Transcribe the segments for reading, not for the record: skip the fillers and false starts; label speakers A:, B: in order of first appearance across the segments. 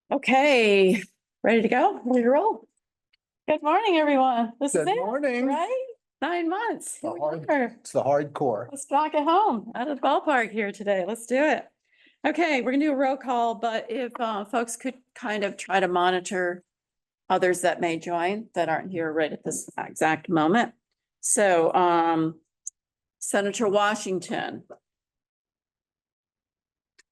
A: Okay, ready to go? Ready to roll? Good morning, everyone. This is
B: Good
A: it,
B: morning.
A: right? 9 months. Here we are.
B: It's the hardcore.
A: Let's knock it home out of the ballpark here today. Let's do it. Okay, we're gonna do a roll call, but if folks could kind of try to monitor others that may join that aren't here right at this exact moment. So Senator Washington.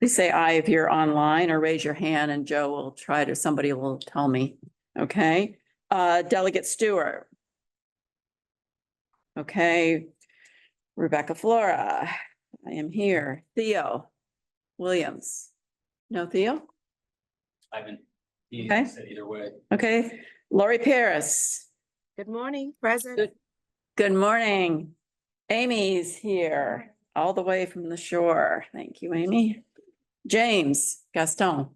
A: Please say aye if you're online or raise your hand and Joe will try to, somebody will tell me. Okay, Delegate Stewart. Okay, Rebecca Flora, I am here. Theo Williams. No Theo?
C: I haven't
A: Okay.
C: said either way.
A: Okay, Lori Paris.
D: Good morning, present.
A: Good morning. Amy's here, all the way from the shore. Thank you, Amy. James Gaston.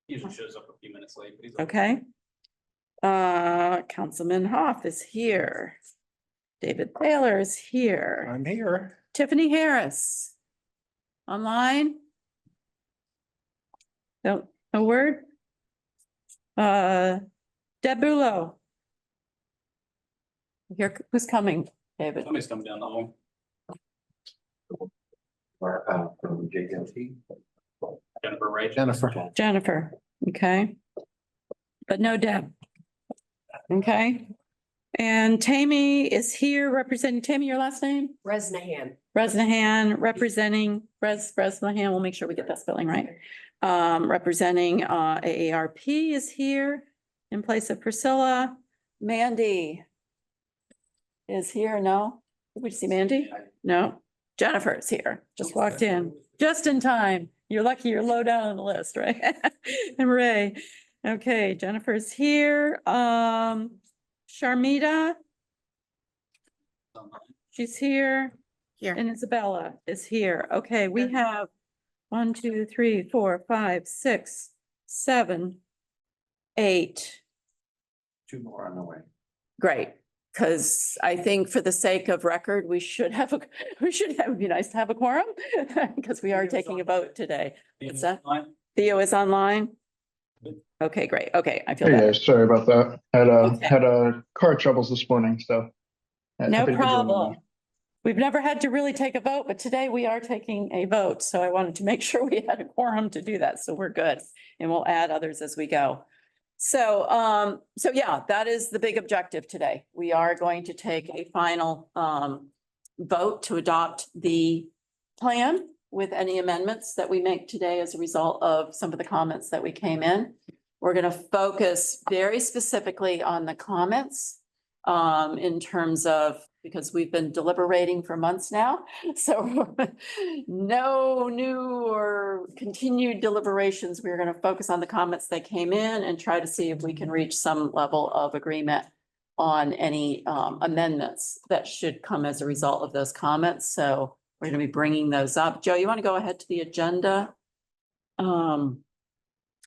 C: He usually shows up a few minutes late, but he's
A: Okay. Councilman Hoff is here. David Taylor is here.
B: I'm here.
A: Tiffany Harris. Online? No word? Deb Bulow. Here, who's coming, David?
C: Somebody's coming down the hall.
B: From JLT.
C: Jennifer, right?
B: Jennifer.
A: Jennifer, okay. But no Deb. Okay. And Tammy is here representing, Tammy, your last name?
D: Resnahan.
A: Resnahan, representing, Resnahan, we'll make sure we get that spelling right. Representing AARP is here in place of Priscilla. Mandy is here, no? Did we see Mandy? No. Jennifer is here, just walked in, just in time. You're lucky you're low down on the list, right? And Ray. Okay, Jennifer's here. Sharmita, she's here.
D: Here.
A: And Isabella is here. Okay, we have 1, 2, 3, 4, 5, 6, 7, 8.
B: 2 more on the way.
A: Great, because I think for the sake of record, it'd be nice to have a quorum because we are taking a vote today. What's that? Theo is online? Okay, great. Okay, I feel
E: Hey
A: better.
E: guys, sorry about that.
A: Okay.
E: Had car troubles this morning, so.
A: No
E: happy to be joining
A: problem.
E: now.
A: We've never had to really take a vote, but today we are taking a vote. So I wanted to make sure we had a quorum to do that. So we're good. And we'll add others as we go. So yeah, that is the big objective today. We are going to take a final vote to adopt the plan with any amendments that we make today as a result of some of the comments that we came in. We're going to focus very specifically on the comments in terms of, because we've been deliberating for months now. So no new or continued deliberations. We're going to focus on the comments that came in and try to see if we can reach some level of agreement on any amendments that should come as a result of those comments. So we're going to be bringing those up. Joe, you want to go ahead to the agenda?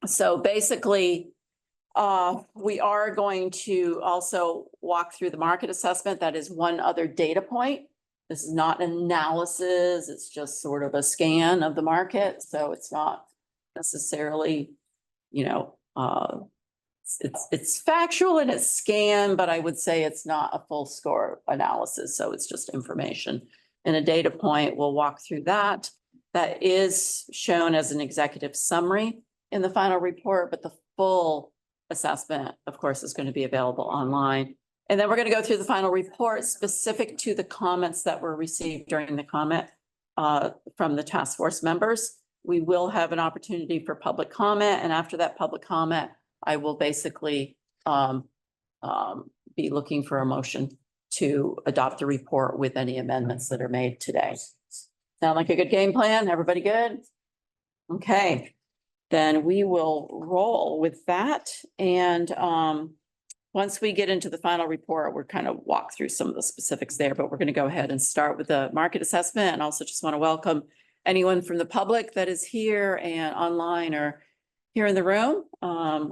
A: So basically, we are going to also walk through the market assessment. That is one other data point. This is not an analysis. It's just sort of a scan of the market. So it's not necessarily, you know, it's factual and it's scanned, but I would say it's not a full score analysis. So it's just information and a data point. We'll walk through that. That is shown as an executive summary in the final report, but the full assessment, of course, is going to be available online. And then we're going to go through the final report specific to the comments that were received during the comment from the task force members. We will have an opportunity for public comment. And after that public comment, I will basically be looking for a motion to adopt the report with any amendments that are made today. Sound like a good game plan? Everybody good? Okay. Then we will roll with that. And once we get into the final report, we're kind of walk through some of the specifics there, but we're going to go ahead and start with the market assessment. And also just want to welcome anyone from the public that is here and online or here in the room.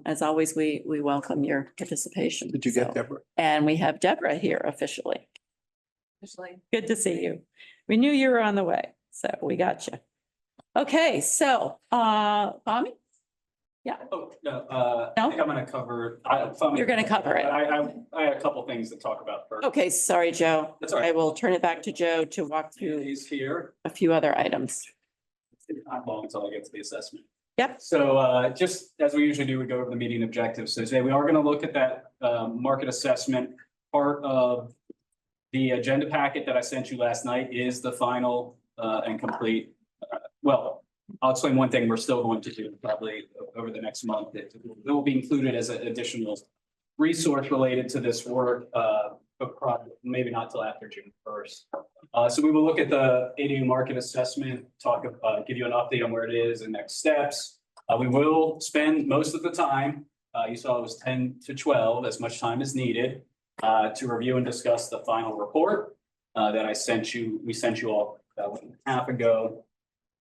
A: As always, we welcome your participation.
B: Did you get Deborah?
A: And we have Deborah here officially. Good to see you. We knew you were on the way, so we got you. Okay, so, Bobby?
C: Oh, no,
A: No?
C: I think I'm gonna cover.
A: You're gonna cover it.
C: I had a couple things to talk about first.
A: Okay, sorry, Joe.
C: That's all right.
A: I will turn it back to Joe to walk through
C: He's here.
A: a few other items.
C: Not long until I get to the assessment.
A: Yep.
C: So just as we usually do, we go over the meeting objectives. So today we are going to look at that market assessment. Part of the agenda packet that I sent you last night is the final and complete. Well, I'll explain one thing we're still going to do probably over the next month. It will be included as an additional resource related to this work, but maybe not till after June 1st. So we will look at the ADU market assessment, give you an update on where it is and next steps. We will spend most of the time, you saw it was 10 to 12, as much time as needed, to review and discuss the final report that we sent you all a week and a half ago.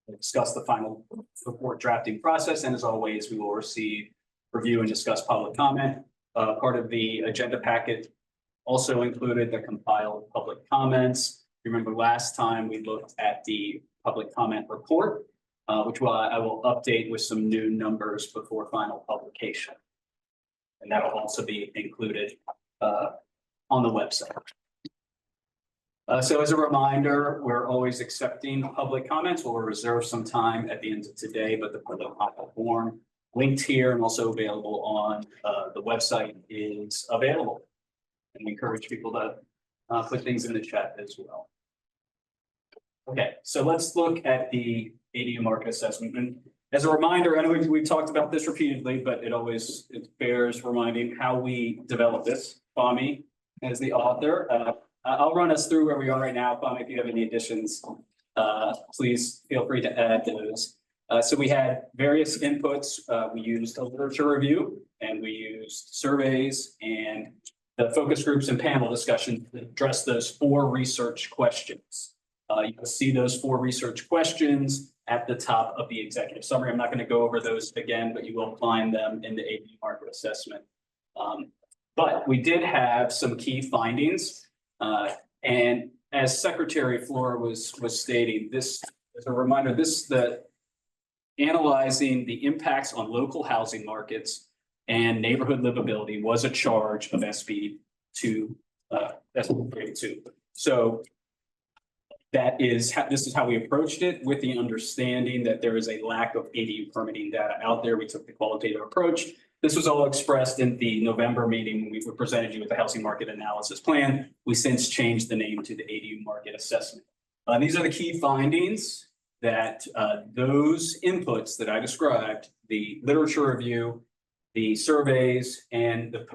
C: We'll discuss the final report drafting process, and as always, we will receive, review, and discuss public comment. Part of the agenda packet also included the compiled public comments. Remember last time we looked at the public comment report, which I will update with some new numbers before final publication. And that will also be included on the website. So as a reminder, we're always accepting public comments. We'll reserve some time at the end of today, but the public comment form linked here and also available on the website is available. And we encourage people to put things in the chat as well. Okay, so let's look at the ADU market assessment. And as a reminder, I know we've talked about this repeatedly, but it bears reminding how we developed this. Fahmi as the author. I'll run us through where we are right now. Fahmi, if you have any additions, please feel free to add those. So we had various inputs. We used a literature review and we used surveys and the focus groups and panel discussion to address those 4 research questions. You can see those 4 research questions at the top of the executive summary. I'm not going to go over those again, but you will find them in the ADU market assessment. But we did have some key findings. And as Secretary Flora was stating, this as a reminder, analyzing the impacts on local housing markets and neighborhood livability was a charge of SB 2. So this is how we approached it, with the understanding that there is a lack of ADU permitting data out there. We took the qualitative approach. This was all expressed in the November meeting when we presented you with the housing market analysis plan. We since changed the name to the ADU market assessment. These are the key findings that those inputs that I described, the literature review, the surveys, and the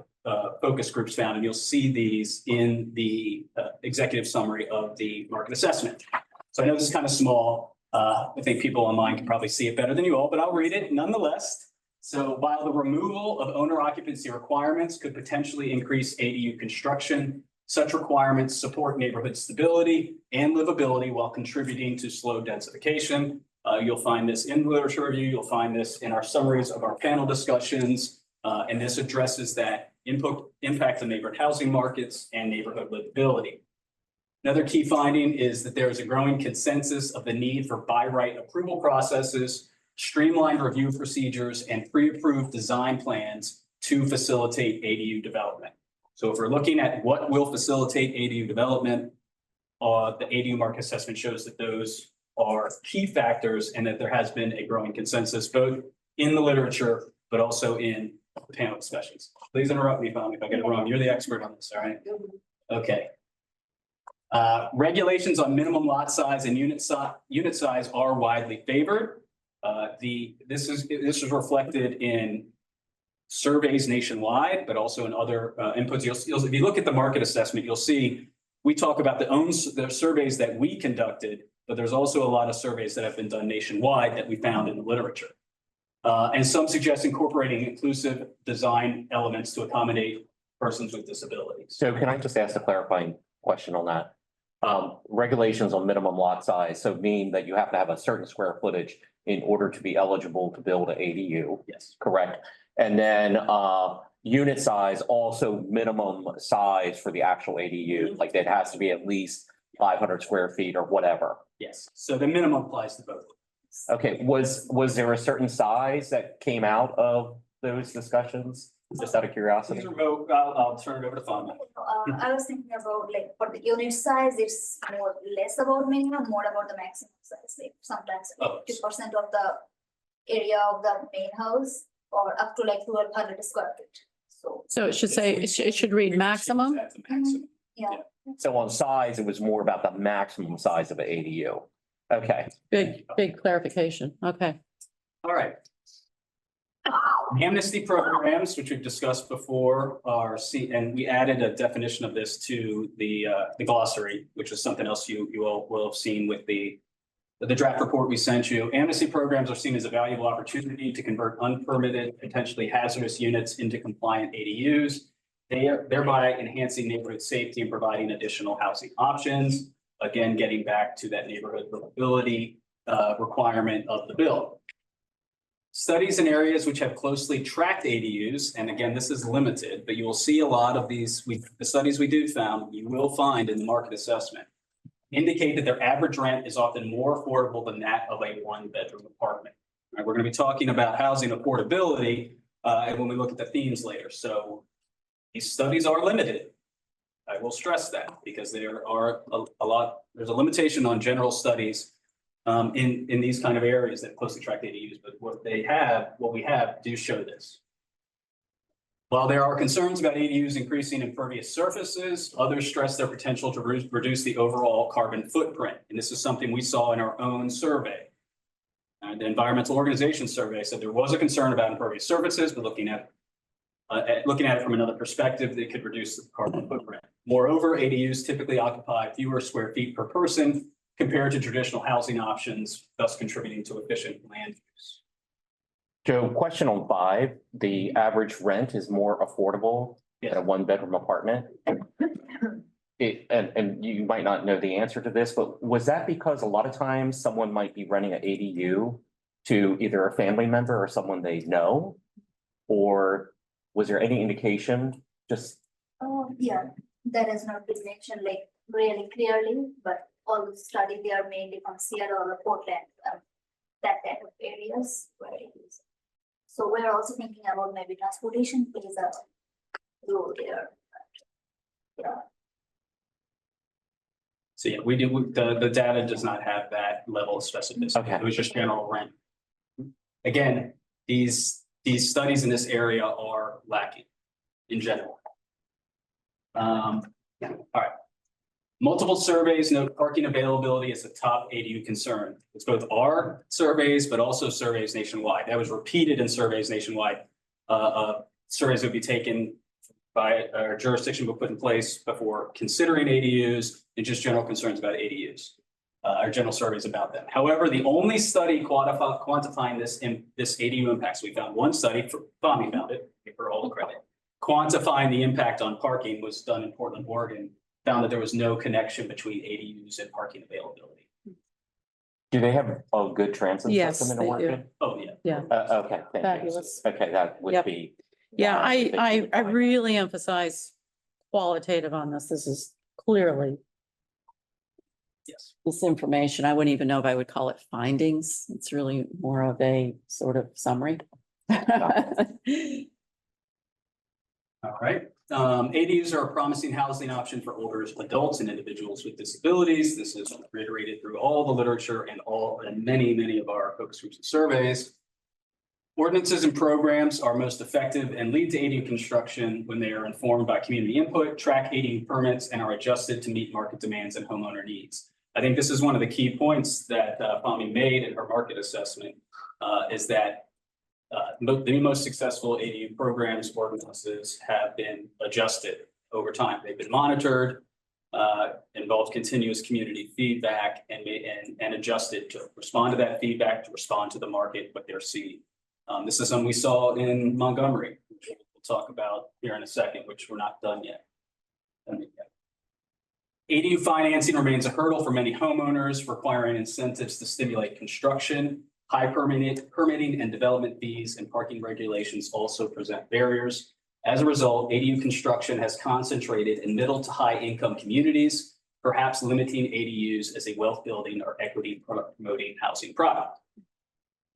C: focus groups found, and you'll see these in the executive summary of the market assessment. So I know this is kind of small. I think people online can probably see it better than you all, but I'll read it nonetheless. So while the removal of owner occupancy requirements could potentially increase ADU construction, such requirements support neighborhood stability and livability while contributing to slow densification. You'll find this in the literature review. You'll find this in our summaries of our panel discussions. And this addresses that impact on neighborhood housing markets and neighborhood livability. Another key finding is that there is a growing consensus of the need for by right approval processes, streamlined review procedures, and pre-approved design plans to facilitate ADU development. So if we're looking at what will facilitate ADU development, the ADU market assessment shows that those are key factors and that there has been a growing consensus both in the literature, but also in the panel discussions. Please interrupt me, Fahmi, if I get it wrong. You're the expert on this, all right? Okay. Regulations on minimum lot size and unit size are widely favored. This is reflected in surveys nationwide, but also in other inputs. If you look at the market assessment, you'll see we talk about the surveys that we conducted, but there's also a lot of surveys that have been done nationwide that we found in the literature. And some suggest incorporating inclusive design elements to accommodate persons with disabilities.
F: So can I just ask a clarifying question on that? Regulations on minimum lot size, so mean that you have to have a certain square footage in order to be eligible to build an ADU.
C: Yes.
F: Correct. And then unit size, also minimum size for the actual ADU, like it has to be at least 500 square feet or whatever.
C: Yes. So the minimum applies to both.
F: Okay, was there a certain size that came out of those discussions? Just out of curiosity?
C: These are I'll turn it over to Fahmi.
G: I was thinking about like for the unit size, it's more less about minimum, more about the maximum size. Like sometimes
C: Oh.
G: 50% of the area of the main house or up to like 1,200 square feet.
A: So it should say, it should read maximum.
C: That's the maximum.
G: Yeah,
F: So on size, it was more about the maximum size of an ADU. Okay,
A: Big clarification. Okay.
C: All right. Amnesty programs, which we've discussed before, and we added a definition of this to the glossary, which is something else you all will have seen with the draft report we sent you. Amnesty programs are seen as a valuable opportunity to convert unpermitted, potentially hazardous units into compliant ADUs, thereby enhancing neighborhood safety and providing additional housing options. Again, getting back to that neighborhood livability requirement of the bill. Studies in areas which have closely tracked ADUs, and again, this is limited, but you will see a lot of these, the studies we do found, you will find in the market assessment, indicate that their average rent is often more affordable than that of a one-bedroom apartment. All right, we're going to be talking about housing affordability and when we look at the themes later. So these studies are limited. I will stress that because there are there's a limitation on general studies in these kind of areas that closely track ADUs, but what we have do show this. While there are concerns about ADUs increasing impervious surfaces, others stress their potential to reduce the overall carbon footprint. And this is something we saw in our own survey. The Environmental Organization survey said there was a concern about impervious surfaces, but looking at it from another perspective, they could reduce the carbon footprint. Moreover, ADUs typically occupy fewer square feet per person compared to traditional housing options, thus contributing to efficient land use.
F: Joe, question on 5, the average rent is more affordable than a one-bedroom apartment. And you might not know the answer to this, but was that because a lot of times someone might be renting an ADU to either a family member or someone they know? Or was there any indication just?
G: oh, yeah, that has not been mentioned like really clearly, but all the study they are mainly from Seattle or Portland, that type of areas where it is. So we're also thinking about maybe transportation plays a role there. Yeah.
C: So yeah, we do, the data does not have that level of specificity.
F: Okay.
C: It was just general rent. Again, these studies in this area are lacking in general. All right. Multiple surveys note parking availability is a top ADU concern. It's both our surveys, but also surveys nationwide. That was repeated in surveys nationwide. Surveys would be taken by our jurisdiction, but put in place before considering ADUs and just general concerns about ADUs. Our general surveys about them. However, the only study quantifying this ADU impacts, we found one study, Fahmi found it, give her all the credit. Quantifying the impact on parking was done in Portland, Oregon, found that there was no connection between ADUs and parking availability.
F: Do they have a good transit
A: Yes,
F: system in
A: they do.
F: Oregon?
C: Oh, yeah.
A: Yeah.
F: Okay, thank you.
A: Fabulous.
F: Okay, that would
A: Yep.
F: be.
A: Yeah, I
F: fine.
A: really emphasize qualitative on this. This is clearly
C: Yes.
A: this information. I wouldn't even know if I would call it findings. It's really more of a sort of summary.
C: All right. ADUs are a promising housing option for older adults and individuals with disabilities. This is reiterated through all the literature and many of our focus groups and surveys. Ordinances and programs are most effective and lead to ADU construction when they are informed by community input, track ADU permits, and are adjusted to meet market demands and homeowner needs. I think this is one of the key points that Fahmi made in her market assessment is that the most successful ADU programs, ordinances have been adjusted over time. They've been monitored, involved continuous community feedback and adjusted to respond to that feedback, to respond to the market, what they're seeing. This is something we saw in Montgomery, which we'll talk about here in a second, which we're not done yet. ADU financing remains a hurdle for many homeowners, requiring incentives to stimulate construction. High permitting and development fees and parking regulations also present barriers. As a result, ADU construction has concentrated in middle to high income communities, perhaps limiting ADUs as a wealth building or equity promoting housing product.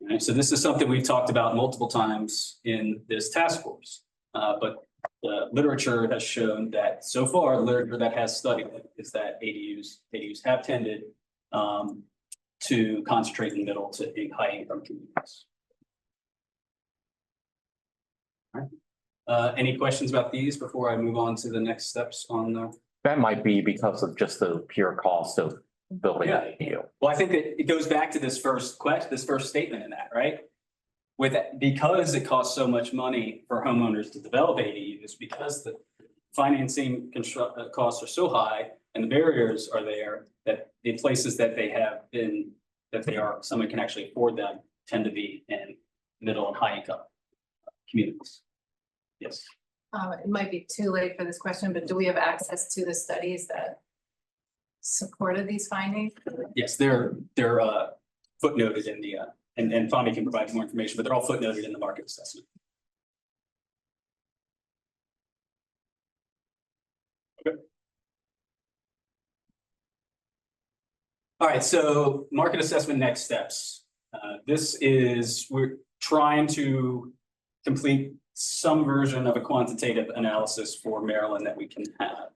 C: Right, so this is something we've talked about multiple times in this task force. But the literature has shown that so far, the literature that has studied it is that ADUs have tended to concentrate in middle to high income communities. All right. Any questions about these before I move on to the next steps on the?
F: That might be because of just the pure cost of building an ADU.
C: Well, I think that it goes back to this first statement in that, right? Because it costs so much money for homeowners to develop ADUs, because the financing costs are so high and the barriers are there, that the places that someone can actually afford them tend to be in middle and high income communities. Yes.
H: It might be too late for this question, but do we have access to the studies that supported these findings?
C: Yes, they're footnoted in the, and Fami can provide more information, but they're all footnoted in the market assessment. Okay. All right, so market assessment next steps. We're trying to complete some version of a quantitative analysis for Maryland that we can have.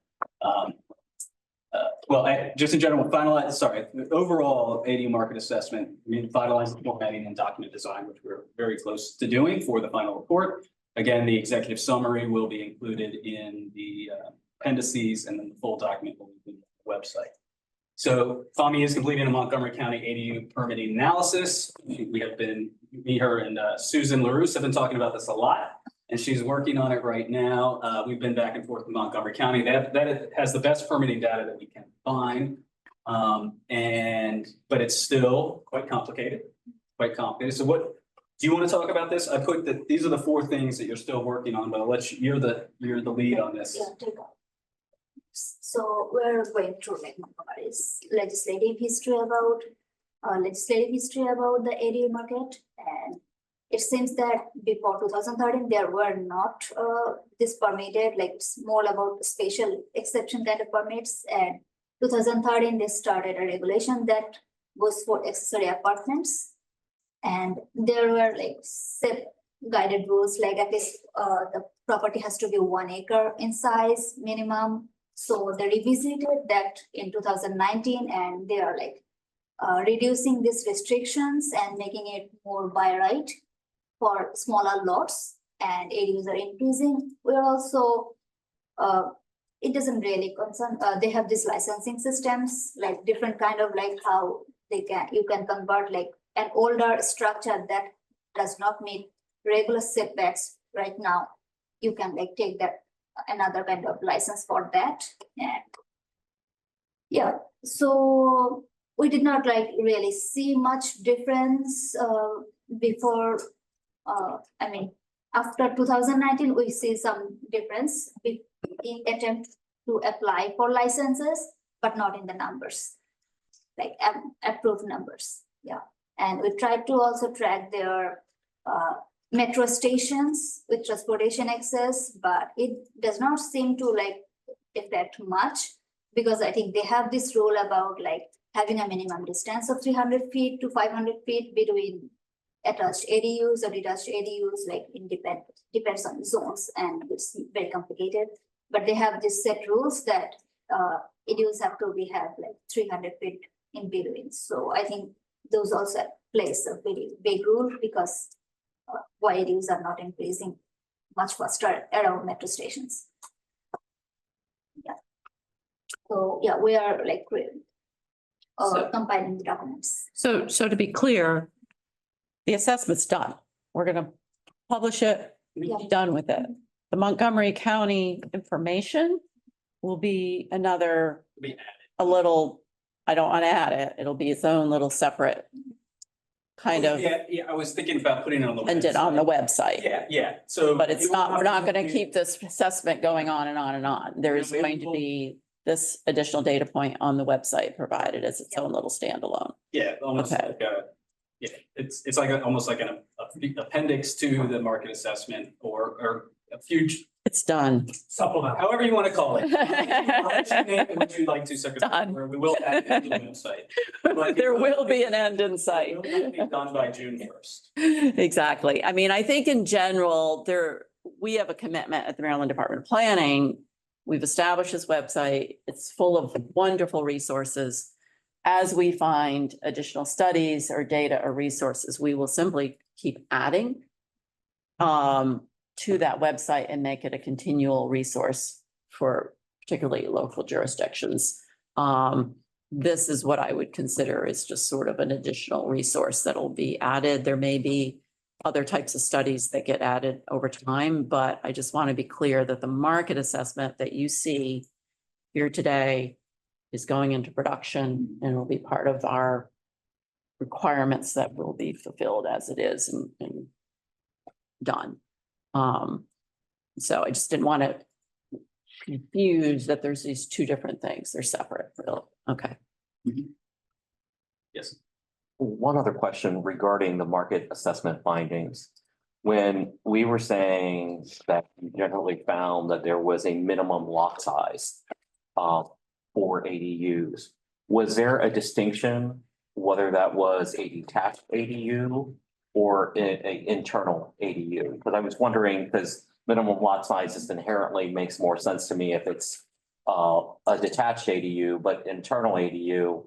C: Just in general, the overall ADU market assessment, we finalized the formatting and document design, which we're very close to doing for the final report. Again, the executive summary will be included in the appendices, and then the full document will be on the website. So Fami is completing a Montgomery County ADU permitting analysis. Her and Susan LaRousse have been talking about this a lot, and she's working on it right now. We've been back and forth with Montgomery County. That has the best permitting data that we can find. But it's still quite complicated. So what, do you want to talk about this? I put that these are the 4 things that you're still working on, but I'll let you're the lead on this.
G: Yeah, take off. So we're going through like Montgomery's legislative history about the ADU market, and it seems that before 2013 there were not this permitted, like it's more about special exception kind of permits, and 2013 they started a regulation that goes for accessory apartments, and there were like set guided rules, like at least the property has to be 1 acre in size minimum. So they revisited that in 2019, and they are like reducing these restrictions and making it more by right for smaller lots, and ADUs are increasing. We're also, it doesn't really concern, they have these licensing systems, like different kind of like how you can convert like an older structure that does not meet regular setbacks right now. You can like take that another kind of license for that. And yeah, so we did not like really see much difference before. After 2019, we see some difference in attempt to apply for licenses, but not in the numbers, like approved numbers. Yeah, and we tried to also track their metro stations with transportation access, but it does not seem to like affect much, because I think they have this rule about like having a minimum distance of 300 feet to 500 feet between attached ADUs or detached ADUs, like depends on zones, and it's very complicated. But they have this set rules that ADUs have to have like 300 feet in between. So I think those also plays a very big role, because why ADUs are not increasing much faster around metro stations. Yeah. So yeah, we are like compiling the documents.
A: So to be clear, the assessment's done. We're gonna publish it,
G: Yeah.
A: be done with it. The Montgomery County information will be a little, I don't want to add it, it'll be its own little separate kind of,
C: Yeah, I was thinking about putting it on the
A: and it on the website.
C: Yeah, so.
A: But it's not, we're not gonna keep this assessment going on and on and on. There is going to be this additional data point on the website provided as its own little standalone.
C: Yeah, almost
A: Okay.
C: like it's like almost like an appendix to the market assessment, or a
A: It's done.
C: Supplement, however you want to call it. What you'd like to, Secretary,
A: Done.
C: we will add it to the website. But
A: There will be an end in
C: It
A: sight.
C: will have to be done by June 1st.
A: Exactly. I mean, I think in general, we have a commitment at the Maryland Department of Planning. We've established this website. It's full of wonderful resources. As we find additional studies or data or resources, we will simply keep adding to that website and make it a continual resource for particularly local jurisdictions. This is what I would consider is just sort of an additional resource that'll be added. There may be other types of studies that get added over time, but I just want to be clear that the market assessment that you see here today is going into production and will be part of our requirements that will be fulfilled as it is and done. So I just didn't want to confuse that there's these two different things. They're separate. Really. Okay.
C: Yes.
F: One other question regarding the market assessment findings. When we were saying that you generally found that there was a minimum lot size for ADUs, was there a distinction whether that was a detached ADU or an internal ADU? Because I was wondering, because minimum lot sizes inherently makes more sense to me if it's a detached ADU, but internal ADU.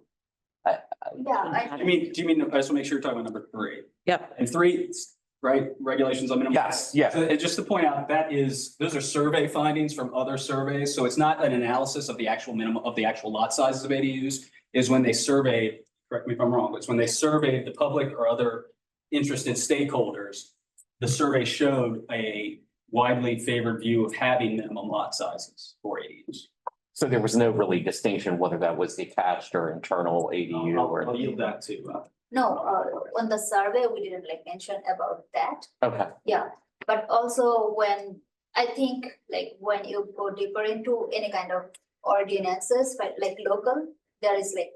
G: Yeah,
C: Do you mean, I just want to make sure you're talking about number 3.
A: Yep.
C: And 3, right, regulations on minimum.
F: Yes, yes.
C: So, and just to point out, those are survey findings from other surveys, so it's not an analysis of the actual minimum of the actual lot sizes of ADUs. Is when they surveyed, correct me if I'm wrong, but it's when they surveyed the public or other interested stakeholders, the survey showed a widely favored view of having minimum lot sizes for ADUs.
F: So there was no really distinction whether that was detached or internal ADU or.
C: I'll yield that to.
G: no, on the survey, we didn't like mention about that.
F: Okay,
G: Yeah, but also when, I think like when you go deeper into any kind of ordinances, but like local, there is like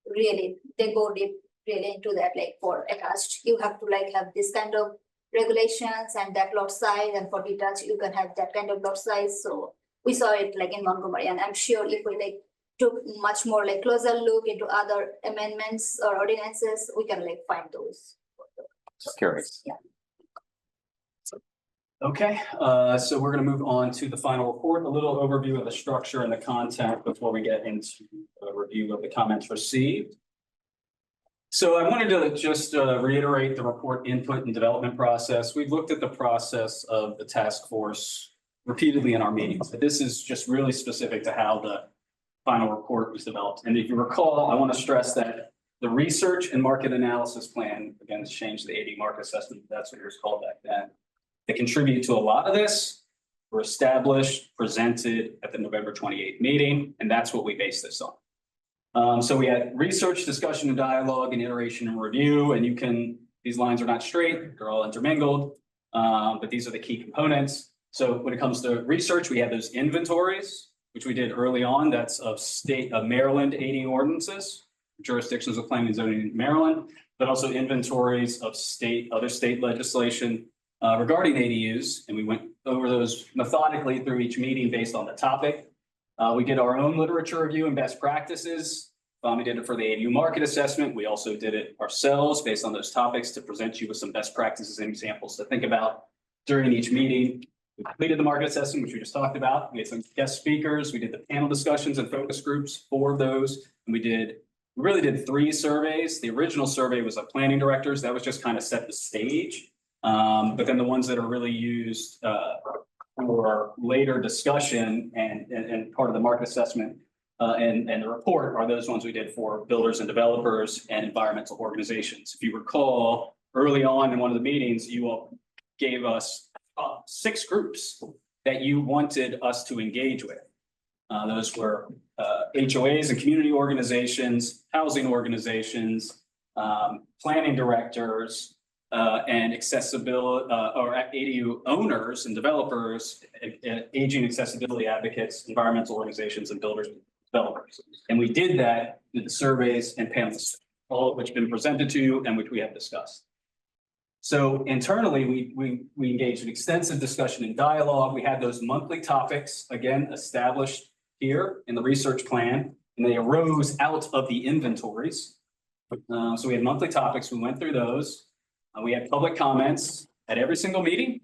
G: really, they go deep really into that, like for attached, you have to like have this kind of regulations and that lot size, and for detached, you can have that kind of lot size. So we saw it like in Montgomery, and I'm sure if we like took much more like closer look into other amendments or ordinances, we can like find those.
F: just curious.
G: Yeah.
C: Okay, so we're going to move on to the final report, a little overview of the structure and the content before we get into a review of the comments received. So I wanted to just reiterate the report input and development process. We've looked at the process of the task force repeatedly in our meetings, but this is just really specific to how the final report was developed. And if you recall, I want to stress that the research and market analysis plan, again, it's changed the AD market assessment, that's what it was called back then, that contribute to a lot of this were established, presented at the November 28th meeting, and that's what we base this on. So we had research, discussion, and dialogue, and iteration and review, and these lines are not straight, they're all intermingled, but these are the key components. So when it comes to research, we have those inventories, which we did early on, that's of Maryland AD ordinances, jurisdictions of planning and zoning in Maryland, but also inventories of other state legislation regarding ADUs, and we went over those methodically through each meeting based on the topic. We did our own literature review and best practices. We did it for the ADU market assessment. We also did it ourselves based on those topics to present you with some best practices and examples to think about during each meeting. We completed the market assessment, which we just talked about. We had some guest speakers. We did the panel discussions and focus groups, 4 of those. And we really did 3 surveys. The original survey was of planning directors. That was just kind of set the stage. But then the ones that are really used for later discussion and part of the market assessment and the report are those ones we did for builders and developers and environmental organizations. If you recall, early on in one of the meetings, you all gave us 6 groups that you wanted us to engage with. Those were HOAs and community organizations, housing organizations, planning directors, and accessibility or ADU owners and developers, aging accessibility advocates, environmental organizations, and builders and developers. And we did that with the surveys and panels, all of which have been presented to you and which we have discussed. So internally, we engaged in extensive discussion and dialogue. We had those monthly topics, again, established here in the research plan, and they arose out of the inventories. So we had monthly topics. We went through those. We had public comments at every single meeting.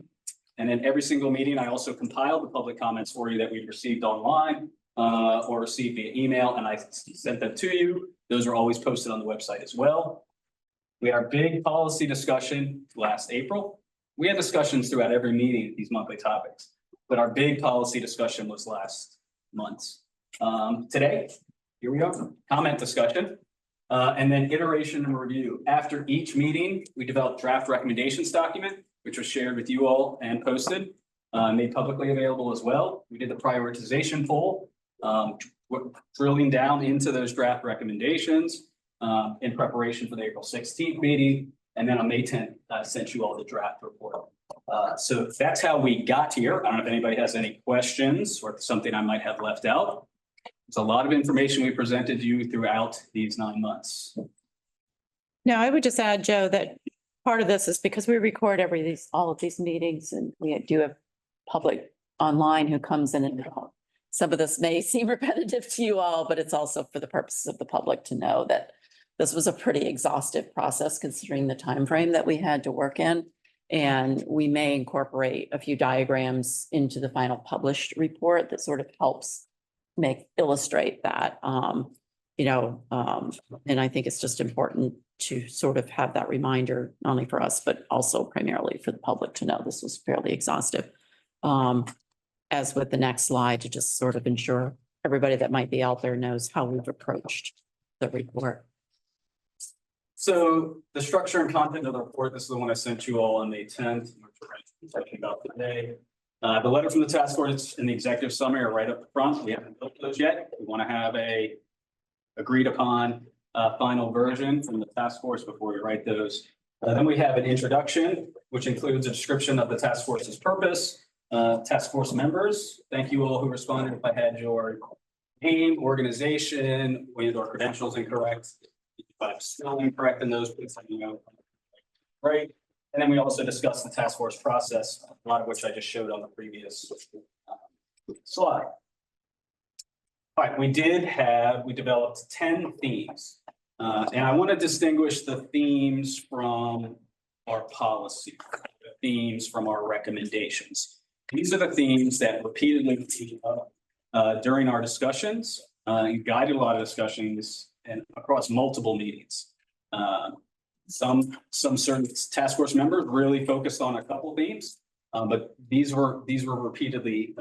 C: And in every single meeting, I also compiled the public comments for you that we've received online or received via email, and I sent them to you. Those are always posted on the website as well. We had our big policy discussion last April. We had discussions throughout every meeting, these monthly topics, but our big policy discussion was last month. Today, here we are, comment discussion, and then iteration and review. After each meeting, we developed draft recommendations document, which was shared with you all and posted, made publicly available as well. We did the prioritization poll, drilling down into those draft recommendations in preparation for the April 16th meeting. And then on May 10th, sent you all the draft report. So that's how we got here. I don't know if anybody has any questions or something I might have left out. It's a lot of information we presented you throughout these 9 months.
A: Now, I would just add, Joe, that part of this is because we record all of these meetings, and we do have public online who comes in and out. Some of this may seem repetitive to you all, but it's also for the purposes of the public to know that this was a pretty exhaustive process considering the time frame that we had to work in. And we may incorporate a few diagrams into the final published report that sort of helps illustrate that. And I think it's just important to sort of have that reminder, not only for us, but also primarily for the public to know this was fairly exhaustive. As with the next slide, to just sort of ensure everybody that might be out there knows how we've approached the report.
C: So the structure and content of the report, this is the one I sent you all on May 10th, which we're going to be talking about today. The letter from the task force and the executive summary are right up front. We haven't built those yet. We want to have a agreed upon final version from the task force before we write those. Then we have an introduction, which includes a description of the task force's purpose, task force members. Thank you all who responded. If I had your name, organization, or credentials incorrect, if I'm still incorrect in those, please let me know. Right. And then we also discussed the task force process, a lot of which I just showed on the previous slide. All right, we developed 10 themes. And I want to distinguish the themes from our policy, the themes from our recommendations. These are the themes that repeatedly came up during our discussions and guided a lot of discussions and across multiple meetings. Some certain task force members really focused on a couple themes, but these were repeatedly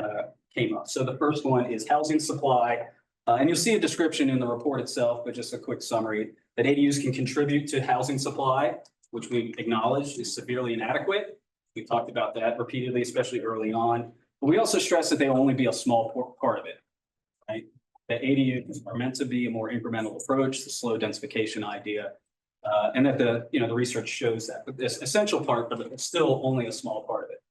C: came up. So the first one is housing supply. And you'll see a description in the report itself, but just a quick summary that ADUs can contribute to housing supply, which we acknowledge is severely inadequate. We talked about that repeatedly, especially early on. But we also stress that they will only be a small part of it, right? That ADUs are meant to be a more incremental approach, the slow densification idea, and that the research shows that. But this essential part, but it's still only a small part of it.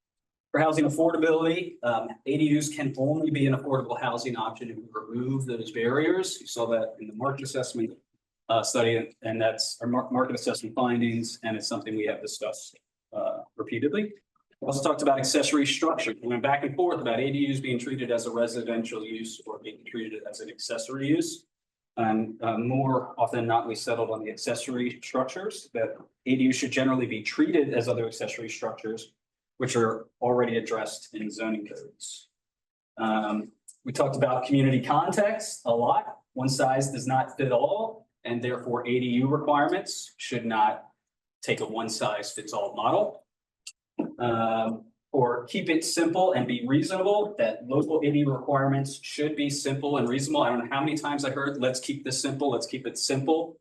C: For housing affordability, ADUs can only be an affordable housing option if we remove those barriers. You saw that in the market assessment study, and that's our market assessment findings, and it's something we have discussed repeatedly. We also talked about accessory structure. We went back and forth about ADUs being treated as a residential use or being treated as an accessory use. And more often than not, we settled on the accessory structures, that ADUs should generally be treated as other accessory structures, which are already addressed in zoning codes. We talked about community context a lot. One size does not fit all, and therefore ADU requirements should not take a one size fits all model. Or keep it simple and be reasonable, that local ADU requirements should be simple and reasonable. I don't know how many times I heard, let's keep this simple, let's keep it simple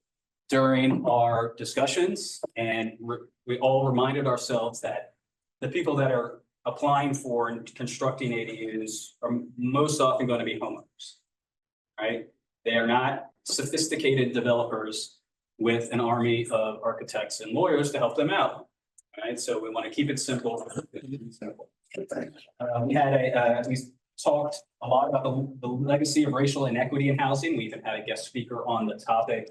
C: during our discussions. And we all reminded ourselves that the people that are applying for and constructing ADUs are most often going to be homeowners, right? They are not sophisticated developers with an army of architects and lawyers to help them out, right? So we want to keep it simple. We talked a lot about the legacy of racial inequity in housing. We even had a guest speaker on the topic.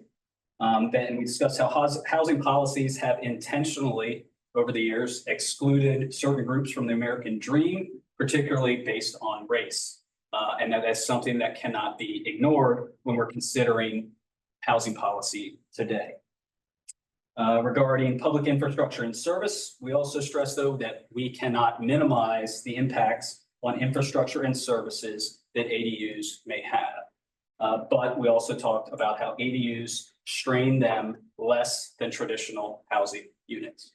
C: Then we discussed how housing policies have intentionally over the years excluded certain groups from the American dream, particularly based on race. And that's something that cannot be ignored when we're considering housing policy today. Regarding public infrastructure and service, we also stress, though, that we cannot minimize the impacts on infrastructure and services that ADUs may have. But we also talked about how ADUs strain them less than traditional housing units.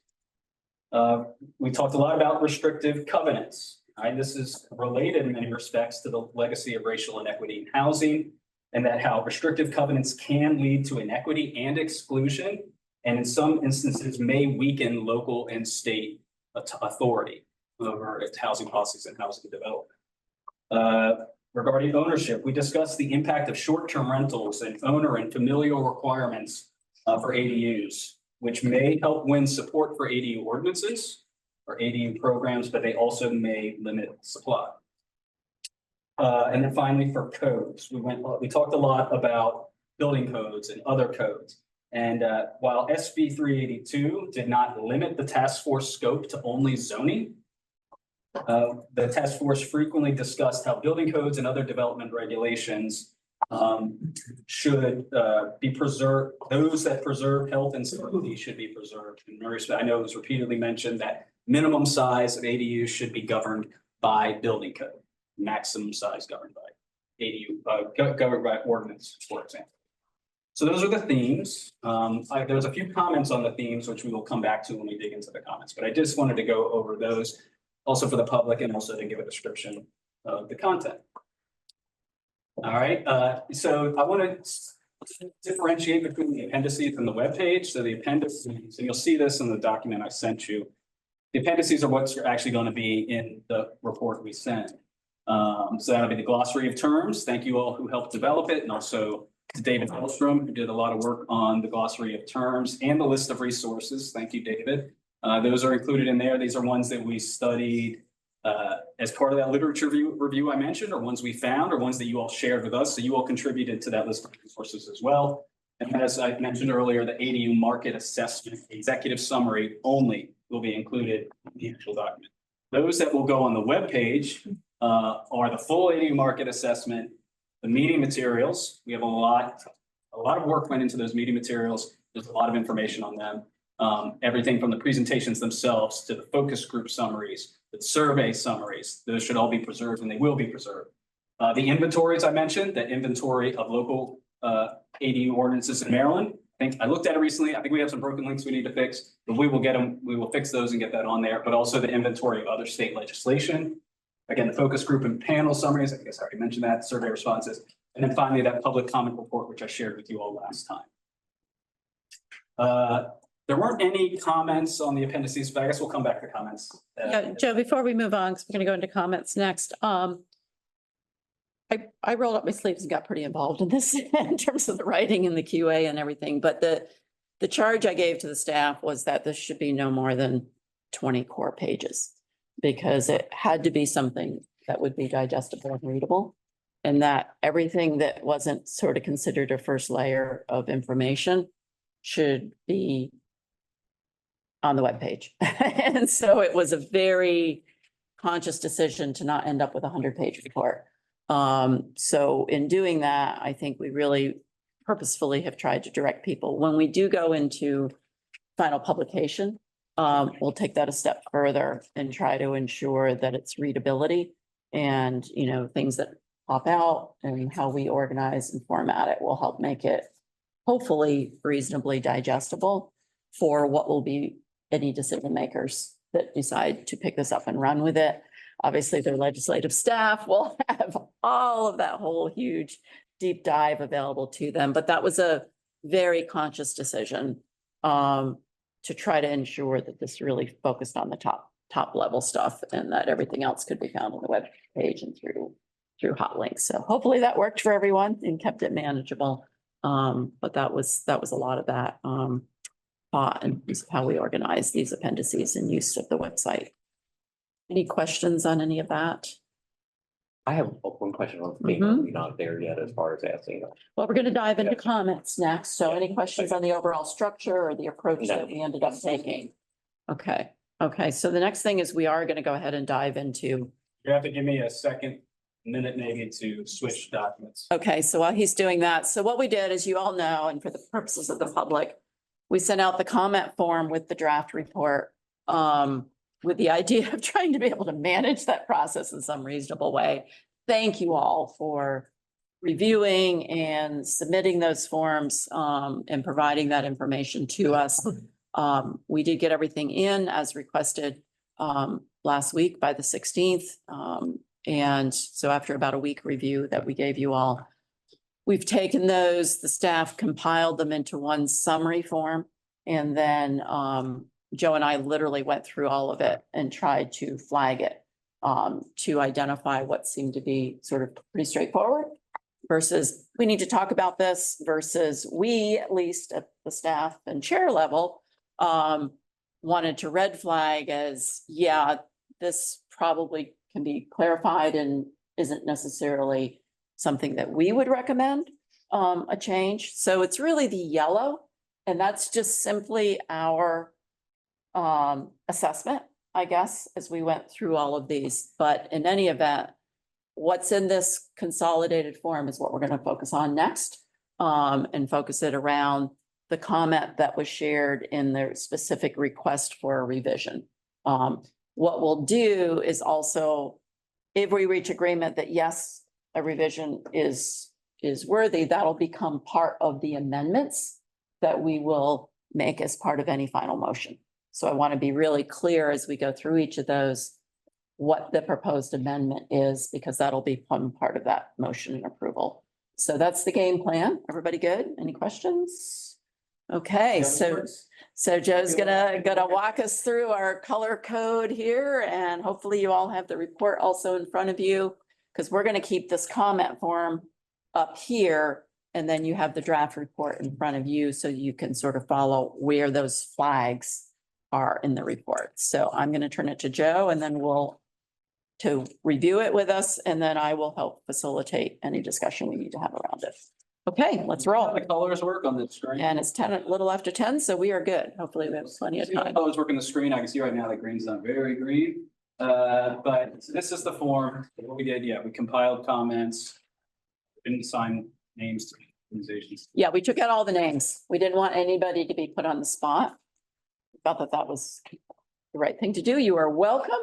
C: We talked a lot about restrictive covenants. Right? This is related in many respects to the legacy of racial inequity in housing, and that how restrictive covenants can lead to inequity and exclusion, and in some instances may weaken local and state authority over its housing policies and housing development. Regarding ownership, we discussed the impact of short-term rentals and owner and familial requirements for ADUs, which may help win support for ADU ordinances or ADU programs, but they also may limit supply. And then finally, for codes, we talked a lot about building codes and other codes. And while SB 382 did not limit the task force scope to only zoning, the task force frequently discussed how building codes and other development regulations should be preserved. Those that preserve health and safety should be preserved. I know it was repeatedly mentioned that minimum size of ADUs should be governed by building code, maximum size governed by ADU, governed by ordinance, for example. So those are the themes. There's a few comments on the themes, which we will come back to when we dig into the comments, but I just wanted to go over those also for the public and also to give a description of the content. All right, so I want to differentiate between the appendices and the webpage. So the appendices, and you'll see this in the document I sent you. The appendices are what's actually going to be in the report we send. So that'll be the glossary of terms. Thank you all who helped develop it, and also to David Hellstrom, who did a lot of work on the glossary of terms and the list of resources. Thank you, David. Those are included in there. These are ones that we studied as part of that literature review I mentioned, or ones we found, or ones that you all shared with us. So you all contributed to that list of resources as well. And as I mentioned earlier, the ADU market assessment executive summary only will be included in the actual document. Those that will go on the webpage are the full ADU market assessment, the meeting materials. We have a lot of work went into those meeting materials. There's a lot of information on them. Everything from the presentations themselves to the focus group summaries, the survey summaries, those should all be preserved, and they will be preserved. The inventories I mentioned, the inventory of local ADU ordinances in Maryland. I looked at it recently. I think we have some broken links we need to fix, but we will get them. We will fix those and get that on there, but also the inventory of other state legislation. Again, the focus group and panel summaries, I guess I already mentioned that, survey responses. And then finally, that public comment report, which I shared with you all last time. There weren't any comments on the appendices, but I guess we'll come back to comments.
A: Yeah, Joe, before we move on, because we're going to go into comments next. I rolled up my sleeves and got pretty involved in this in terms of the writing and the QA and everything. But the charge I gave to the staff was that this should be no more than 20 core pages, because it had to be something that would be digestible and readable. And that everything that wasn't sort of considered a first layer of information should be on the webpage. And so it was a very conscious decision to not end up with a 100-page report. So in doing that, I think we really purposefully have tried to direct people. When we do go into final publication, we'll take that a step further and try to ensure that it's readability and, things that pop out and how we organize and format it will help make it hopefully reasonably digestible for what will be any decision makers that decide to pick this up and run with it. Obviously, their legislative staff will have all of that whole huge deep dive available to them, but that was a very conscious decision to try to ensure that this really focused on the top level stuff and that everything else could be found on the web page and through hot links. So hopefully that worked for everyone and kept it manageable. But that was a lot of that thought and how we organize these appendices and use of the website. Any questions on any of that?
F: I have one question on the theme. We're not there yet as far as asking.
A: Well, we're going to dive into comments next. So any questions on the overall structure or the approach
F: No.
A: that we ended up taking? Okay, okay. So the next thing is we are going to go ahead and dive into.
C: You have to give me a second minute maybe to switch documents.
A: Okay, so while he's doing that, so what we did, as you all know, and for the purposes of the public, we sent out the comment form with the draft report, with the idea of trying to be able to manage that process in some reasonable way. Thank you all for reviewing and submitting those forms, and providing that information to us. We did get everything in as requested, last week by the 16th. And so after about a week review that we gave you all, we've taken those, the staff compiled them into one summary form. And then Joe and I literally went through all of it and tried to flag it to identify what seemed to be sort of pretty straightforward versus we need to talk about this versus we, at least at the staff and chair level, wanted to red flag as, yeah, this probably can be clarified and isn't necessarily something that we would recommend a change. So it's really the yellow, and that's just simply our assessment, I guess, as we went through all of these. But in any event, what's in this consolidated form is what we're going to focus on next, and focus it around the comment that was shared in their specific request for a revision. What we'll do is also, if we reach agreement that yes, a revision is worthy, that'll become part of the amendments that we will make as part of any final motion. So I want to be really clear as we go through each of those, what the proposed amendment is, because that'll become part of that motion and approval. So that's the game plan. Everybody good? Any questions? Okay, so Joe's gonna walk us through our color code here, and hopefully you all have the report also in front of you, because we're gonna keep this comment form up here, and then you have the draft report in front of you, so you can sort of follow where those flags are in the report. So I'm gonna turn it to Joe, and then we'll to review it with us, and then I will help facilitate any discussion we need to have around it. Okay, let's roll.
C: The colors work on the screen.
A: And it's 10, a little after 10, so we are good. Hopefully we have plenty of
C: See how the
A: time.
C: colors work on the screen. I can see right now that green's not very green. But this is the form. What we did, yeah, we compiled comments. Didn't assign names to organizations.
A: Yeah, we took out all the names. We didn't want anybody to be put on the spot. Felt that that was the right thing to do. You are welcome.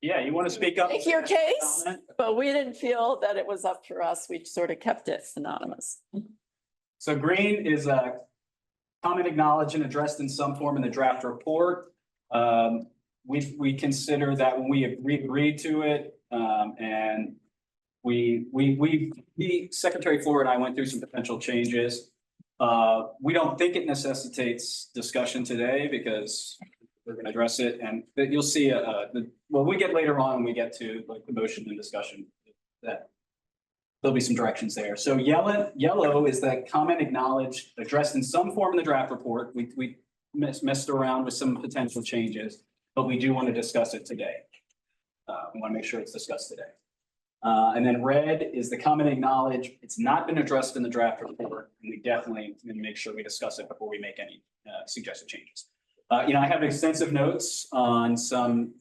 C: Yeah, you want to speak up?
A: Make your case,
C: Comment?
A: but we didn't feel that it was up to us. We sort of kept it anonymous.
C: So green is a comment acknowledged and addressed in some form in the draft report. We consider that when we agreed to it, and Secretary Ford and I went through some potential changes. We don't think it necessitates discussion today because we're going to address it, and that you'll see when we get later on, when we get to like the motion and discussion, that there'll be some directions there. So yellow is that comment acknowledged, addressed in some form in the draft report. We messed around with some potential changes, but we do want to discuss it today. We want to make sure it's discussed today. And then red is the comment acknowledged. It's not been addressed in the draft report, and we definitely make sure we discuss it before we make any suggested changes. I have extensive notes on some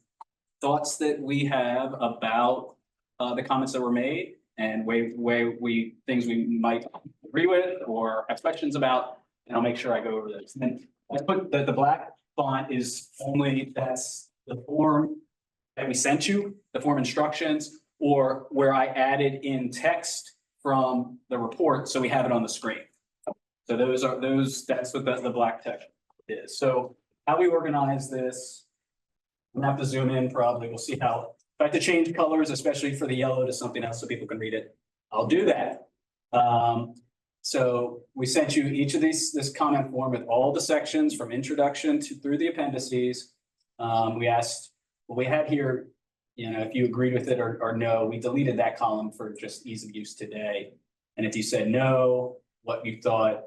C: thoughts that we have about the comments that were made and things we might agree with or have questions about, and I'll make sure I go over those. And I put the black font is only, that's the form that we sent you, the form instructions, or where I added in text from the report, so we have it on the screen. So that's what the black text is. So how we organize this, we'll have to zoom in probably. We'll see how, if I have to change colors, especially for the yellow to something else so people can read it, I'll do that. So we sent you each of this comment form with all the sections from introduction to through the appendices. We asked, what we had here, if you agreed with it or no, we deleted that column for just ease of use today. And if you said no, what you thought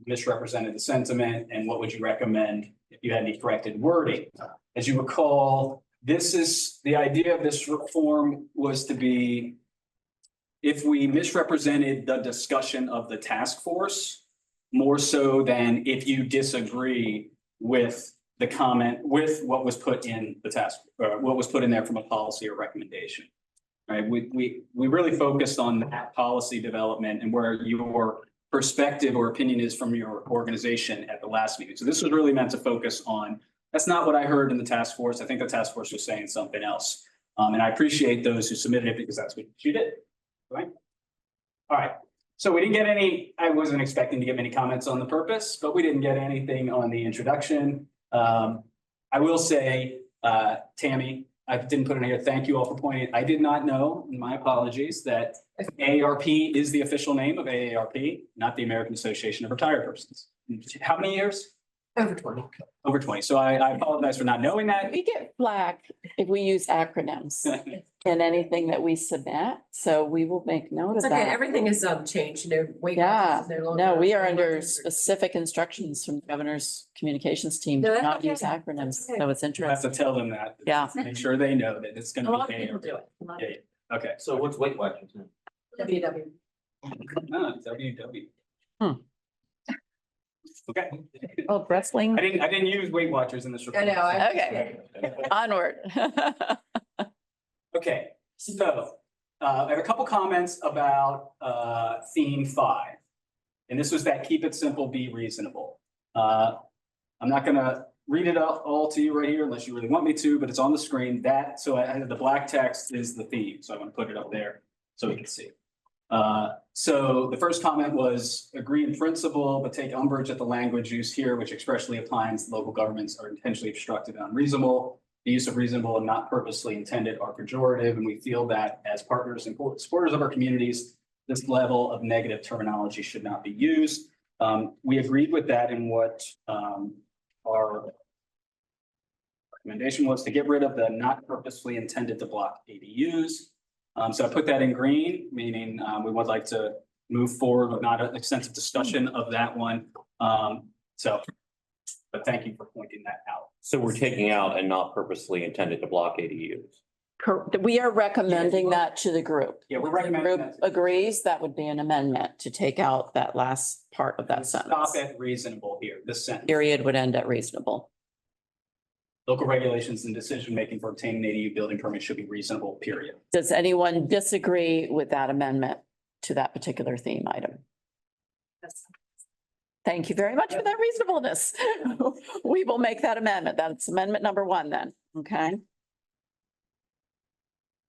C: misrepresented the sentiment, and what would you recommend if you had any corrected wording? As you recall, this is the idea of this form was to be, if we misrepresented the discussion of the task force, more so than if you disagree with the comment with what was put in the task, or what was put in there from a policy or recommendation. Right, we really focused on that policy development and where your perspective or opinion is from your organization at the last meeting. So this was really meant to focus on, that's not what I heard in the task force. I think the task force was saying something else. And I appreciate those who submitted it because that's what you did, right? All right, so we didn't get any, I wasn't expecting to get many comments on the purpose, but we didn't get anything on the introduction. I will say, Tammy, I didn't put it in here. Thank you all for pointing. I did not know, and my apologies, that AARP is the official name of AARP, not the American Association of Retired Persons. How many years?
D: Over 20.
C: Over 20. So I apologize for not knowing that.
A: We get flack if we use acronyms in anything that we submit, so we will make note
D: It's
A: of
D: okay,
A: that.
D: everything is changed, Weight
A: Yeah,
D: Watchers is no
A: no,
D: longer-
A: we are under specific instructions from the governor's communications team
D: No,
A: to
D: that's
A: not
D: okay.
A: use acronyms,
D: That's okay.
A: so it's
C: You'll have to
A: interesting.
C: tell them that.
A: Yeah.
C: Make sure they know that it's
D: A
C: gonna
D: lot
C: be
D: of people
C: AARP.
D: do it. A lot of
C: Yeah, okay.
B: So what's Weight Watchers?
D: WW.
C: No, WW.
A: Hmm.
C: Okay.
A: Oh, wrestling,
C: I didn't use Weight Watchers in this report.
D: I know. I-
A: Okay. onward.
C: Okay, so I have a couple comments about theme 5. And this was that keep it simple, be reasonable. I'm not gonna read it all to you right here unless you really want me to, but it's on the screen. So I had the black text is the theme, so I'm gonna put it up there so we can see. So the first comment was agree in principle, but take umbrage at the language used here, which expressly applies local governments are intentionally obstructive and unreasonable. The use of reasonable and not purposely intended are pejorative, and we feel that as partners and supporters of our communities, this level of negative terminology should not be used. We agreed with that in what our recommendation was to get rid of the not purposely intended to block ADUs. So I put that in green, meaning we would like to move forward with not an extensive discussion of that one. But thank you for pointing that out.
F: So we're taking out and not purposely intended to block ADUs.
A: We are recommending that to the group.
C: Yeah, we're
A: If the
C: recommending
A: group
C: that.
A: agrees, that would be an amendment to take out that last part of that
C: Stop
A: sentence.
C: at reasonable here, this sentence.
A: Period would end at reasonable.
C: Local regulations and decision-making for obtaining an ADU building permit should be reasonable, period.
A: Does anyone disagree with that amendment to that particular theme item? Thank you very much for that reasonableness. We will make that amendment. That's amendment number 1 then, okay?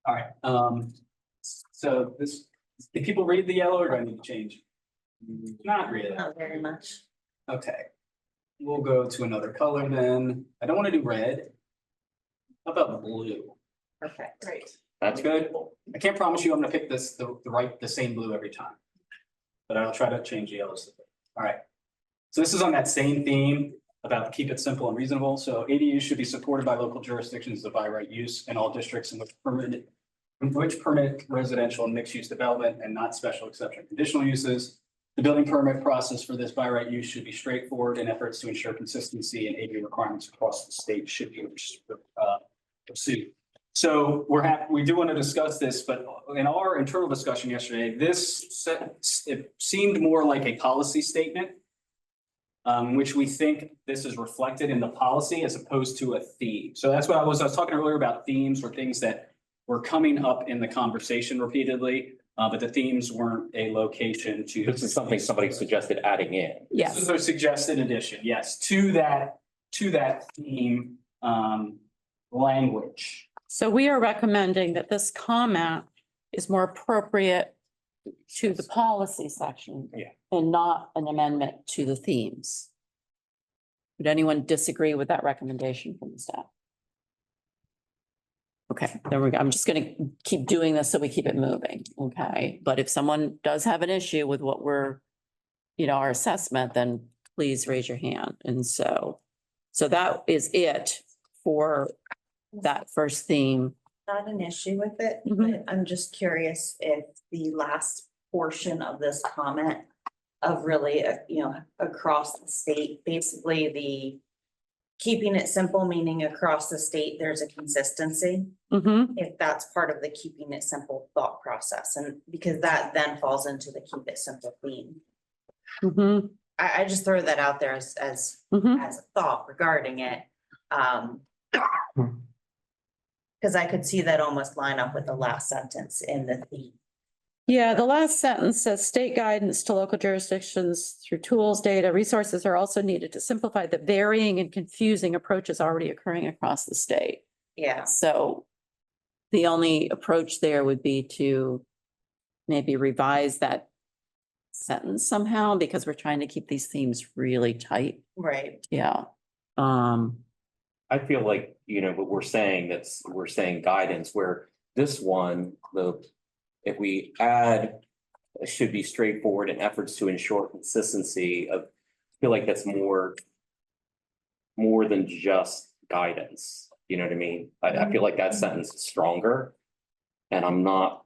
C: All right, so this, did people read the yellow or do I need to change? Not really.
D: Not very much.
C: Okay. We'll go to another color then. I don't want to do red. How about blue?
D: Perfect. Great.
C: That's good. I can't promise you I'm gonna pick this, the same blue every time. But I'll try to change the yellows. All right. So this is on that same theme about keep it simple and reasonable. So ADUs should be supported by local jurisdictions of by right use in all districts in which permit residential and mixed use development and not special exception conditional uses. The building permit process for this by right use should be straightforward, and efforts to ensure consistency and ADU requirements across the state should be pursued. So we do want to discuss this, but in our internal discussion yesterday, it seemed more like a policy statement. Which we think this is reflected in the policy as opposed to a theme. So that's what I was talking earlier about themes or things that were coming up in the conversation repeatedly. But the themes weren't a location to.
F: This is something somebody suggested adding in.
C: This is a suggested addition, yes, to that theme language.
A: So we are recommending that this comment is more appropriate to the policy section.
C: Yeah.
A: And not an amendment to the themes. Would anyone disagree with that recommendation from the staff? Okay, there we go. I'm just gonna keep doing this so we keep it moving, okay? But if someone does have an issue with what we're, our assessment, then please raise your hand. And so that is it for that first theme.
I: Not an issue with it,
A: Mhm.
I: but I'm just curious if the last portion of this comment of really, across the state, basically the keeping it simple, meaning across the state, there's a consistency.
A: Mm-hmm.
I: If that's part of the keeping it simple thought process, and because that then falls into the keep it simple theme.
A: Mm-hmm.
I: I just throw that out there as
A: Mm-hmm.
I: a thought regarding it. Cause I could see that almost line up with the last sentence in the theme.
A: Yeah, the last sentence says state guidance to local jurisdictions through tools, data, resources are also needed to simplify the varying and confusing approaches already occurring across the state.
I: Yeah,
A: So the only approach there would be to maybe revise that sentence somehow, because we're trying to keep these themes really tight.
I: right.
A: Yeah.
F: I feel like, what we're saying, we're saying guidance, where this one, if we add, should be straightforward in efforts to ensure consistency of, I feel like that's more than just guidance, you know what I mean? I feel like that sentence is stronger, and I'm not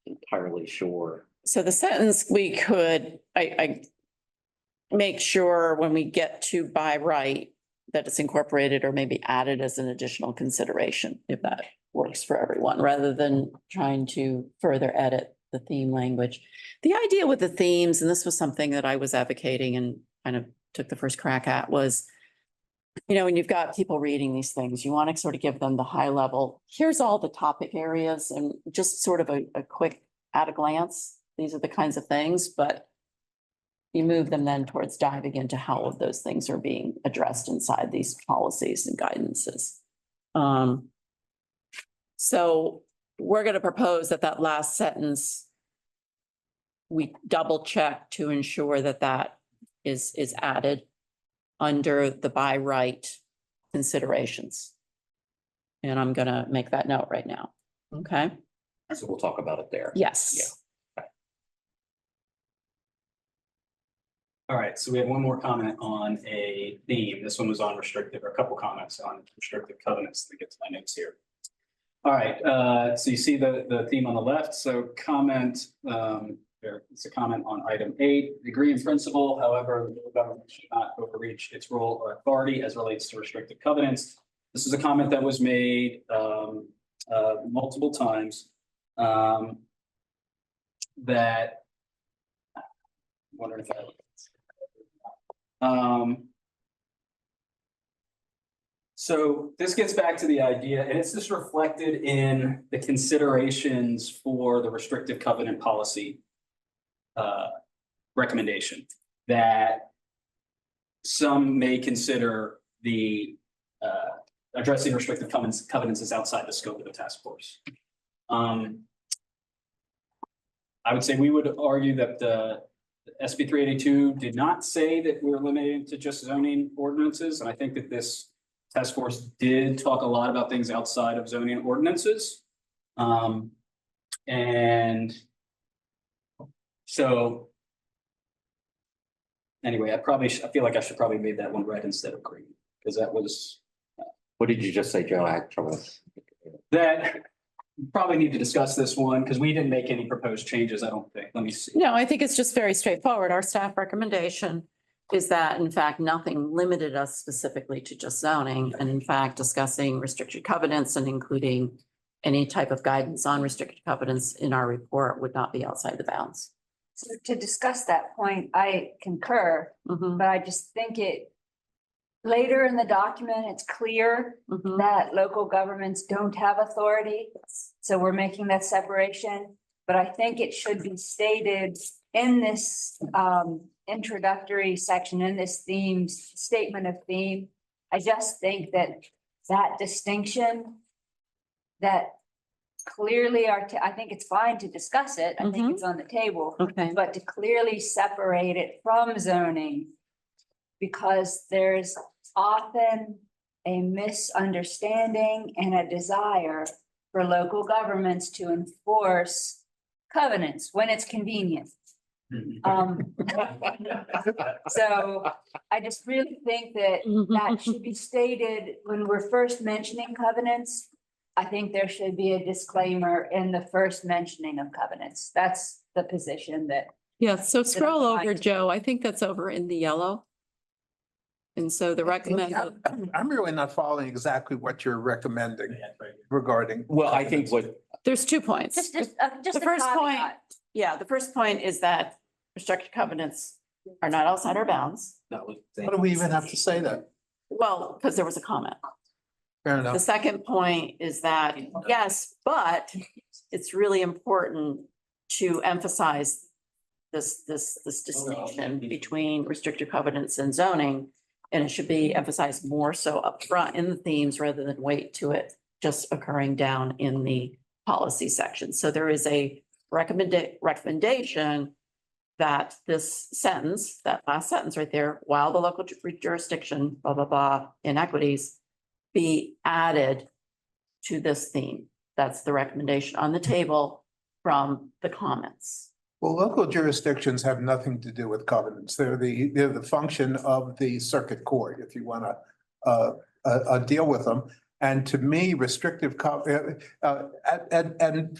F: entirely sure.
A: So the sentence we could, I make sure when we get to by right, that it's incorporated or maybe added as an additional consideration, if that works for everyone, rather than trying to further edit the theme language. The idea with the themes, and this was something that I was advocating and kind of took the first crack at, was, when you've got people reading these things, you want to sort of give them the high level, here's all the topic areas and just sort of a quick at a glance. These are the kinds of things, but you move them then towards diving into how all of those things are being addressed inside these policies and guidances. So we're going to propose that last sentence, we double check to ensure that is added under the by right considerations. And I'm going to make that note right now. Okay.
F: So we'll talk about it there.
A: Yes.
C: All right, so we have one more comment on a theme. This one was on restrictive, or a couple comments on restrictive covenants. Let me get to my notes here. All right, so you see the theme on the left. So comment, it's a comment on item 8, agree in principle. However, the local government should not overreach its role or authority as relates to restrictive covenants. This is a comment that was made multiple times that I'm wondering if so this gets back to the idea, and it's just reflected in the considerations for the restrictive covenant policy recommendation, that some may consider the addressing restrictive covenants is outside the scope of the task force. I would say we would argue that the SB 382 did not say that we're limited to just zoning ordinances. And I think that this task force did talk a lot about things outside of zoning ordinances. And so anyway, I feel like I should probably made that one red instead of green, because that was.
F: What did you just say, Joe? Actually,
C: That probably need to discuss this one because we didn't make any proposed changes, I don't think. Let me see.
A: No, I think it's just very straightforward. Our staff recommendation is that, in fact, nothing limited us specifically to just zoning. And in fact, discussing restricted covenants and including any type of guidance on restricted covenants in our report would not be outside the bounds.
J: So to discuss that point, I concur,
A: Mhm,
J: but I just think later in the document, it's clear
A: mhm.
J: that local governments don't have authority. So we're making that separation, but I think it should be stated in this introductory section, in this statement of theme. I just think that distinction that clearly I think it's fine to discuss it. I think it's on the table,
A: Okay,
J: but to clearly separate it from zoning, because there's often a misunderstanding and a desire for local governments to enforce covenants when it's convenient. So I just really think that should be stated when we're first mentioning covenants. I think there should be a disclaimer in the first mentioning of covenants. That's the position that.
A: yeah, so scroll over,
J: fine.
A: Joe. I think that's over in the yellow. And so the recommended,
B: I'm really not following exactly what you're recommending regarding.
F: well, I think
A: there's 2 points.
J: Just
A: The
J: a
A: first point,
J: caveat.
A: yeah, the first point is that restricted covenants are not outside our bounds.
B: Why do we even have to say that?
A: Well, because there was a comment.
B: Fair
A: The
B: enough.
A: second point is that, yes, but it's really important to emphasize this distinction between restrictive covenants and zoning. And it should be emphasized more so upfront in the themes rather than wait to it just occurring down in the policy section. So there is a recommendation that this sentence, that last sentence right there, while the local jurisdiction, blah, blah, blah, inequities be added to this theme. That's the recommendation on the table from the comments.
B: Well, local jurisdictions have nothing to do with covenants. They're the function of the circuit court, if you want to deal with them. And to me, and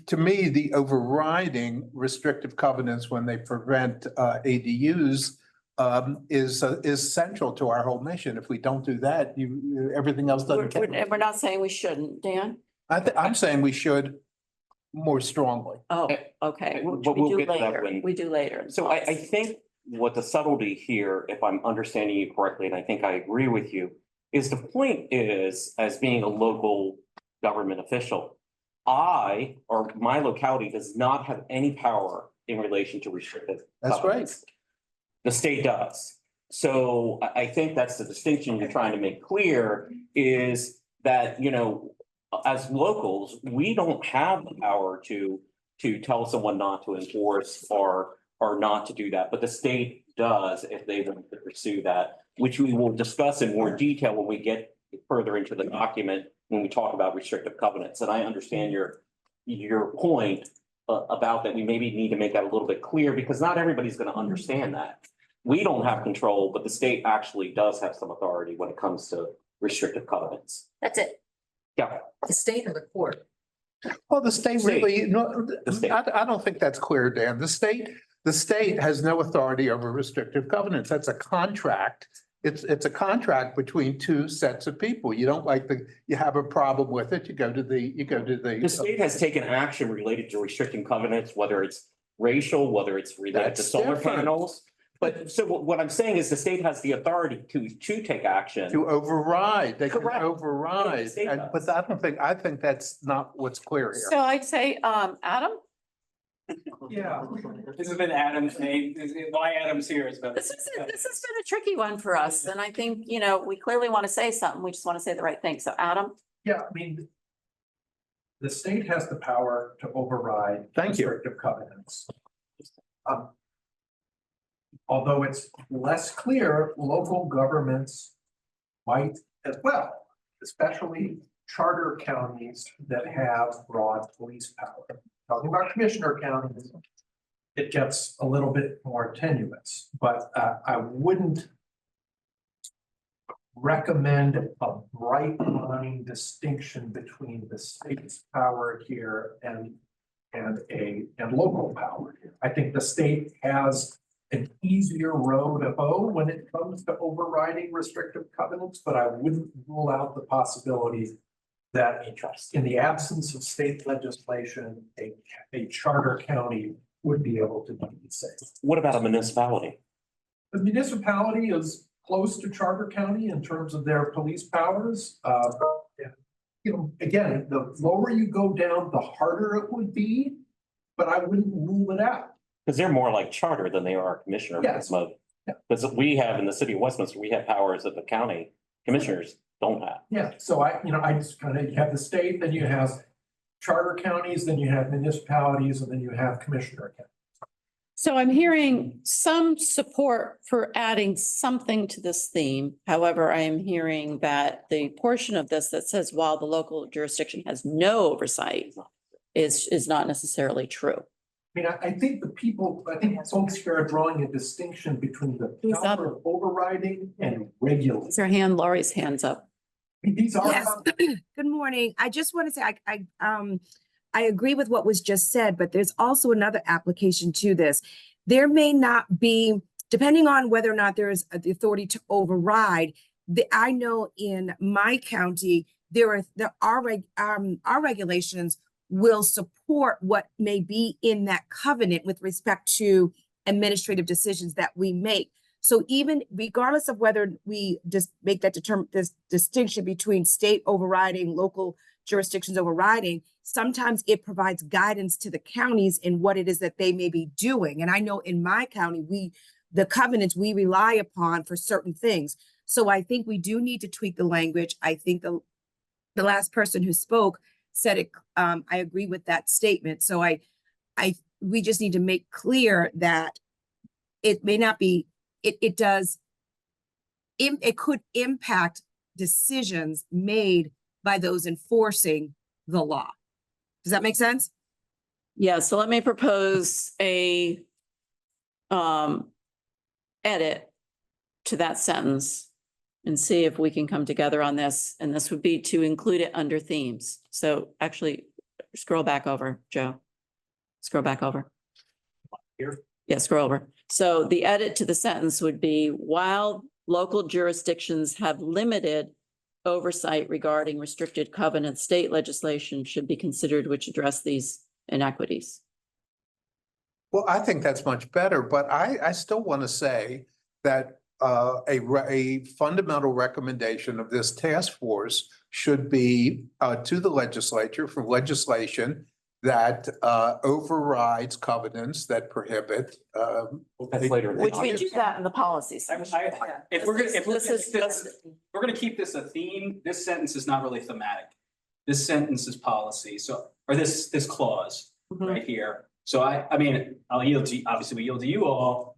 B: to me, the overriding restrictive covenants when they prevent ADUs is central to our whole mission. If we don't do that, everything else doesn't count.
A: We're not saying we shouldn't, Dan?
B: I'm saying we should more strongly.
A: Oh, okay. Which
F: But
A: we
F: we'll
A: do
F: get to that
A: later.
F: when-
A: We do later.
F: So I think what the subtlety here, if I'm understanding you correctly, and I think I agree with you, is the point is, as being a local government official, I, or my locality does not have any power in relation to restrictive.
B: That's right.
F: covenants. The state does. So I think that's the distinction you're trying to make clear is that, as locals, we don't have the power to tell someone not to enforce or not to do that, but the state does if they want to pursue that, which we will discuss in more detail when we get further into the document, when we talk about restrictive covenants. And I understand your point about that. We maybe need to make that a little bit clear because not everybody's going to understand that. We don't have control, but the state actually does have some authority when it comes to restrictive covenants.
J: That's it.
F: Yeah.
D: The state or the court?
B: Well, the state
F: State.
B: really, no,
F: The state.
B: I don't think that's clear, Dan. The state has no authority over restrictive covenants. That's a contract. It's a contract between two sets of people. You don't you have a problem with it, you go to
F: The state has taken action related to restricting covenants, whether it's racial, whether it's related to
B: That's
F: solar
B: different.
F: panels. But so what I'm saying is the state has the authority to take action.
B: to override. They can
F: Correct.
B: override.
F: Yeah, the state
B: And,
F: does.
B: but I think that's not what's clear here.
A: So I'd say, Adam,
C: Yeah, this has been Adam's name. Why Adam's here is about.
A: this has been a tricky one for us. And I think, we clearly want to say something. We just want to say the right thing. So Adam,
K: Yeah, I mean, the state has the power to override
B: Thank you.
K: restrictive covenants. Although it's less clear, local governments might as well, especially charter counties that have broad police power. Talking about commissioner counties, it gets a little bit more tenuous, but I wouldn't recommend a bright line distinction between the state's power here and local power here. I think the state has an easier road to hoe when it comes to overriding restrictive covenants, but I wouldn't rule out the possibility that in the absence of state legislation, a charter county would be able to do the same.
F: What about a municipality?
K: The municipality is close to charter county in terms of their police powers. Again, the lower you go down, the harder it would be, but I wouldn't rule it out.
F: Because they're more like charter than they are commissioner.
K: Yes.
F: Because we have in the city of Westminster, we have powers that the county commissioners don't have.
K: Yeah, so I just kind of, you have the state, then you have charter counties, then you have municipalities, and then you have commissioner counties.
A: so I'm hearing some support for adding something to this theme. However, I am hearing that the portion of this that says while the local jurisdiction has no oversight is not necessarily true.
K: I mean, I think folks here are drawing a distinction between the
A: Who's up?
K: power of overriding and regulating.
A: Is there a hand? Laurie's hands up.
K: These are.
L: Yes. Good morning. I just want to say, I agree with what was just said, but there's also another application to this. There may not be, depending on whether or not there is the authority to override, I know in my county, our regulations will support what may be in that covenant with respect to administrative decisions that we make. So even regardless of whether we just make that this distinction between state overriding, local jurisdictions overriding, sometimes it provides guidance to the counties in what it is that they may be doing. And I know in my county, the covenants we rely upon for certain things. So I think we do need to tweak the language. I think the last person who spoke said it, I agree with that statement. So we just need to make clear that it may not be, it could impact decisions made by those enforcing the law. Does that make sense?
A: Yeah, so let me propose a edit to that sentence and see if we can come together on this. And this would be to include it under themes. So actually scroll back over, Joe. Scroll back over.
C: Here?
A: Yeah, scroll over. So the edit to the sentence would be, while local jurisdictions have limited oversight regarding restricted covenants, state legislation should be considered which address these inequities.
B: Well, I think that's much better, but I still want to say that a fundamental recommendation of this task force should be to the legislature for legislation that overrides covenants that prohibit.
F: That's later in the
A: Which we
F: document.
A: do that in the policies.
C: If we're gonna keep this a theme, this sentence is not really thematic. This sentence is policy, so, or this clause right here. So I mean, I'll yield to, obviously we yield to you all.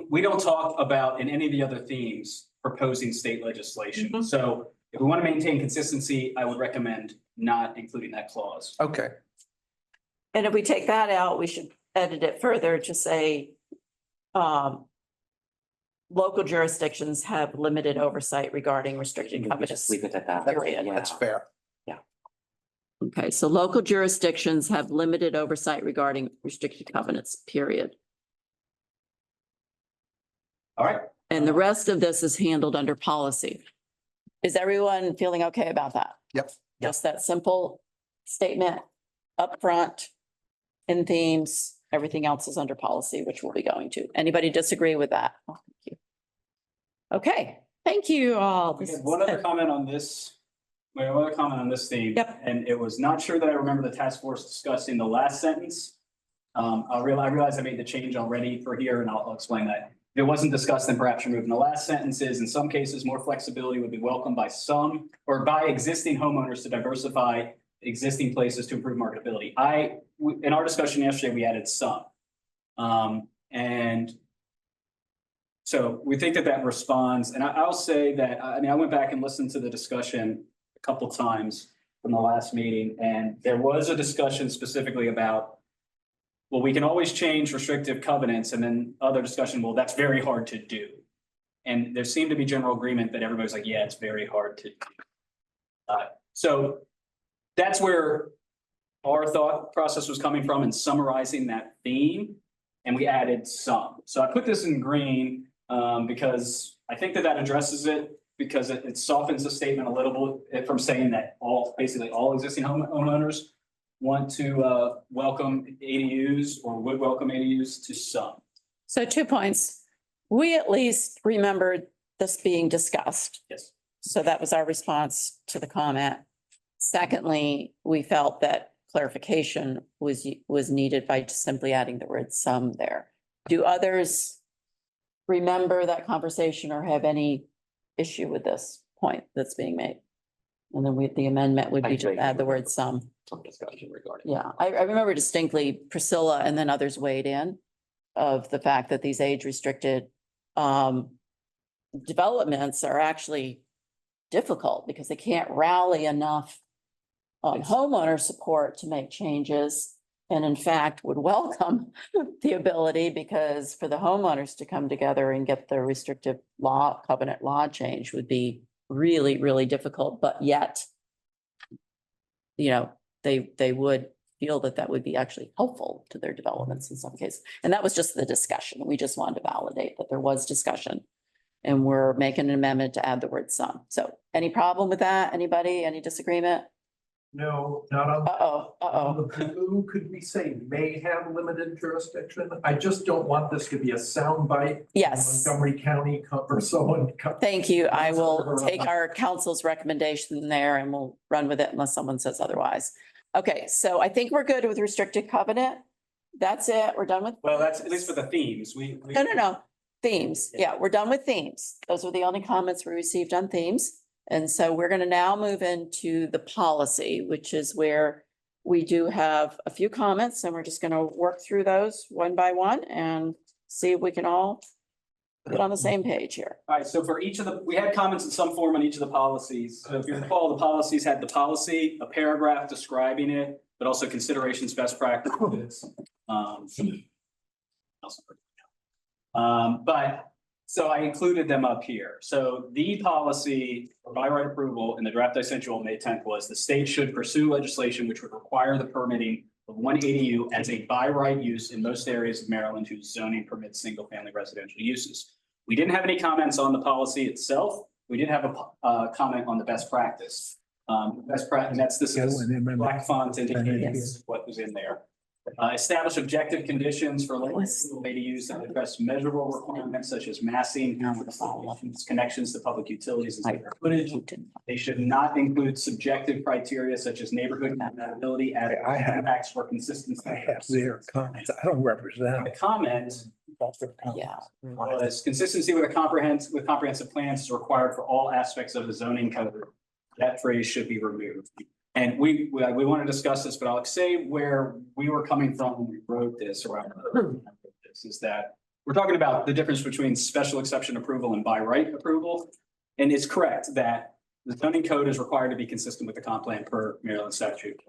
C: We don't talk about in any of the other themes proposing state legislation. So if we want to maintain consistency, I would recommend not including that clause.
B: Okay.
A: And if we take that out, we should edit it further to say, local jurisdictions have limited oversight regarding restricted
F: We
A: covenants.
F: just leave it at that.
A: Period.
F: Yeah.
B: That's fair.
A: Okay, so local jurisdictions have limited oversight regarding restricted covenants, period.
C: All right.
A: And the rest of this is handled under policy. Is everyone feeling okay about that?
B: Yep.
A: Just that simple statement upfront in themes, everything else is under policy, which we'll be going to. Anybody disagree with that? Oh, thank you. Okay, thank you all.
C: We
A: This
C: had
A: is
C: one other
A: good.
C: comment on this. We have one other comment on this theme.
A: Yep.
C: And it was not sure that I remember the task force discussing the last sentence. I realize I made the change already for here, and I'll explain that. If it wasn't discussed, then perhaps removing the last sentences. In some cases, more flexibility would be welcomed by some or by existing homeowners to diversify existing places to improve marketability. In our discussion yesterday, we added some. And so we think that responds, and I'll say that, I mean, I went back and listened to the discussion a couple times from the last meeting, and there was a discussion specifically about, well, we can always change restrictive covenants, and then other discussion, well, that's very hard to do. And there seemed to be general agreement that everybody's like, yeah, it's very hard to do. So that's where our thought process was coming from in summarizing that theme, and we added some. So I put this in green because I think that addresses it, because it softens the statement a little bit from saying that basically all existing homeowners want to welcome ADUs or would welcome ADUs to some.
A: So 2 points. We at least remembered this being discussed.
C: Yes.
A: So that was our response to the comment. Secondly, we felt that clarification was needed by simply adding the word some there. Do others remember that conversation or have any issue with this point that's being made? And then the amendment would be to add the word some.
F: Some discussion regarding.
A: Yeah, I remember distinctly Priscilla and then others weighed in of the fact that these age restricted developments are actually difficult because they can't rally enough homeowner support to make changes. And in fact, would welcome the ability, because for the homeowners to come together and get the restrictive law, covenant law change would be really, really difficult, but yet, you know, they would feel that would be actually helpful to their developments in some cases. And that was just the discussion. We just wanted to validate that there was discussion. And we're making an amendment to add the word some. So any problem with that? Anybody, any disagreement?
K: No, not on.
A: Uh-oh,
K: On
A: uh-oh.
K: the blue, could we say may have limited jurisdiction? I just don't want this to be a soundbite.
A: Yes.
K: Montgomery County or someone.
A: Thank you. I will take our council's recommendation there and we'll run with it unless someone says otherwise. Okay, so I think we're good with restricted covenant. That's it. We're done with.
C: Well, that's at least for the themes.
A: No. Themes. Yeah, we're done with themes. Those were the only comments we received on themes. And so we're going to now move into the policy, which is where we do have a few comments and we're just going to work through those one by one and see if we can all get on the same page here.
C: All right, so for each of we had comments in some form on each of the policies. So if you recall, the policies had the policy, a paragraph describing it, but also considerations, best practices. So I included them up here. So the policy for by right approval in the draft I sent you on May 10th was the state should pursue legislation which would require the permitting of one ADU as a by right use in most areas of Maryland whose zoning permits single family residential uses. We didn't have any comments on the policy itself. We did have a comment on the best practice. Best practice, and this is black font indicates what was in there. Establish objective conditions for ADUs that address measurable requirements such as massing, connections to public utilities and square footage. They should not include subjective criteria such as neighborhood compatibility, impacts for consistency.
B: I have their comments. I don't represent.
C: The comment
A: Yeah.
C: was consistency with comprehensive plans is required for all aspects of the zoning code. That phrase should be removed. And we want to discuss this, but I'll say where we were coming from when we wrote this around this is that we're talking about the difference between special exception approval and by right approval. And it's correct that the zoning code is required to be consistent with the comp plan per Maryland statute.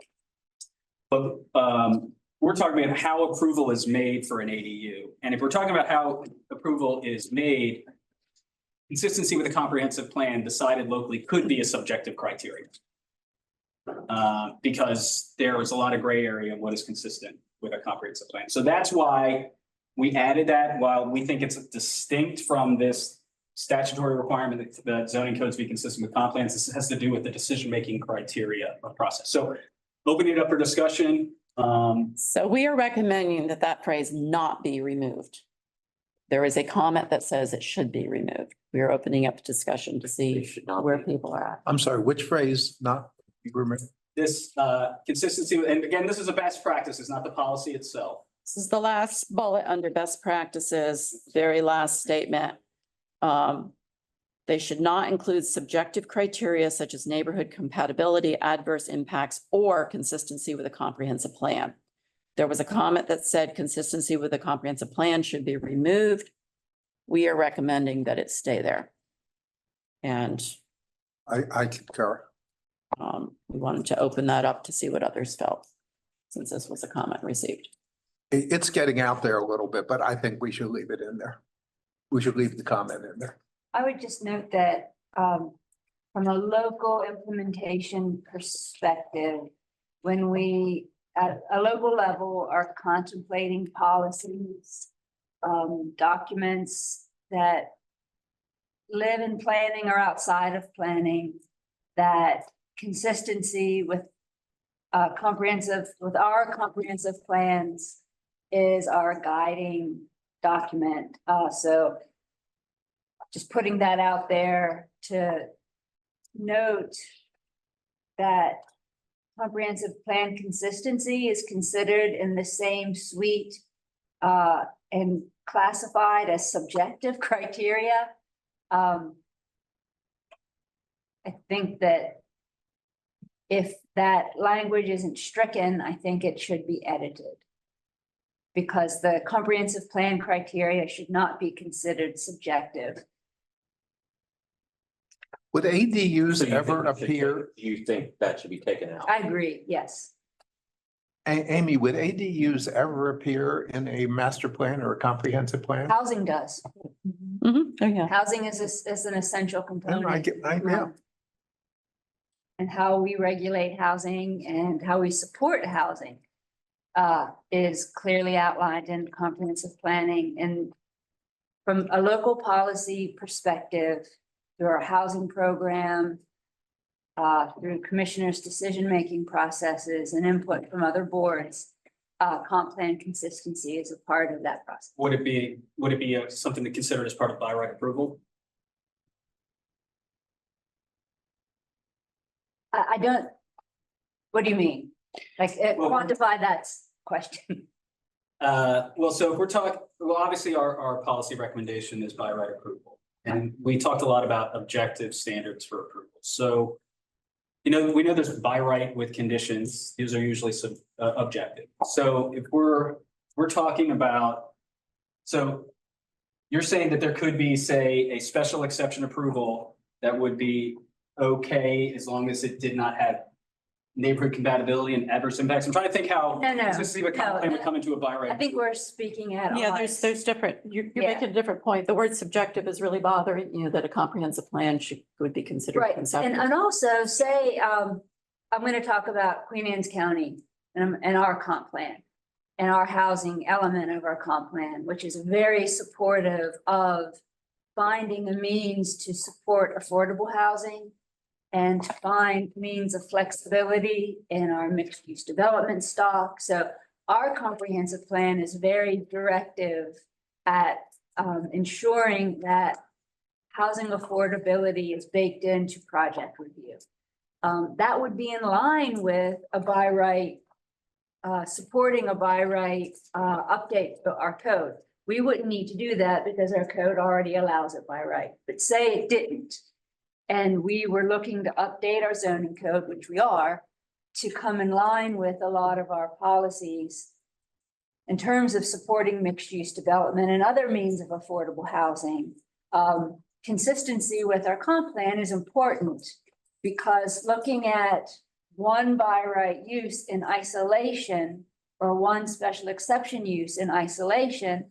C: But we're talking about how approval is made for an ADU. And if we're talking about how approval is made, consistency with a comprehensive plan decided locally could be a subjective criteria. Because there is a lot of gray area in what is consistent with a comprehensive plan. So that's why we added that. While we think it's distinct from this statutory requirement that the zoning codes be consistent with comp plans, this has to do with the decision-making criteria of process. So opening it up for discussion.
A: So we are recommending that phrase not be removed. There is a comment that says it should be removed. We are opening up discussion to see where people are at.
B: I'm sorry, which phrase not?
C: This consistency, and again, this is a best practice, it's not the policy itself.
A: This is the last bullet under best practices, very last statement. They should not include subjective criteria such as neighborhood compatibility, adverse impacts, or consistency with a comprehensive plan. There was a comment that said consistency with a comprehensive plan should be removed. We are recommending that it stay there. And
B: I concur.
A: we wanted to open that up to see what others felt, since this was a comment received.
B: It's getting out there a little bit, but I think we should leave it in there. We should leave the comment in there.
J: I would just note that from a local implementation perspective, when we at a local level are contemplating policies, documents that live in planning or outside of planning, that consistency with our comprehensive plans is our guiding document. So just putting that out there to note that comprehensive plan consistency is considered in the same suite and classified as subjective criteria. I think that if that language isn't stricken, I think it should be edited. Because the comprehensive plan criteria should not be considered subjective.
B: Would ADUs
F: So you
B: ever
F: think we should
B: appear,
F: You think that should be taken out?
J: I agree, yes.
B: Amy, would ADUs ever appear in a master plan or a comprehensive plan?
J: Housing does.
A: Oh, yeah.
J: Housing is an essential
B: And
J: component.
B: yeah.
J: And how we regulate housing and how we support housing is clearly outlined in comprehensive planning. And from a local policy perspective, through our housing program, through commissioners' decision-making processes and input from other boards, comp plan consistency is a part of that process.
C: Would it be something to consider as part of by right approval?
J: I don't, what do you mean? Like,
C: Well-
J: quantify that question.
C: Well, so if we're talking, well, obviously our policy recommendation is by right approval. And we talked a lot about objective standards for approval. So, we know there's by right with conditions. These are usually objective. So if we're talking about, so you're saying that there could be, say, a special exception approval that would be okay as long as it did not have neighborhood compatibility and adverse impacts. I'm trying to think how.
J: No, no,
C: Let's see what comp
J: no,
C: plan would come into a by right.
J: I think we're speaking at.
A: Yeah, there's different, you're
J: Yeah.
A: making a different point. The word subjective is really bothering you, that a comprehensive plan would be considered
J: Right,
A: conceptual.
J: and also say, I'm gonna talk about Queen Anne's County and our comp plan. And our housing element of our comp plan, which is very supportive of finding a means to support affordable housing. And to find means of flexibility in our mixed use development stock. So our comprehensive plan is very directive at ensuring that housing affordability is baked into project review. That would be in line with a by right, supporting a by right update to our code. We wouldn't need to do that because our code already allows it by right, but say it didn't. And we were looking to update our zoning code, which we are, to come in line with a lot of our policies in terms of supporting mixed use development and other means of affordable housing. Consistency with our comp plan is important because looking at one by right use in isolation or one special exception use in isolation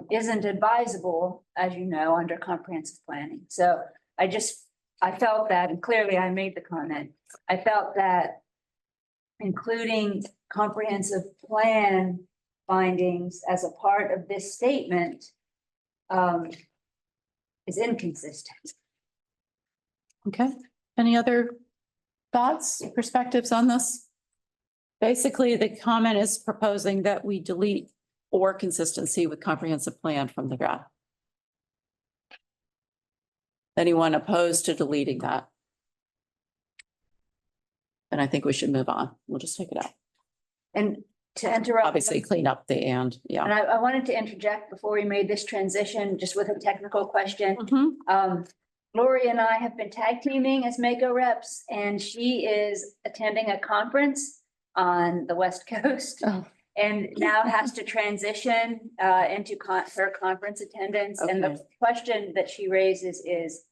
J: isn't advisable, as you know, under comprehensive planning. So I felt that, and clearly I made the comment, I felt that including comprehensive plan findings as a part of this statement is inconsistent.
A: Okay, any other thoughts, perspectives on this? Basically, the comment is proposing that we delete or consistency with comprehensive plan from the draft. Anyone opposed to deleting that? Then I think we should move on. We'll just take it out.
J: And to interrupt.
A: Obviously, clean up the and, yeah.
J: And I wanted to interject before we made this transition, just with a technical question.
A: Mhm.
J: Lori and I have been tag teaming as Mako reps, and she is attending a conference on the West Coast.
A: Oh.
J: And now has to transition into her conference attendance. And
A: Okay.
J: the question that she raises is,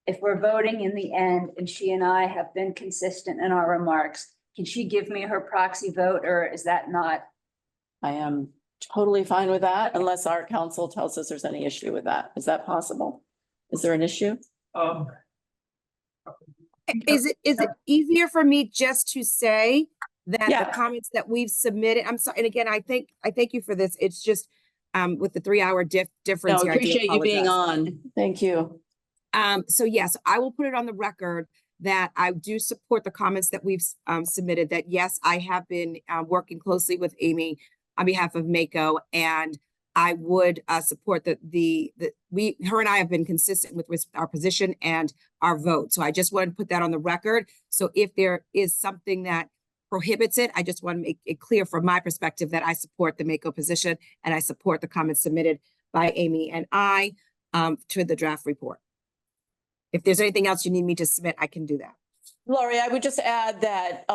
J: if we're voting in the end and she and I have been consistent in our remarks, can she give me her proxy vote, or is that not?
A: I am totally fine with that unless our council tells us there's any issue with that. Is that possible? Is there an issue?
L: Is it easier for me just to say that
A: Yeah.
L: the comments that we've submitted, I'm sorry, and again, I thank you for this. It's just with the 3-hour difference
A: No,
L: here. I do
A: appreciate you being
L: apologize.
A: on. Thank you.
L: So yes, I will put it on the record that I do support the comments that we've submitted, that yes, I have been working closely with Amy on behalf of Mako, and I would support her and I have been consistent with our position and our vote. So I just wanted to put that on the record. So if there is something that prohibits it, I just want to make it clear from my perspective that I support the Mako position and I support the comments submitted by Amy and I to the draft report. If there's anything else you need me to submit, I can do that.
A: Lori, I would just add that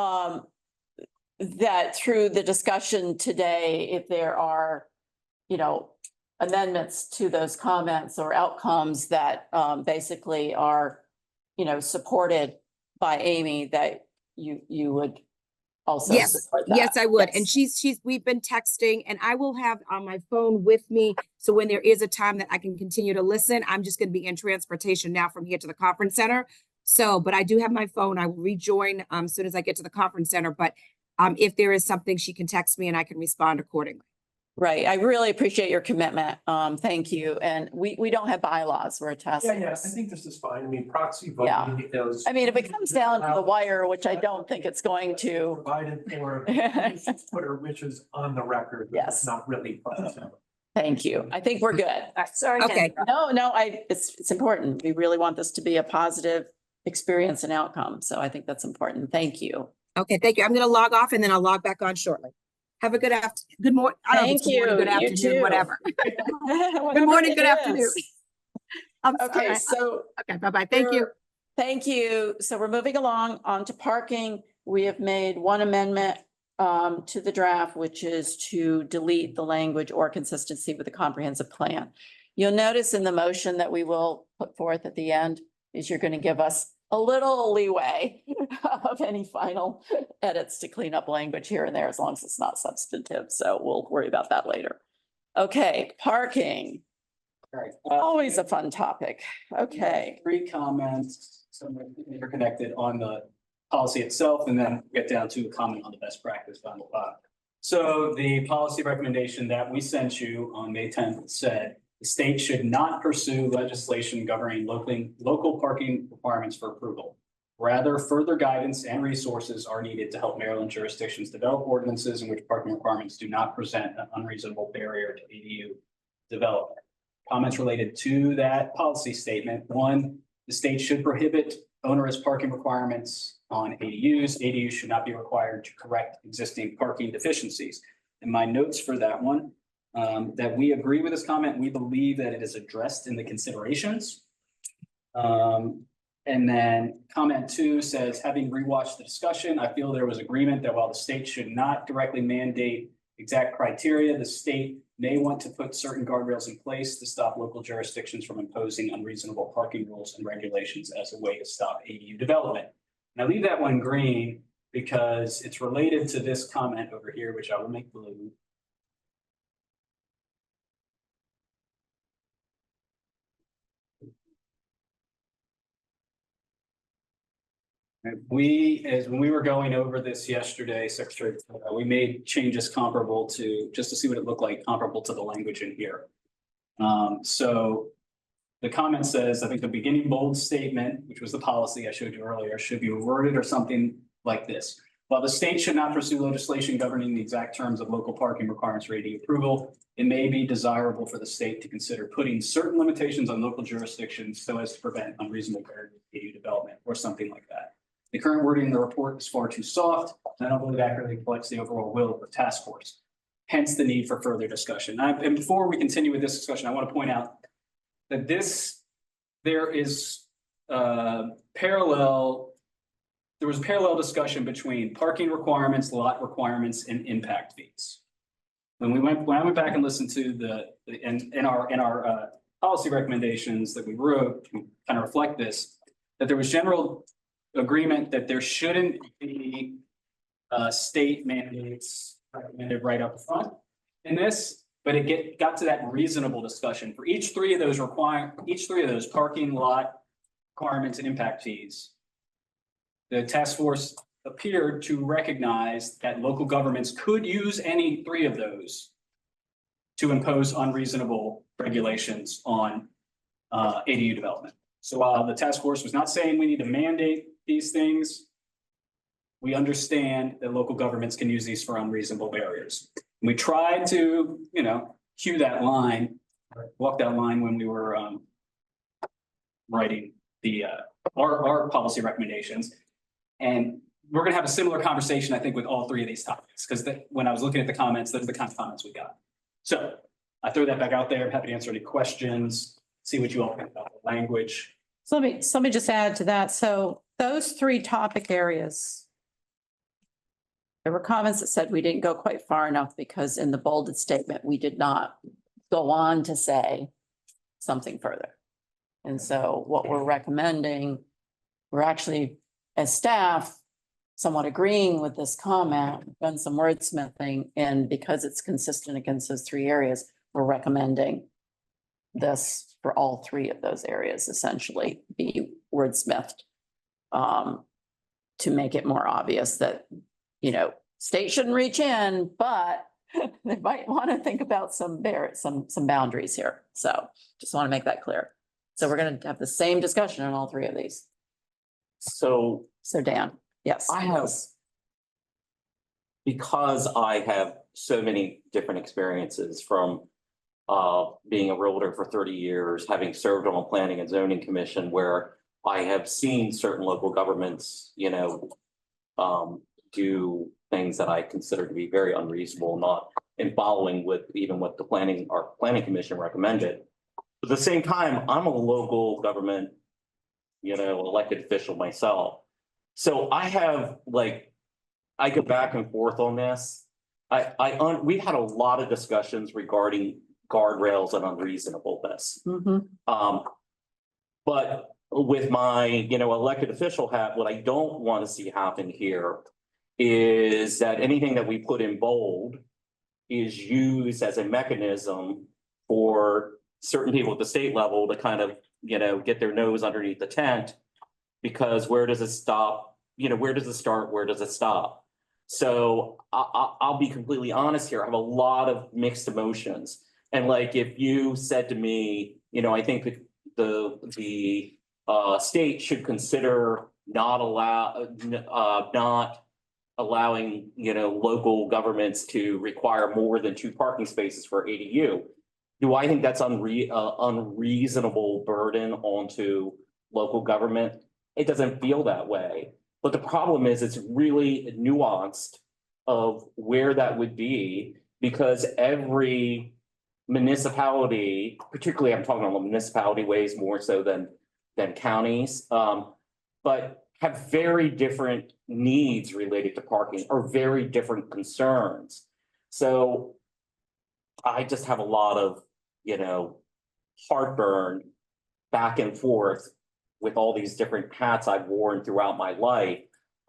A: that through the discussion today, if there are, amendments to those comments or outcomes that basically are, supported by Amy, that you would also
L: Yes,
A: support that.
L: yes, I would. And
A: Yes.
L: we've been texting, and I will have on my phone with me. So when there is a time that I can continue to listen, I'm just going to be in transportation now from here to the conference center. So, but I do have my phone. I will rejoin as soon as I get to the conference center. But if there is something, she can text me and I can respond accordingly.
A: Right. I really appreciate your commitment. Thank you. And we don't have bylaws. We're a task
K: Yeah,
A: force.
K: I think this is fine. I mean, proxy
A: Yeah.
K: voting is.
A: I mean, if it comes down to the wire, which I don't think it's going to.
K: Provided for, put her wishes on the record. But
A: Yes.
K: It's not really.
A: Thank you. I think we're good.
J: Sorry.
L: Okay.
J: Kendra.
A: No, it's important. We really want this to be a positive experience and outcome. So I think that's important. Thank you.
L: Okay, thank you. I'm gonna log off and then I'll log back on shortly. Have a good good morning.
A: Thank you.
L: Good
A: You
L: afternoon,
A: too.
L: whatever.
A: Whatever
L: Good morning,
A: it
L: good afternoon.
A: is. Okay, so.
L: Okay, bye-bye. Thank you.
A: Thank you. So we're moving along on to parking. We have made one amendment to the draft, which is to delete the language or consistency with the comprehensive plan. You'll notice in the motion that we will put forth at the end is you're going to give us a little leeway of any final edits to clean up language here and there, as long as it's not substantive. So we'll worry about that later. Okay, parking.
C: All right.
A: Always a fun topic. Okay.
C: 3 comments, some are interconnected on the policy itself, and then get down to a comment on the best practice final thought. So the policy recommendation that we sent you on May 10th said the state should not pursue legislation governing local parking requirements for approval. Rather, further guidance and resources are needed to help Maryland jurisdictions develop ordinances in which parking requirements do not present an unreasonable barrier to ADU development. Comments related to that policy statement. 1, the state should prohibit onerous parking requirements on ADUs. ADUs should not be required to correct existing parking deficiencies. And my notes for that one, that we agree with this comment. We believe that it is addressed in the considerations. And then comment 2 says, having rewatched the discussion, I feel there was agreement that while the state should not directly mandate exact criteria, the state may want to put certain guardrails in place to stop local jurisdictions from imposing unreasonable parking rules and regulations as a way to stop ADU development. And I leave that one green because it's related to this comment over here, which I will make blue. When we were going over this yesterday, Secretary, we made changes comparable to, just to see what it looked like, comparable to the language in here. So the comment says, I think the beginning bold statement, which was the policy I showed you earlier, should be worded or something like this. While the state should not pursue legislation governing the exact terms of local parking requirements for ADU approval, it may be desirable for the state to consider putting certain limitations on local jurisdictions so as to prevent unreasonable barriers to ADU development or something like that. The current wording in the report is far too soft, and I don't believe accurately reflects the overall will of the task force. Hence the need for further discussion. And before we continue with this discussion, I want to point out that there was a parallel discussion between parking requirements, lot requirements, and impact fees. When I went back and listened to in our policy recommendations that we wrote, to kind of reflect this, that there was general agreement that there shouldn't be state mandates recommended right up front in this, but it got to that reasonable discussion for each three of those parking lot requirements and impact fees. The task force appeared to recognize that local governments could use any 3 of those to impose unreasonable regulations on ADU development. So while the task force was not saying we need to mandate these things, we understand that local governments can use these for unreasonable barriers. And we tried to, cue that line, walk that line when we were writing our policy recommendations. And we're going to have a similar conversation, I think, with all 3 of these topics, because when I was looking at the comments, those are the kind of comments we got. So I throw that back out there. I'm happy to answer any questions, see what you all think about the language.
A: So let me just add to that. So those 3 topic areas, there were comments that said we didn't go quite far enough because in the bolded statement, we did not go on to say something further. And so what we're recommending, we're actually, as staff, somewhat agreeing with this comment, done some wordsmithing, and because it's consistent against those 3 areas, we're recommending this for all 3 of those areas, essentially be wordsmithed to make it more obvious that, state shouldn't reach in, but they might want to think about some boundaries here. So just want to make that clear. So we're going to have the same discussion on all three of these.
F: So
A: So Dan, yes.
F: I have, because I have so many different experiences from being a realtor for 30 years, having served on a planning and zoning commission where I have seen certain local governments, do things that I consider to be very unreasonable, not in following with even what the planning commission recommended. At the same time, I'm a local government, elected official myself. So I have I go back and forth on this. We've had a lot of discussions regarding guardrails and unreasonableness. But with my, elected official hat, what I don't want to see happen here is that anything that we put in bold is used as a mechanism for certain people at the state level to kind of, get their nose underneath the tent. Because where does it stop? Where does it start? Where does it stop? So I'll be completely honest here. I have a lot of mixed emotions. And if you said to me, I think that the state should consider not allowing, local governments to require more than 2 parking spaces for ADU. Do I think that's unreasonable burden onto local government? It doesn't feel that way. But the problem is it's really nuanced of where that would be, because every municipality, particularly I'm talking about municipality ways more so than counties, but have very different needs related to parking or very different concerns. So I just have a lot of, heartburn back and forth with all these different hats I've worn throughout my life.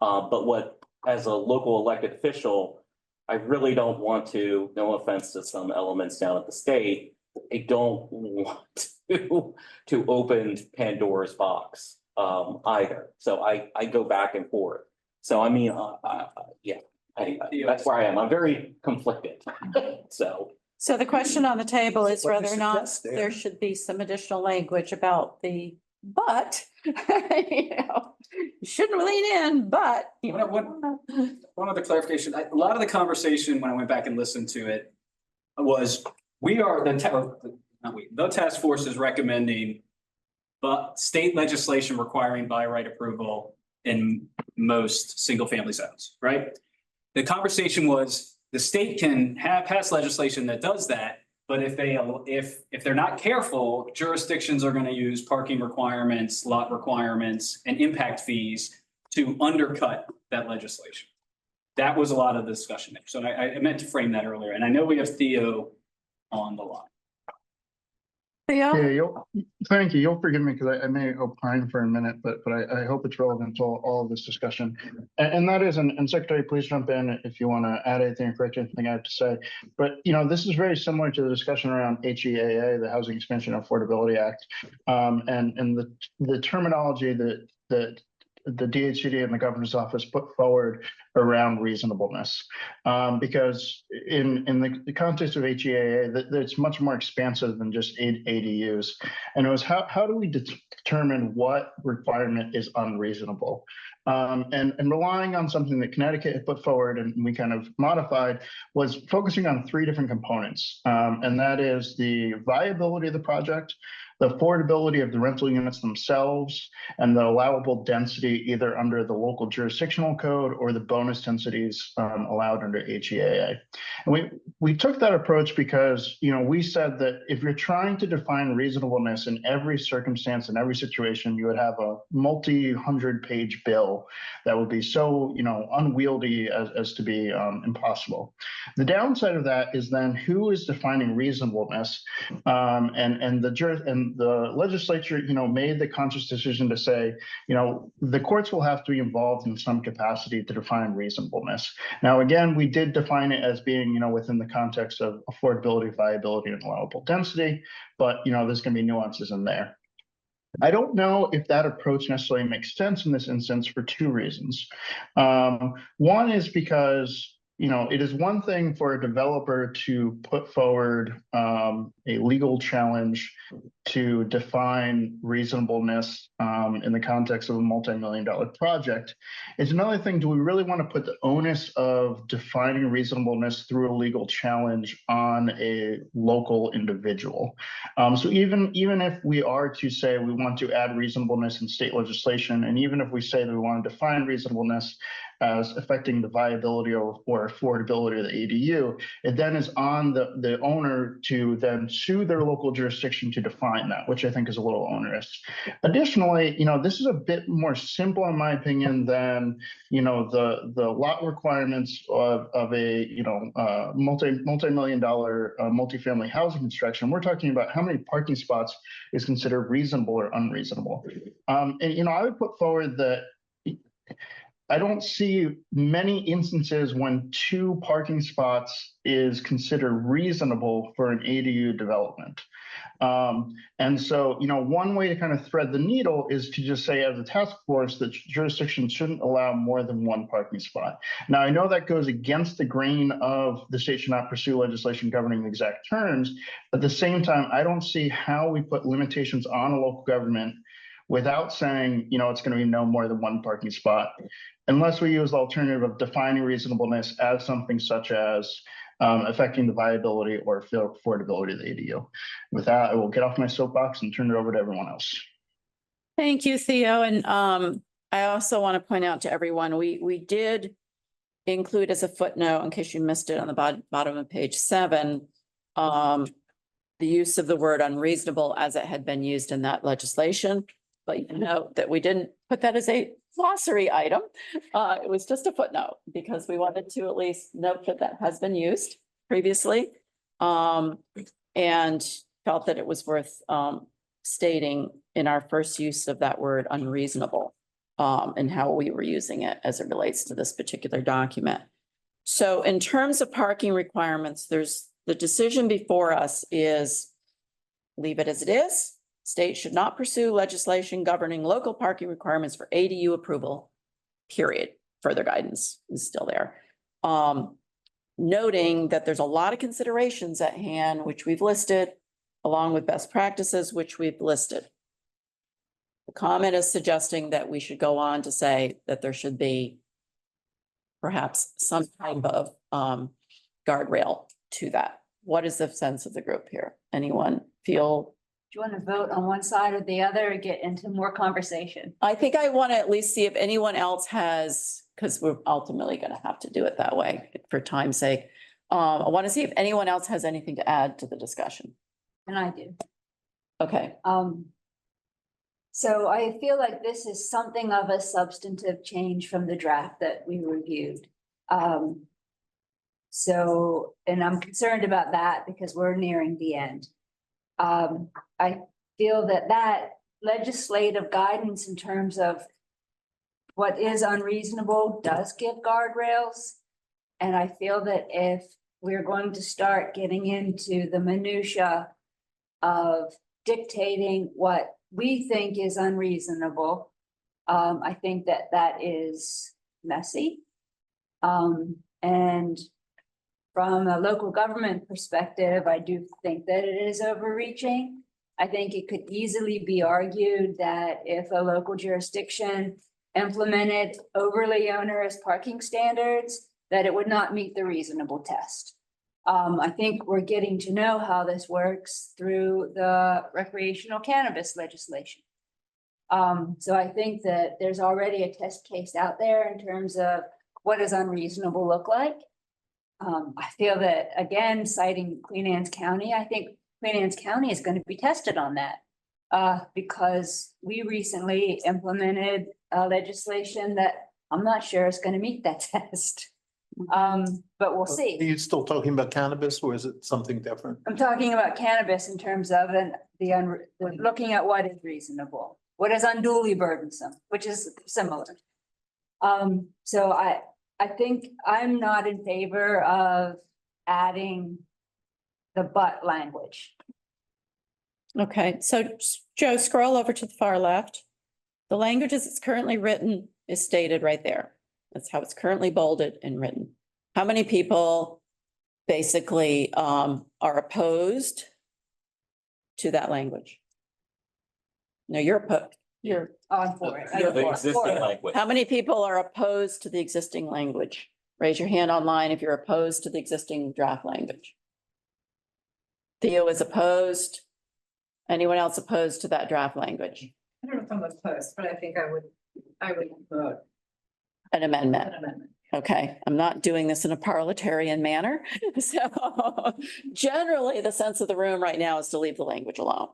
F: But as a local elected official, I really don't want to, no offense to some elements down at the state, I don't want to open Pandora's box either. So I go back and forth. So I mean, that's where I am. I'm very conflicted.
A: So the question on the table is
B: What do you
A: whether or not
B: suggest, Dan?
A: there should be some additional language about but, you shouldn't lean in, but.
C: One other clarification, a lot of the conversation when I went back and listened to it was, the task force is recommending but state legislation requiring by right approval in most single family zones, right? The conversation was the state can pass legislation that does that, but if they're not careful, jurisdictions are going to use parking requirements, lot requirements, and impact fees to undercut that legislation. That was a lot of the discussion there. So I meant to frame that earlier, and I know we have Theo on the line.
A: Theo?
E: Yeah, thank you. You'll forgive me because I may opine for a minute, but I hope it's relevant to all of this discussion. And that is, and Secretary, please jump in if you want to add anything or correct anything I have to say. But, this is very similar to the discussion around HEAA, the Housing Expansion and Affordability Act, and the terminology that the DHCD and the governor's office put forward around reasonableness. Because in the context of HEAA, it's much more expansive than just ADUs. And it was how do we determine what requirement is unreasonable? And relying on something that Connecticut had put forward and we kind of modified was focusing on 3 different components. And that is the viability of the project, the affordability of the rental units themselves, and the allowable density either under the local jurisdictional code or the bonus densities allowed under HEAA. And we took that approach because, we said that if you're trying to define reasonableness in every circumstance, in every situation, you would have a multi-100-page bill that would be so, unwieldy as to be impossible. The downside of that is then who is defining reasonableness, and the legislature, made the conscious decision to say, the courts will have to be involved in some capacity to define reasonableness. Now, again, we did define it as being, within the context of affordability, viability, and allowable density, but, there's going to be nuances in there. I don't know if that approach necessarily makes sense in this instance for 2 reasons. One is because it is one thing for a developer to put forward a legal challenge to define reasonableness in the context of a multi-million-dollar project. It's another thing, do we really want to put the onus of defining reasonableness through a legal challenge on a local individual? So even if we are to say we want to add reasonableness in state legislation, and even if we say that we want to define reasonableness as affecting the viability or affordability of the ADU, it then is on the owner to then sue their local jurisdiction to define that, which I think is a little onerous. Additionally, this is a bit more simple in my opinion than, the lot requirements of a, multi-million-dollar multifamily housing construction. We're talking about how many parking spots is considered reasonable or unreasonable. And, I would put forward that I don't see many instances when 2 parking spots is considered reasonable for an ADU development. And so, one way to kind of thread the needle is to just say as a task force that jurisdiction shouldn't allow more than 1 parking spot. Now, I know that goes against the grain of the state should not pursue legislation governing the exact terms. At the same time, I don't see how we put limitations on a local government without saying, it's going to be no more than 1 parking spot, unless we use the alternative of defining reasonableness as something such as affecting the viability or affordability of the ADU. With that, I will get off my soapbox and turn it over to everyone else.
A: Thank you, Theo. And I also want to point out to everyone, we did include as a footnote, in case you missed it on the bottom of page 7, the use of the word unreasonable as it had been used in that legislation. But note that we didn't put that as a glossary item. It was just a footnote because we wanted to at least note that that has been used previously. And felt that it was worth stating in our first use of that word unreasonable and how we were using it as it relates to this particular document. So in terms of parking requirements, there's the decision before us is leave it as it is. State should not pursue legislation governing local parking requirements for ADU approval, period. Further guidance is still there. Noting that there's a lot of considerations at hand, which we've listed, along with best practices, which we've listed. The comment is suggesting that we should go on to say that there should be perhaps some type of guardrail to that. What is the sense of the group here? Anyone feel?
J: Do you want to vote on one side or the other or get into more conversation?
A: I think I want to at least see if anyone else has, because we're ultimately going to have to do it that way for time's sake. I want to see if anyone else has anything to add to the discussion.
J: And I do.
A: Okay.
J: So I feel like this is something of a substantive change from the draft that we reviewed. So, and I'm concerned about that because we're nearing the end. I feel that legislative guidance in terms of what is unreasonable does give guardrails. And I feel that if we're going to start getting into the minutia of dictating what we think is unreasonable, I think that is messy. And from a local government perspective, I do think that it is overreaching. I think it could easily be argued that if a local jurisdiction implemented overly onerous parking standards, that it would not meet the reasonable test. I think we're getting to know how this works through the recreational cannabis legislation. So I think that there's already a test case out there in terms of what does unreasonable look like. I feel that, again, citing Queen Anne's County, I think Queen Anne's County is going to be tested on that because we recently implemented legislation that I'm not sure is going to meet that test. But we'll see.
B: Are you still talking about cannabis or is it something different?
J: I'm talking about cannabis in terms of looking at what is reasonable, what is unduly burdensome, which is similar. So I think I'm not in favor of adding the but language.
A: Okay, so Joe, scroll over to the far left. The language as it's currently written is stated right there. That's how it's currently bolded and written. How many people basically are opposed to that language? No, you're,
J: On for it.
A: You're
F: The
A: for it.
F: existing language.
A: how many people are opposed to the existing language? Raise your hand online if you're opposed to the existing draft language. Theo is opposed. Anyone else opposed to that draft language?
H: I don't know if I'm opposed, but I think I would vote
A: An amendment.
H: an amendment.
A: Okay, I'm not doing this in a parliamentarian manner. So generally, the sense of the room right now is to leave the language alone.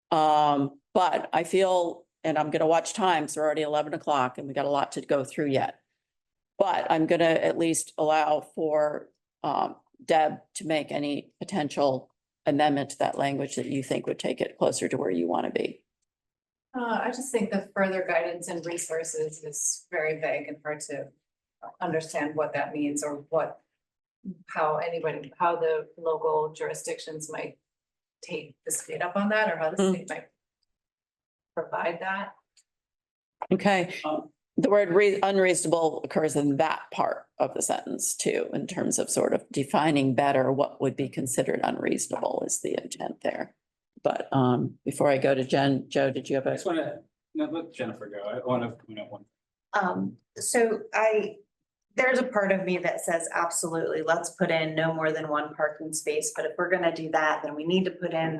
A: But I feel, and I'm gonna watch time, so we're already 11 o'clock and we got a lot to go through yet. But I'm gonna at least allow for Deb to make any potential amendment to that language that you think would take it closer to where you want to be.
H: I just think the further guidance and resources is very vague and hard to understand what that means or how the local jurisdictions might take the state up on that or how the state might provide that.
A: Okay, the word unreasonable occurs in that part of the sentence too, in terms of sort of defining better what would be considered unreasonable is the intent there. But before I go to Jen, Joe, did you have
C: I
A: a?
C: just want to, no, let Jennifer go. I want to point out one.
I: So there's a part of me that says, absolutely, let's put in no more than one parking space, but if we're gonna do that, then we need to put in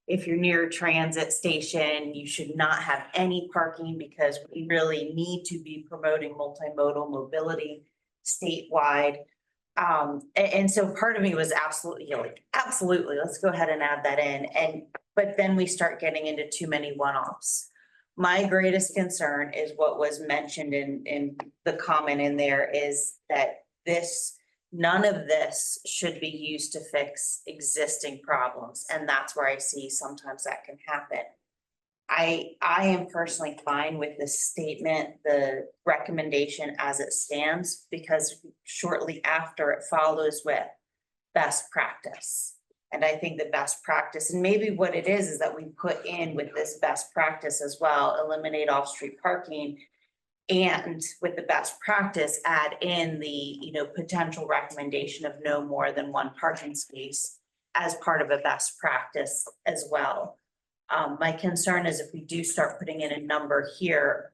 I: if you're near a transit station, you should not have any parking because we really need to be promoting multimodal mobility statewide. And so part of me was absolutely, absolutely, let's go ahead and add that in. But then we start getting into too many one-offs. My greatest concern is what was mentioned in the comment in there is that none of this should be used to fix existing problems. And that's where I see sometimes that can happen. I am personally fine with this statement, the recommendation as it stands, because shortly after it follows with best practice. And I think the best practice, and maybe what it is that we put in with this best practice as well, eliminate off-street parking. And with the best practice, add in the, potential recommendation of no more than one parking space as part of a best practice as well. My concern is if we do start putting in a number here,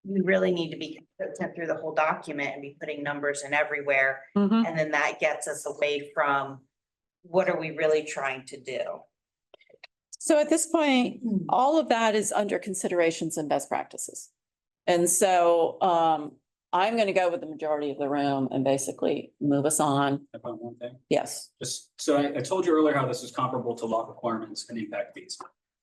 I: we really need to be consistent through the whole document and be putting numbers in everywhere.
A: Mhm.
I: And then that gets us away from what are we really trying to do?
A: So at this point, all of that is under considerations and best practices. And so I'm going to go with the majority of the room and basically move us on.
C: About one thing.
A: Yes.
C: Just, so I told you earlier how this is comparable to lot requirements and impact fees.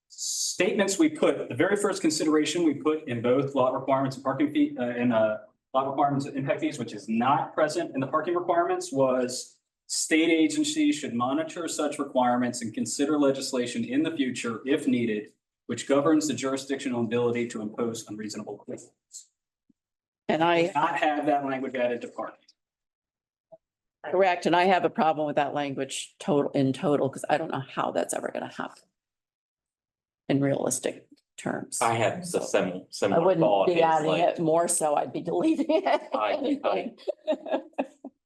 C: Statements we put, the very first consideration we put in both lot requirements and parking fee, lot requirements and impact fees, which is not present in the parking requirements, was state agencies should monitor such requirements and consider legislation in the future, if needed, which governs the jurisdictional ability to impose unreasonable fees.
A: And I,
C: Not have that language added to parking.
A: correct, and I have a problem with that language in total, because I don't know how that's ever going to happen in realistic terms.
F: I had the
A: I
F: similar
A: wouldn't
F: thought.
A: be
F: It's
A: adding
F: like,
A: it more so, I'd be deleting it.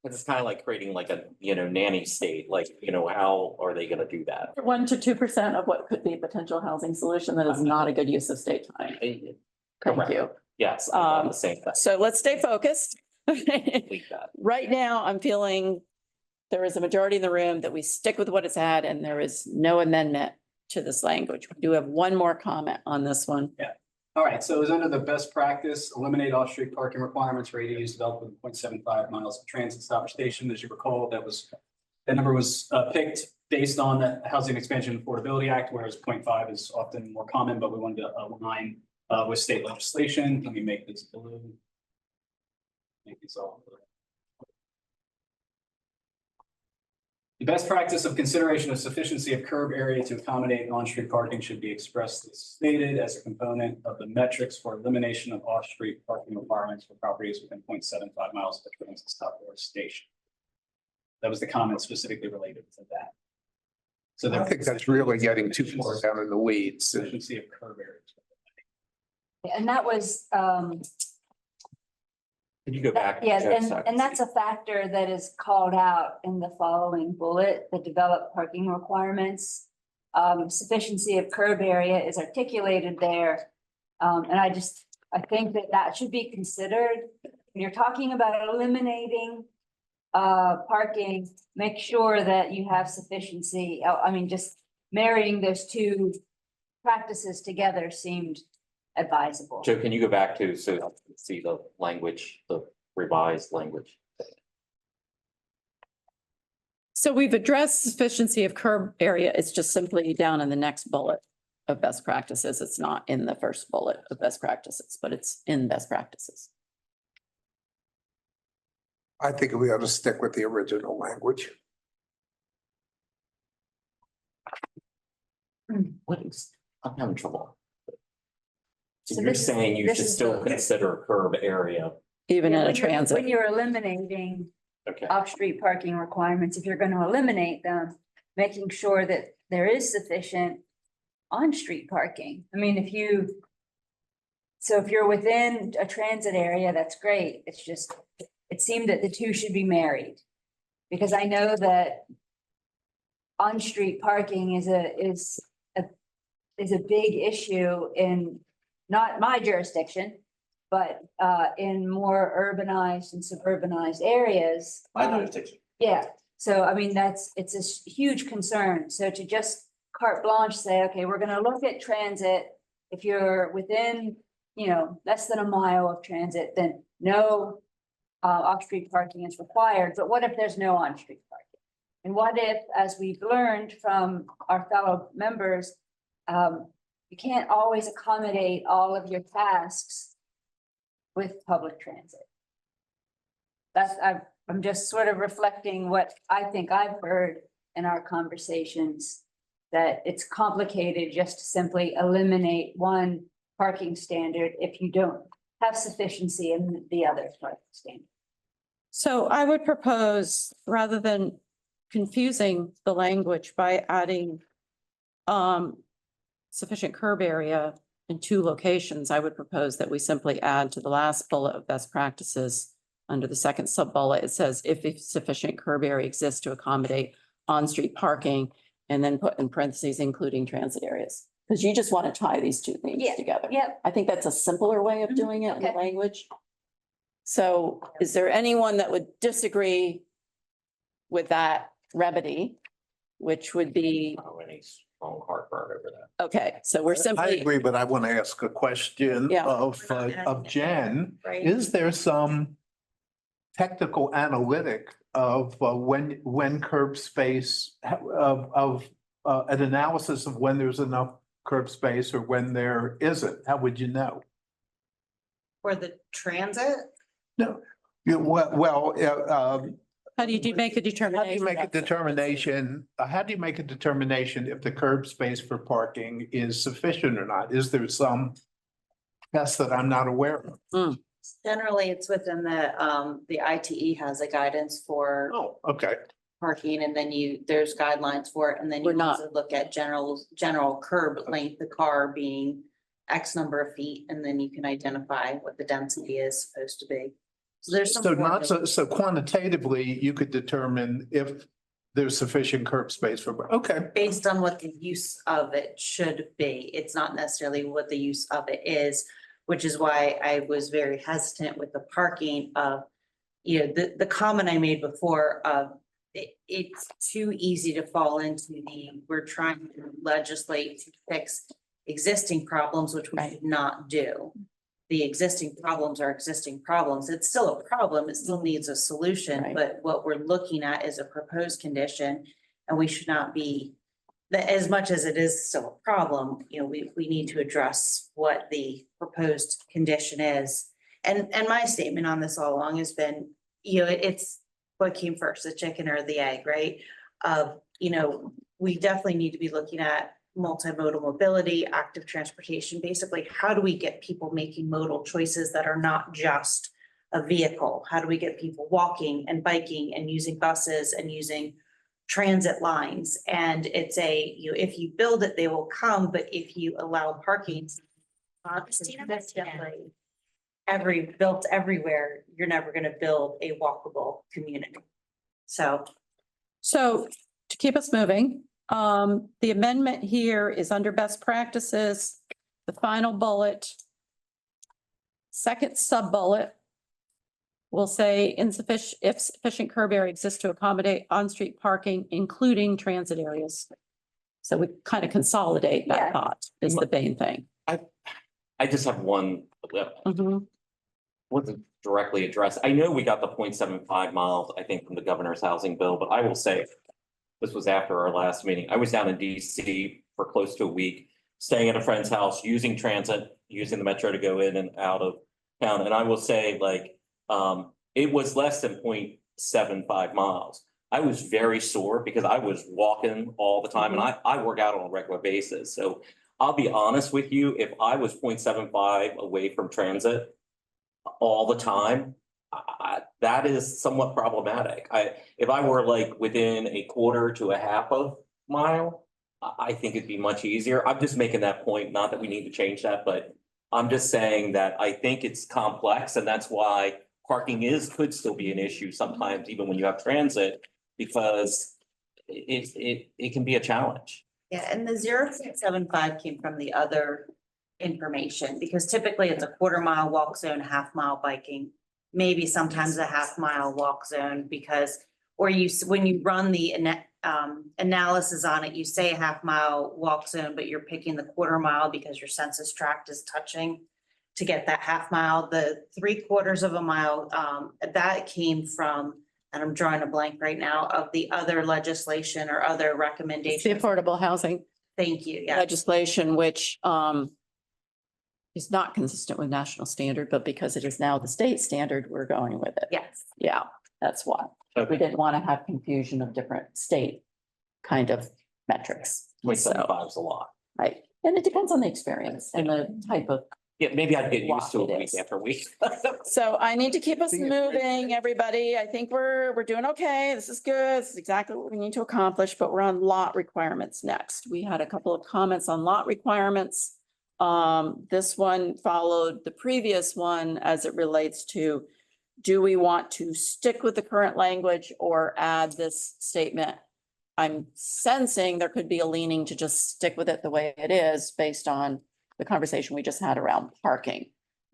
F: it's kind of like creating like a, nanny state, like, how are they gonna do that?
A: 1 to 2% of what could be a potential housing solution that is not a good use of state time. Thank
F: Correct.
A: you.
F: Yes, I'm the same thing.
A: So let's stay focused.
F: Leave that.
A: Right now, I'm feeling there is a majority in the room that we stick with what it's had and there is no amendment to this language. We do have one more comment on this one.
C: All right, so it was under the best practice, eliminate off-street parking requirements for ADUs developed with 0.75 miles of transit stop or station. As you recall, that number was picked based on the Housing Expansion and Affordability Act, whereas 0.5 is often more common, but we wanted to align with state legislation. Let me make this blue. Make these all blue. The best practice of consideration of sufficiency of curb area to accommodate on-street parking should be expressly stated as a component of the metrics for elimination of off-street parking requirements for properties within 0.75 miles of a transit stop or station. That was the comment specifically related to that. So
B: I think that's really getting too far down in the weeds.
C: Sufficiency of curb areas.
J: And that was,
F: Can you go back?
J: Yeah,
F: Joe, so I
J: and
F: can
J: that's
F: see?
J: a factor that is called out in the following bullet, the developed parking requirements. Sufficiency of curb area is articulated there. And I think that that should be considered. When you're talking about eliminating parking, make sure that you have sufficiency. I mean, just marrying those two practices together seemed advisable.
F: Joe, can you go back to, so I can see the language, the revised language?
A: So we've addressed sufficiency of curb area. It's just simply down in the next bullet of best practices. It's not in the first bullet of best practices, but it's in best practices.
B: I think we ought to stick with the original language.
F: What is, I'm having trouble. So
J: So
F: you're
J: this is-
F: saying you
J: this
F: should
J: is
F: still
J: the-
F: consider curb area,
A: Even
J: Yeah,
A: in a
J: when you're-
A: transit.
J: When you're eliminating
F: okay?
J: off-street parking requirements, if you're going to eliminate them, making sure that there is sufficient on-street parking. I mean, so if you're within a transit area, that's great. It's just, it seemed that the two should be married. Because I know that on-street parking is a big issue in not my jurisdiction, but in more urbanized and suburbanized areas. Yeah, so I mean, it's a huge concern. So to just carte blanche say, okay, we're gonna look at transit. If you're within, less than a mile of transit, then no off-street parking is required. But what if there's no on-street parking? And what if, as we've learned from our fellow members, you can't always accommodate all of your tasks with public transit? I'm just sort of reflecting what I think I've heard in our conversations, that it's complicated just to simply eliminate one parking standard if you don't have sufficiency in the other parking standard.
A: So I would propose, rather than confusing the language by adding sufficient curb area in 2 locations, I would propose that we simply add to the last bullet of best practices. Under the second sub bullet, it says if sufficient curb area exists to accommodate on-street parking, and then put in parentheses, including transit areas. Because you just want to tie these 2 things
J: Yeah,
A: together.
J: Yep.
A: I think that's a simpler way of doing it in the
J: Okay.
A: language. So is there anyone that would disagree with that remedy? Which would be,
F: I don't have any strong heartburn over that.
A: okay, so we're
B: I
A: simply,
B: agree, but I want to ask a question
A: Yeah.
B: of Jen.
I: Right?
B: Is there some technical analytic of when curb space of an analysis of when there's enough curb space or when there isn't? How would you know?
I: For the transit,
B: No,
A: how do you make a
B: how do
A: determination?
B: you make a determination? How do you make a determination if the curb space for parking is sufficient or not? Is there some test that I'm not aware of?
I: generally it's within the ITE has a guidance for
B: Oh, okay.
I: parking, and then there's guidelines for it, and then
A: We're
I: you
A: not-
I: also look at general curb length, the car being X number of feet, and then you can identify what the density is supposed to be. So there's some.
B: So not
I: formula.
B: so quantitatively, you could determine if there's sufficient curb space for, okay.
I: Based on what the use of it should be. It's not necessarily what the use of it is, which is why I was very hesitant with the parking of, the comment I made before of it's too easy to fall into we're trying to legislate to fix existing problems, which we
A: Right.
I: should not do. The existing problems are existing problems. It's still a problem. It still needs a solution,
A: Right.
I: but what we're looking at is a proposed condition. And we should not be, as much as it is still a problem, we need to address what the proposed condition is. And my statement on this all along has been, it's what came first, the chicken or the egg, right? We definitely need to be looking at multimodal mobility, active transportation. Basically, how do we get people making modal choices that are not just a vehicle? How do we get people walking and biking and using buses and using transit lines? And it's if you build it, they will come, but if you allow parking. built everywhere, you're never gonna build a walkable community. So
A: So to keep us moving, the amendment here is under best practices, the final bullet. Second sub-bullet will say insufficient, if sufficient curb area exists to accommodate on-street parking, including transit areas. So we kind of consolidate that
J: Yeah.
A: thought is the main thing.
F: I just have one,
A: Mhm.
F: wasn't directly addressed. I know we got the 0.75 miles, I think, from the governor's housing bill, but I will say this was after our last meeting. I was down in DC for close to a week, staying at a friend's house, using transit, using the metro to go in and out of town. And I will say, like, it was less than 0.75 miles. I was very sore because I was walking all the time and I work out on a regular basis. So I'll be honest with you, if I was 0.75 away from transit all the time, that is somewhat problematic. If I were like within a quarter to a half of mile, I think it'd be much easier. I'm just making that point, not that we need to change that, but I'm just saying that I think it's complex and that's why parking could still be an issue sometimes, even when you have transit, because it can be a challenge.
I: yeah, and the 0.75 came from the other information, because typically it's a quarter-mile walk zone, half-mile biking. Maybe sometimes a half-mile walk zone, because, or when you run the analysis on it, you say a half-mile walk zone, but you're picking the quarter-mile because your census tract is touching to get that half-mile. The 3/4 of a mile, that came from, and I'm drawing a blank right now, of the other legislation or other
A: It's the
I: recommendations.
A: affordable housing
I: Thank you, yeah.
A: legislation, which is not consistent with national standard, but because it is now the state standard, we're going with it.
I: Yes.
A: Yeah, that's why. We didn't want to have confusion of different state kind of metrics.
F: 0.75 is a lot.
A: Right, and it depends on the experience and the type of.
F: Yeah, maybe I'd get used to
A: Walk
F: it
A: it
F: week
A: is.
F: after week.
A: So I need to keep us
B: See, it's
A: moving, everybody. I think we're doing okay. This is good. This is exactly what we need to accomplish, but we're on lot requirements next. We had a couple of comments on lot requirements. This one followed the previous one as it relates to, do we want to stick with the current language or add this statement? I'm sensing there could be a leaning to just stick with it the way it is based on the conversation we just had around parking.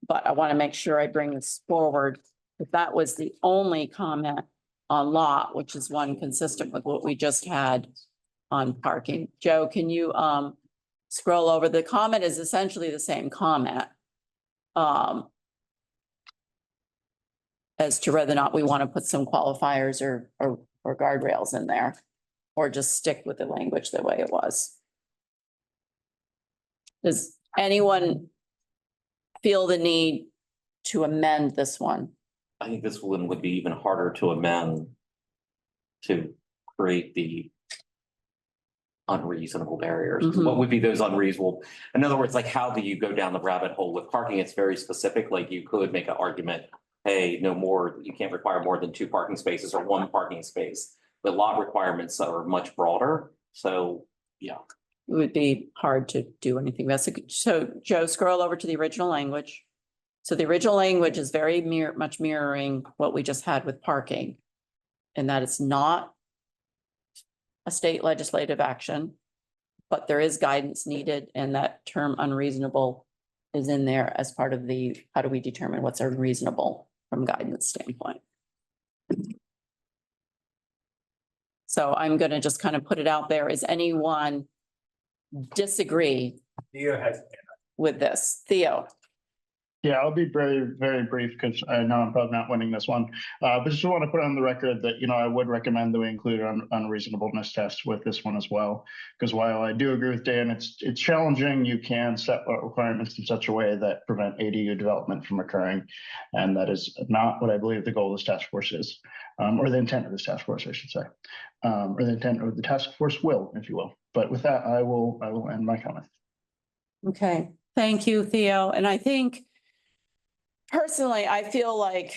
A: But I want to make sure I bring this forward. If that was the only comment on lot, which is one consistent with what we just had on parking. Joe, can you scroll over? The comment is essentially the same comment. As to whether or not we want to put some qualifiers or guardrails in there, or just stick with the language the way it was. Does anyone feel the need to amend this one?
F: I think this one would be even harder to amend to create the unreasonable barriers.
A: Mhm.
F: What would be those unreasonable? In other words, like, how do you go down the rabbit hole with parking? It's very specific. Like, you could make an argument, hey, no more, you can't require more than 2 parking spaces or 1 parking space. The lot requirements are much broader. So, yeah.
A: It would be hard to do anything. So Joe, scroll over to the original language. So the original language is very much mirroring what we just had with parking. And that it's not a state legislative action, but there is guidance needed, and that term unreasonable is in there as part of the, how do we determine what's unreasonable from guidance standpoint? So I'm gonna just kind of put it out there. Is anyone disagree
K: Theo has.
A: with this? Theo?
E: Yeah, I'll be very, very brief because I know I'm probably not winning this one. But just want to put on the record that, I would recommend that we include an unreasonableness test with this one as well. Because while I do agree with Dan, it's challenging. You can set requirements in such a way that prevent ADU development from occurring. And that is not what I believe the goal of this task force is, or the intent of this task force, I should say, or the intent of the task force will, if you will. But with that, I will end my comment.
A: Okay, thank you, Theo. And I think personally, I feel like,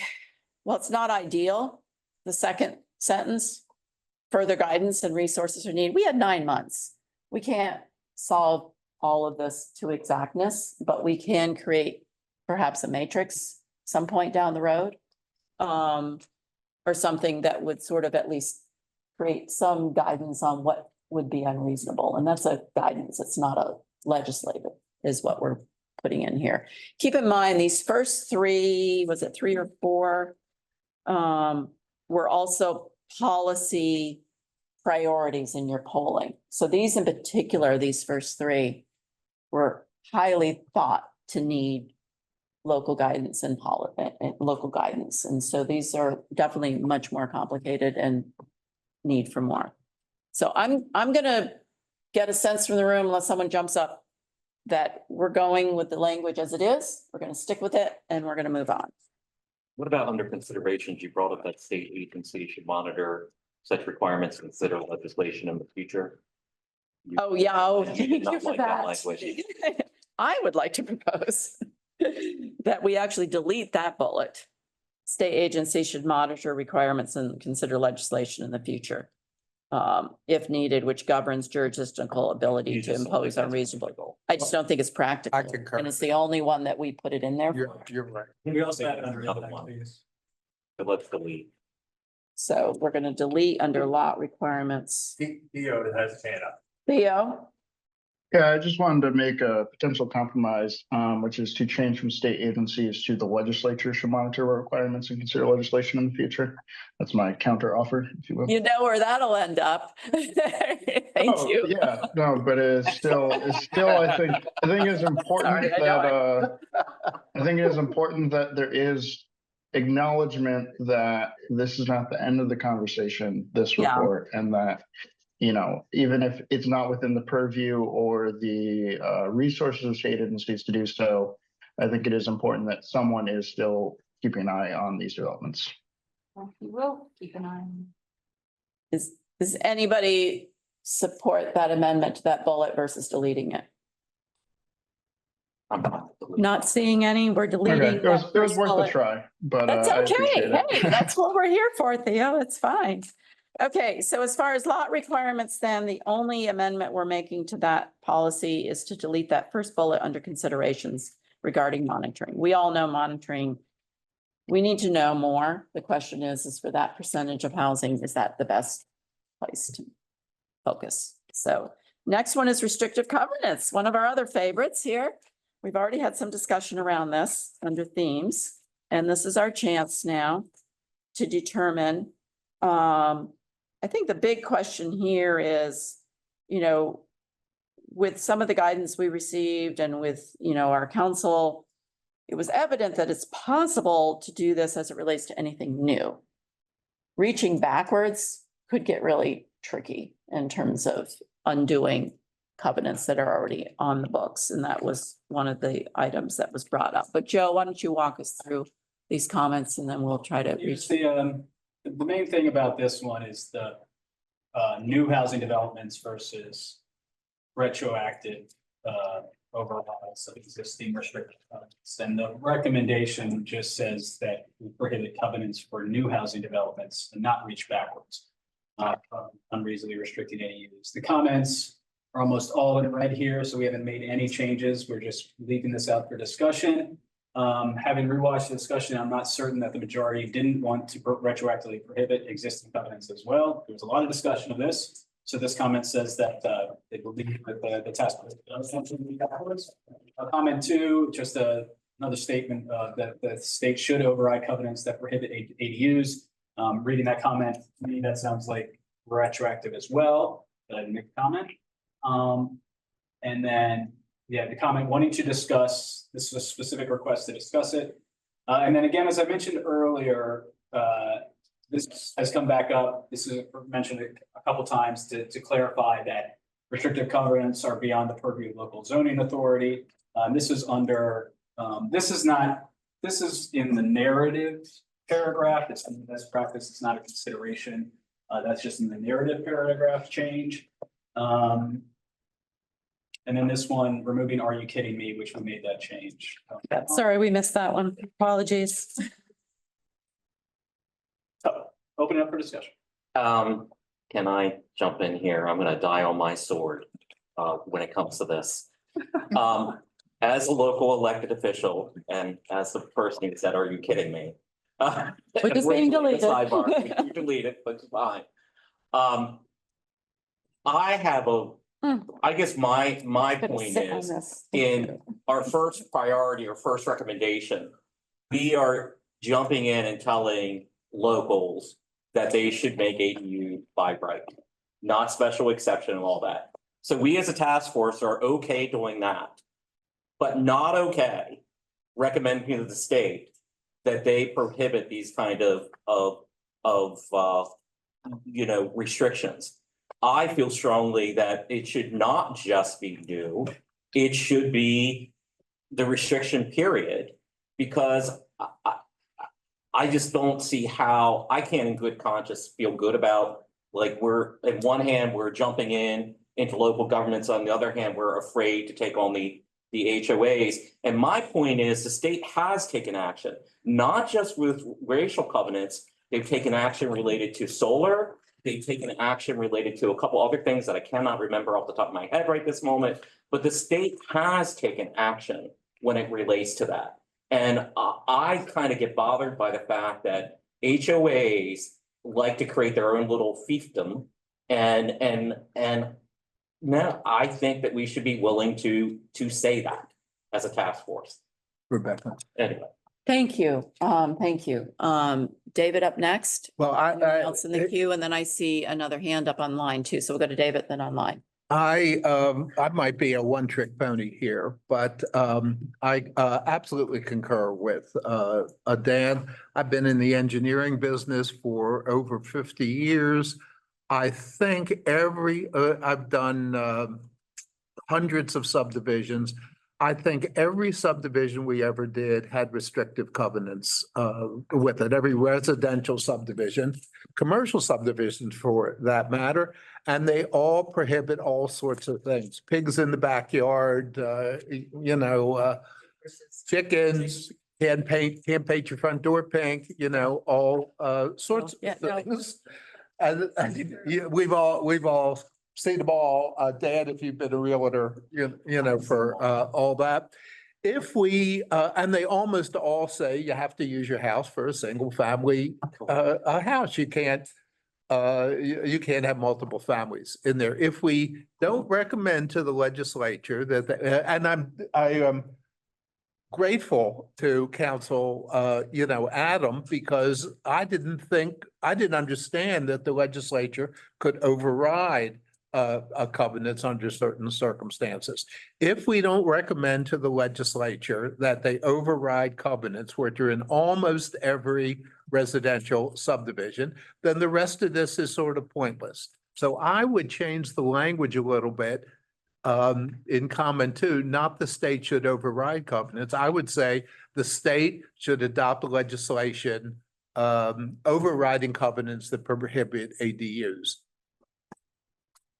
A: well, it's not ideal. The second sentence, further guidance and resources are needed. We had 9 months. We can't solve all of this to exactness, but we can create perhaps a matrix some point down the road. Or something that would sort of at least create some guidance on what would be unreasonable. And that's a guidance. It's not a legislative is what we're putting in here. Keep in mind, these first three, was it 3 or 4? Were also policy priorities in your polling. So these in particular, these first 3 were highly thought to need local guidance and local guidance. And so these are definitely much more complicated and need for more. So I'm gonna get a sense from the room, unless someone jumps up, that we're going with the language as it is. We're gonna stick with it and we're gonna move on.
F: What about under considerations? You brought up that state agency should monitor such requirements, consider legislation in the future.
A: Oh, yeah, oh,
F: You did
A: thank you
F: not
A: for
F: like that
A: that.
F: language.
A: I would like to propose that we actually delete that bullet. State agency should monitor requirements and consider legislation in the future. If needed, which governs jurisdictional ability
F: You
A: to
F: just don't think
A: impose
F: that's
A: unreasonable.
F: practical.
A: I just don't think it's practical.
B: I concur.
A: And it's the only one that we put it in there. for.
B: You're right.
C: We also have it under
F: Another
C: impact
F: one.
C: fees.
F: So let's delete.
A: So we're gonna delete under lot requirements.
K: Theo has his hand up.
A: Theo,
E: Yeah, I just wanted to make a potential compromise, which is to change from state agencies to the legislature should monitor requirements and consider legislation in the future. That's my counter offer, if you will.
A: you know where that'll end up. Thank
E: Oh,
A: you.
E: yeah, no, but it's still, I think it's important
A: Sorry, I know
E: that, I think it is important that there is acknowledgement that this is not the end of the conversation, this
A: Yeah.
E: report, and that, you know, even if it's not within the purview or the resources of state agencies to do so, I think it is important that someone is still keeping an eye on these developments.
J: Well, we will keep an eye on.
A: Does anybody support that amendment to that bullet versus deleting it?
F: I'm not deleting.
A: Not seeing any, we're deleting.
E: Okay, it was
A: that first
E: worth a
A: bullet.
E: try, but
A: That's
E: I
A: okay.
E: appreciate it.
A: Hey, that's what we're here for, Theo. It's fine. Okay, so as far as lot requirements, then the only amendment we're making to that policy is to delete that first bullet under considerations regarding monitoring. We all know monitoring. We need to know more. The question is for that percentage of housing, is that the best place to focus? So next one is restrictive covenants, one of our other favorites here. We've already had some discussion around this under themes, and this is our chance now to determine. I think the big question here is, you know, with some of the guidance we received and with, you know, our council, it was evident that it's possible to do this as it relates to anything new. Reaching backwards could get really tricky in terms of undoing covenants that are already on the books. And that was one of the items that was brought up. But Joe, why don't you walk us through these comments and then we'll try to reach.
C: The main thing about this one is the new housing developments versus retroactive overrides of existing restricted covenants. And the recommendation just says that we prohibit covenants for new housing developments and not reach backwards, unreasonably restricting any use. The comments are almost all in red here, so we haven't made any changes. We're just leaving this out for discussion. Having rewatched the discussion, I'm not certain that the majority didn't want to retroactively prohibit existing covenants as well. There was a lot of discussion of this. So this comment says that they believe that the task force does want to move backwards. Comment 2, just another statement that the state should override covenants that prohibit ADUs. Reading that comment, to me, that sounds like retroactive as well, but I didn't make a comment. And then, yeah, the comment wanting to discuss, this is a specific request to discuss it. And then again, as I mentioned earlier, this has come back up. This is mentioned a couple times to clarify that restrictive covenants are beyond the purview of local zoning authority. This is under, this is in the narrative paragraph. It's in the best practice. It's not a consideration. That's just in the narrative paragraph change. And then this one, removing "are you kidding me," which we made that change.
A: Sorry, we missed that one. Apologies.
C: So, open it up for discussion.
F: Can I jump in here? I'm gonna die on my sword when it comes to this. as a local elected official and as the person who said, "Are you kidding me?"
A: Which is being deleted.
F: Sidebar, you delete it, but it's fine. I have I guess my
A: Gonna
F: point
A: sit on
F: is,
A: this.
F: in our first priority or first recommendation, we are jumping in and telling locals that they should make ADU by right, not special exception and all that. So we as a task force are okay doing that, but not okay recommending to the state that they prohibit these kind of restrictions. I feel strongly that it should not just be new, it should be the restriction period, because I just don't see how, I can't in good conscience feel good about, like, we're, in one hand, we're jumping into local governments, on the other hand, we're afraid to take on the HOAs. And my point is, the state has taken action, not just with racial covenants, they've taken action related to solar. They've taken action related to a couple other things that I cannot remember off the top of my head right this moment, but the state has taken action when it relates to that. And I kind of get bothered by the fact that HOAs like to create their own little fiefdom. And no, I think that we should be willing to say that as a task force.
B: Rebecca.
F: Anyway.
A: Thank you. Thank you. David up next.
B: Well,
A: Anyone else in the queue? And then I see another hand up online too. So we'll go to David, then online.
B: I might be a one-trick pony here, but I absolutely concur with Dan. I've been in the engineering business for over 50 years. I think I've done hundreds of subdivisions. I think every subdivision we ever did had restrictive covenants with it, every residential subdivision, commercial subdivisions for that matter. And they all prohibit all sorts of things, pigs in the backyard, chickens, can't paint your front door pink, all sorts
A: Yeah,
B: of
A: no.
B: things. And we've all seen them all. Dan, if you've been a realtor, for all that. If we, and they almost all say you have to use your house for a single family house. You can't have multiple families in there. If we don't recommend to the legislature that, and I am grateful to counsel, Adam, because I didn't understand that the legislature could override a covenants under certain circumstances. If we don't recommend to the legislature that they override covenants, which are in almost every residential subdivision, then the rest of this is sort of pointless. So I would change the language a little bit in comment two, not the state should override covenants. I would say the state should adopt legislation overriding covenants that prohibit ADUs.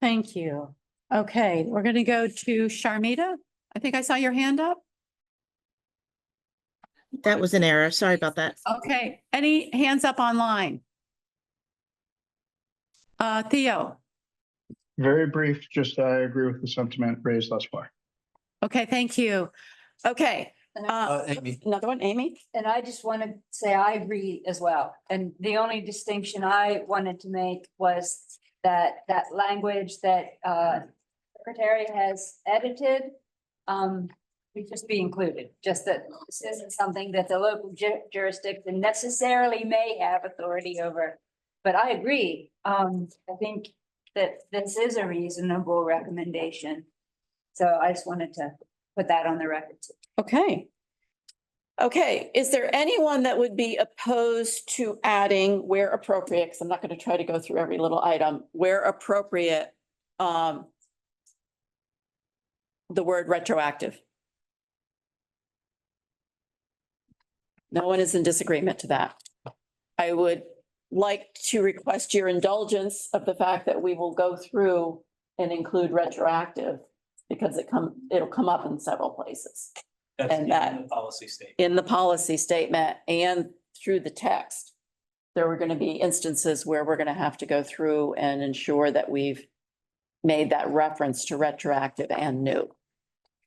A: Thank you. Okay, we're going to go to Sharmita. I think I saw your hand up.
M: That was an error. Sorry about that.
A: Okay, any hands up online? Theo.
E: Very brief, just I agree with the sentiment raised thus far.
A: Okay, thank you. Okay,
B: Amy.
A: another one, Amy?
J: And I just want to say I agree as well. And the only distinction I wanted to make was that language that Secretary has edited would just be included, just that this isn't something that the local jurisdiction necessarily may have authority over. But I agree. I think that this is a reasonable recommendation. So I just wanted to put that on the record.
A: Okay. Okay, is there anyone that would be opposed to adding where appropriate, because I'm not going to try to go through every little item, where appropriate, the word retroactive? No one is in disagreement to that. I would like to request your indulgence of the fact that we will go through and include retroactive because it'll come up in several places.
C: That's
A: And
C: in
A: that-
C: the policy statement.
A: In the policy statement and through the text, there are going to be instances where we're going to have to go through and ensure that we've made that reference to retroactive and new.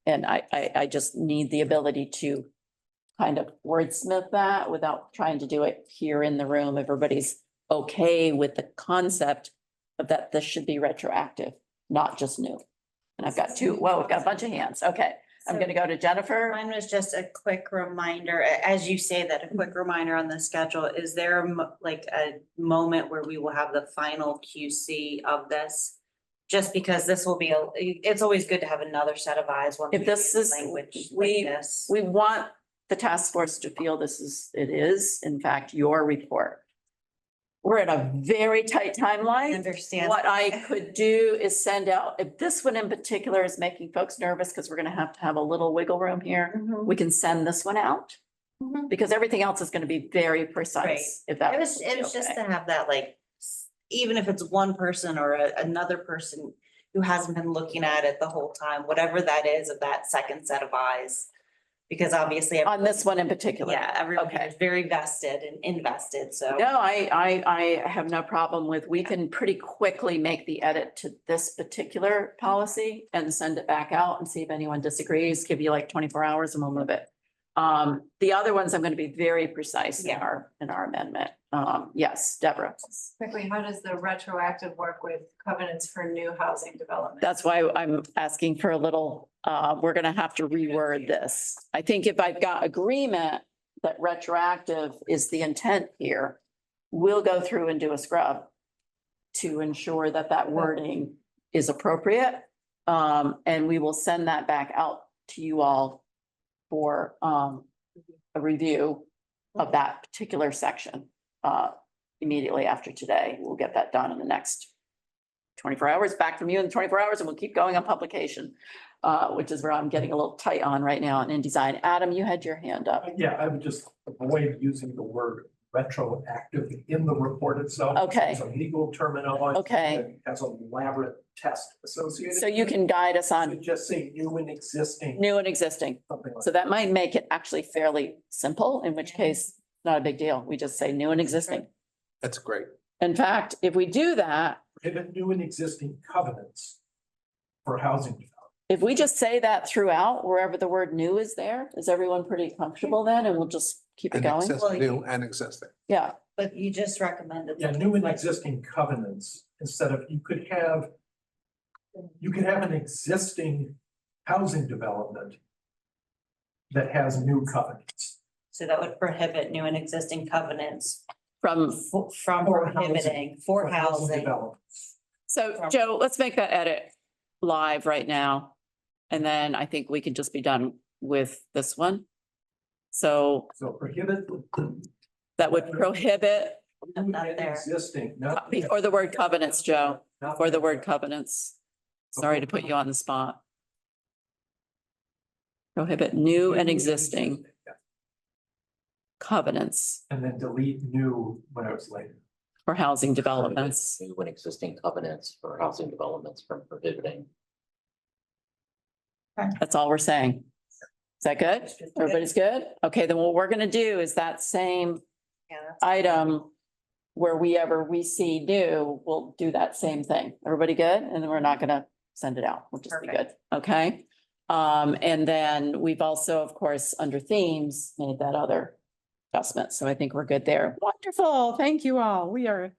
A: And I just need the ability to kind of wordsmith that without trying to do it here in the room. Everybody's okay with the concept of that this should be retroactive, not just new. And I've got two, whoa, we've got a bunch of hands. Okay, I'm gonna go to Jennifer.
I: Mine was just a quick reminder, as you say that, a quick reminder on the schedule, is there like a moment where we will have the final QC of this? Just because this will be, it's always good to have another set of eyes. when
A: If
I: we
A: this
I: do
A: is,
I: language like
A: we
I: this.
A: want the task force to feel it is, in fact, your report. We're in a very tight
I: I
A: timeline.
I: understand.
A: What I could do is send out, if this one in particular is making folks nervous, because we're gonna have to have a little wiggle room here,
I: Mhm.
A: we can send this one out.
I: Mhm.
A: Because everything else is gonna be very precise, if that.
I: It was just
A: okay.
I: to have that, like, even if it's one person or another person who hasn't been looking at it the whole time, whatever that is of that second set of eyes. Because obviously.
A: On this one in particular.
I: Yeah, everyone
A: Okay.
I: is very vested and invested, so.
A: No, I have no problem with, we can pretty quickly make the edit to this particular policy and send it back out and see if anyone disagrees, give you like 24 hours and we'll move it. The other ones, I'm gonna be very precise in our amendment. Yes, Deborah.
H: Quickly, how does the retroactive work with covenants for new housing development?
A: That's why I'm asking for a little, we're gonna have to reword this. I think if I've got agreement that retroactive is the intent here, we'll go through and do a scrub to ensure that that wording is appropriate. And we will send that back out to you all for a review of that particular section immediately after today. We'll get that done in the next 24 hours, back from you in 24 hours, and we'll keep going on publication, which is where I'm getting a little tight on right now in InDesign. Adam, you had your hand up.
K: Yeah, I would just avoid using the word retroactive in the report itself.
A: Okay.
K: It's a legal terminology.
A: Okay.
K: That has an elaborate test associated.
A: So you
K: with
A: can guide us
K: it.
A: on
K: So just say new and existing.
A: new and existing.
K: Something like
A: So that might make it actually fairly simple, in which case, not a big deal. We just say new and existing.
B: That's great.
A: In fact, if we do that,
K: Prohibit new and existing covenants for housing development.
A: if we just say that throughout, wherever the word new is there, is everyone pretty comfortable then? And we'll just keep it
B: And
A: going?
B: new and existing.
A: Yeah,
I: But you just recommended.
K: Yeah, new and existing covenants, instead of, you could have an existing housing development that has new covenants.
I: So that would prohibit new and existing covenants
A: from,
I: from
K: For housing.
I: prohibiting for housing.
K: Developments.
A: so Joe, let's make that edit live right now. And then I think we can just be done with this one. So
K: So prohibit.
A: that would prohibit,
K: New
I: Not
K: and
I: there.
K: existing, not.
A: before the word covenants, Joe,
K: Not
A: before the
K: there.
A: word covenants. Sorry to put you on the spot. Prohibit new and existing
K: Yeah.
A: covenants
K: And then delete new when it's later.
A: for housing developments.
F: New and existing covenants for housing developments from prohibiting.
A: That's all we're saying. Is that good? Everybody's good? Okay, then what we're gonna do is that same
I: Yeah, that's-
A: item where we see new, we'll do that same thing. Everybody good? And then we're not gonna send it out. We'll just be good, okay? And then we've also, of course, under themes, made that other adjustment. So I think we're good there. Wonderful. Thank you all. We are.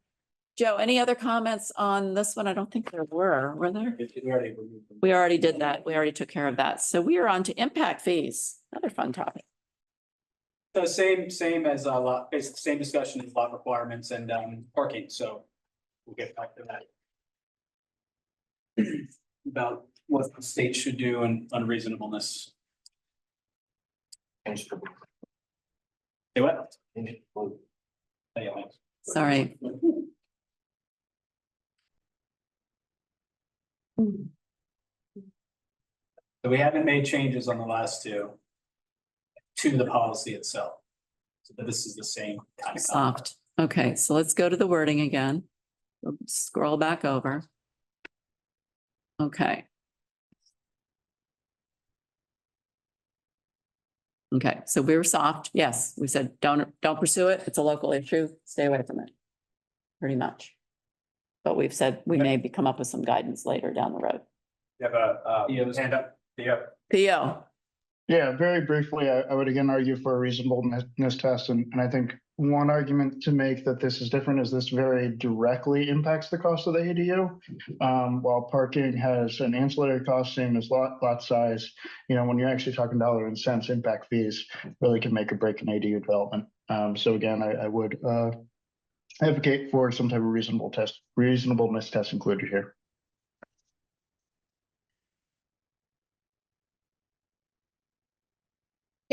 A: Joe, any other comments on this one? I don't think there were there? We already did that. We already took care of that. So we are on to impact fees, another fun topic.
C: So same as lot, basically same discussion as lot requirements and parking, so we'll get back to that. About what the state should do and unreasonableness. Say what? Anyway.
A: Sorry.
C: So we haven't made changes on the last two to the policy itself. So this is the same kind of.
A: Soft. Okay, so let's go to the wording again. Scroll back over. Okay. Okay, so we were soft. Yes, we said, don't pursue it. It's a local issue. Stay away from it. Pretty much. But we've said we may come up with some guidance later down the road.
K: You have a,
C: hand up.
K: Yeah,
A: Theo,
E: Yeah, very briefly, I would again argue for a reasonableness test, and I think one argument to make that this is different is this very directly impacts the cost of the ADU. While parking has an ancillary cost, same as lot size, you know, when you're actually talking dollar and cents, impact fees really can make or break an ADU development. So again, I would advocate for some type of reasonableness test included here.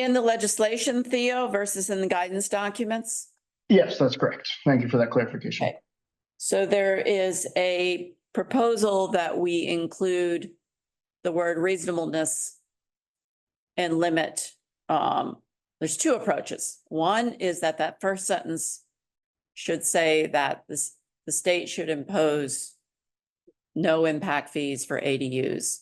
A: in the legislation, Theo, versus in the guidance documents?
E: Yes, that's correct. Thank you for that clarification.
A: Okay. So there is a proposal that we include the word reasonableness and limit. There's two approaches. One is that first sentence should say that the state should impose no impact fees for ADUs,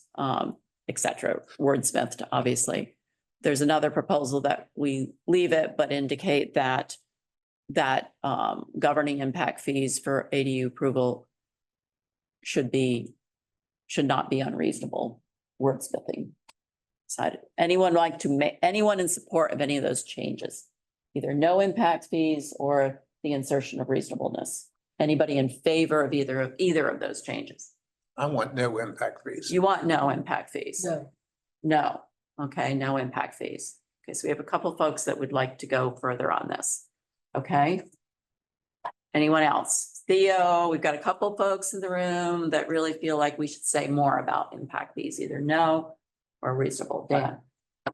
A: et cetera, wordsmithed, obviously. There's another proposal that we leave it, but indicate that governing impact fees for ADU approval should not be unreasonable wordsmithing. Anyone like to make, anyone in support of any of those changes? Either no impact fees or the insertion of reasonableness? Anybody in favor of either of those changes?
B: I want no impact fees.
A: You want no impact fees?
D: No.
A: No. Okay, no impact fees. Okay, so we have a couple folks that would like to go further on this. Okay. Anyone else? Theo, we've got a couple folks in the room that really feel like we should say more about impact fees, either no or reasonable. Dan?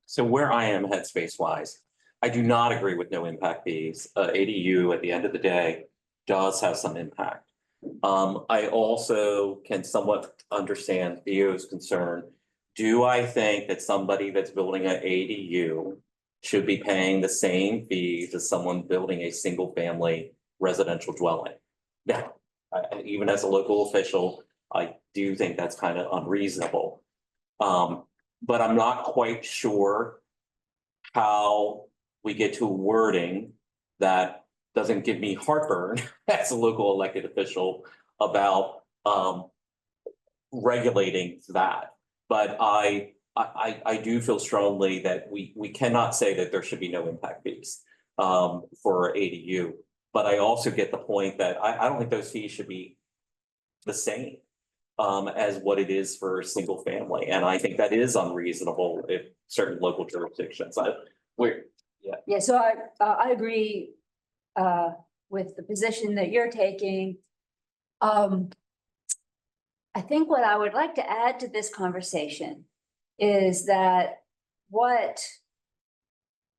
F: So where I am headspace wise, I do not agree with no impact fees. ADU at the end of the day does have some impact. I also can somewhat understand Theo's concern. Do I think that somebody that's building an ADU should be paying the same fees as someone building a single family residential dwelling? Now, even as a local official, I do think that's kind of unreasonable. But I'm not quite sure how we get to wording that doesn't give me heartburn as a local elected official about regulating that. But I do feel strongly that we cannot say that there should be no impact fees for ADU. But I also get the point that I don't think those fees should be the same as what it is for single family. And I think that is unreasonable if certain local jurisdictions.
J: Yeah, so I agree with the position that you're taking. I think what I would like to add to this conversation is that what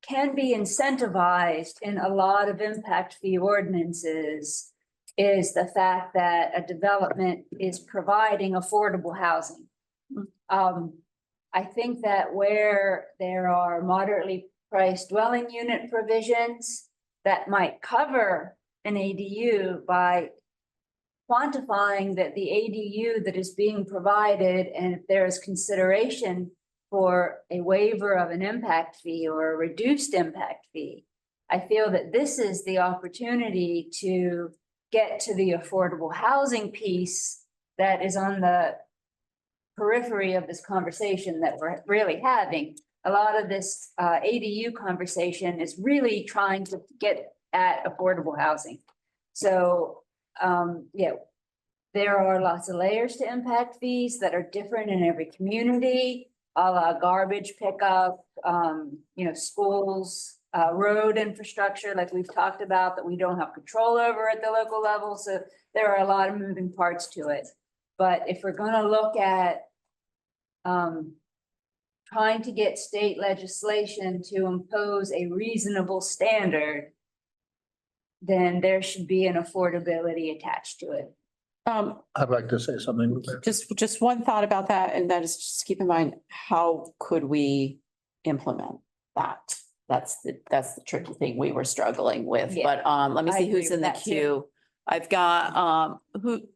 J: can be incentivized in a lot of impact fee ordinances is the fact that a development is providing affordable housing. I think that where there are moderately priced dwelling unit provisions that might cover an ADU by quantifying that the ADU that is being provided, and if there is consideration for a waiver of an impact fee or a reduced impact fee, I feel that this is the opportunity to get to the affordable housing piece that is on the periphery of this conversation that we're really having. A lot of this ADU conversation is really trying to get at affordable housing. So yeah, there are lots of layers to impact fees that are different in every community, a la garbage pickup, schools, road infrastructure, like we've talked about, that we don't have control over at the local level. So there are a lot of moving parts to it. But if we're going to look at trying to get state legislation to impose a reasonable standard, then there should be an affordability attached to it.
B: I'd like to say something.
A: Just one thought about that, and that is just keep in mind, how could we implement that? That's the tricky thing we were struggling with,
J: Yeah,
A: but let me
J: I
A: see
J: agree
A: who's
J: with
A: in the
J: that too.
A: queue. I've got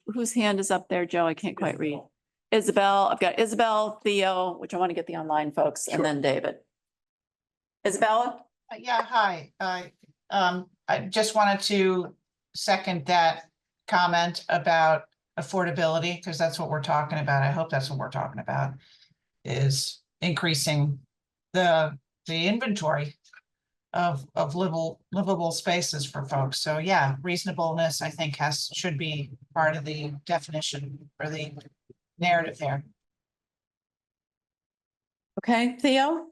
A: whose hand is up there, Joe? I can't quite read. Isabel, I've got Isabel, Theo, which I want to get the online folks, and then David. Isabella?
N: Yeah, hi. I just wanted to second that comment about affordability, because that's what we're talking about. I hope that's what we're talking about, is increasing the inventory of livable spaces for folks. So yeah, reasonableness, I think, should be part of the definition or the narrative there.
A: Okay, Theo?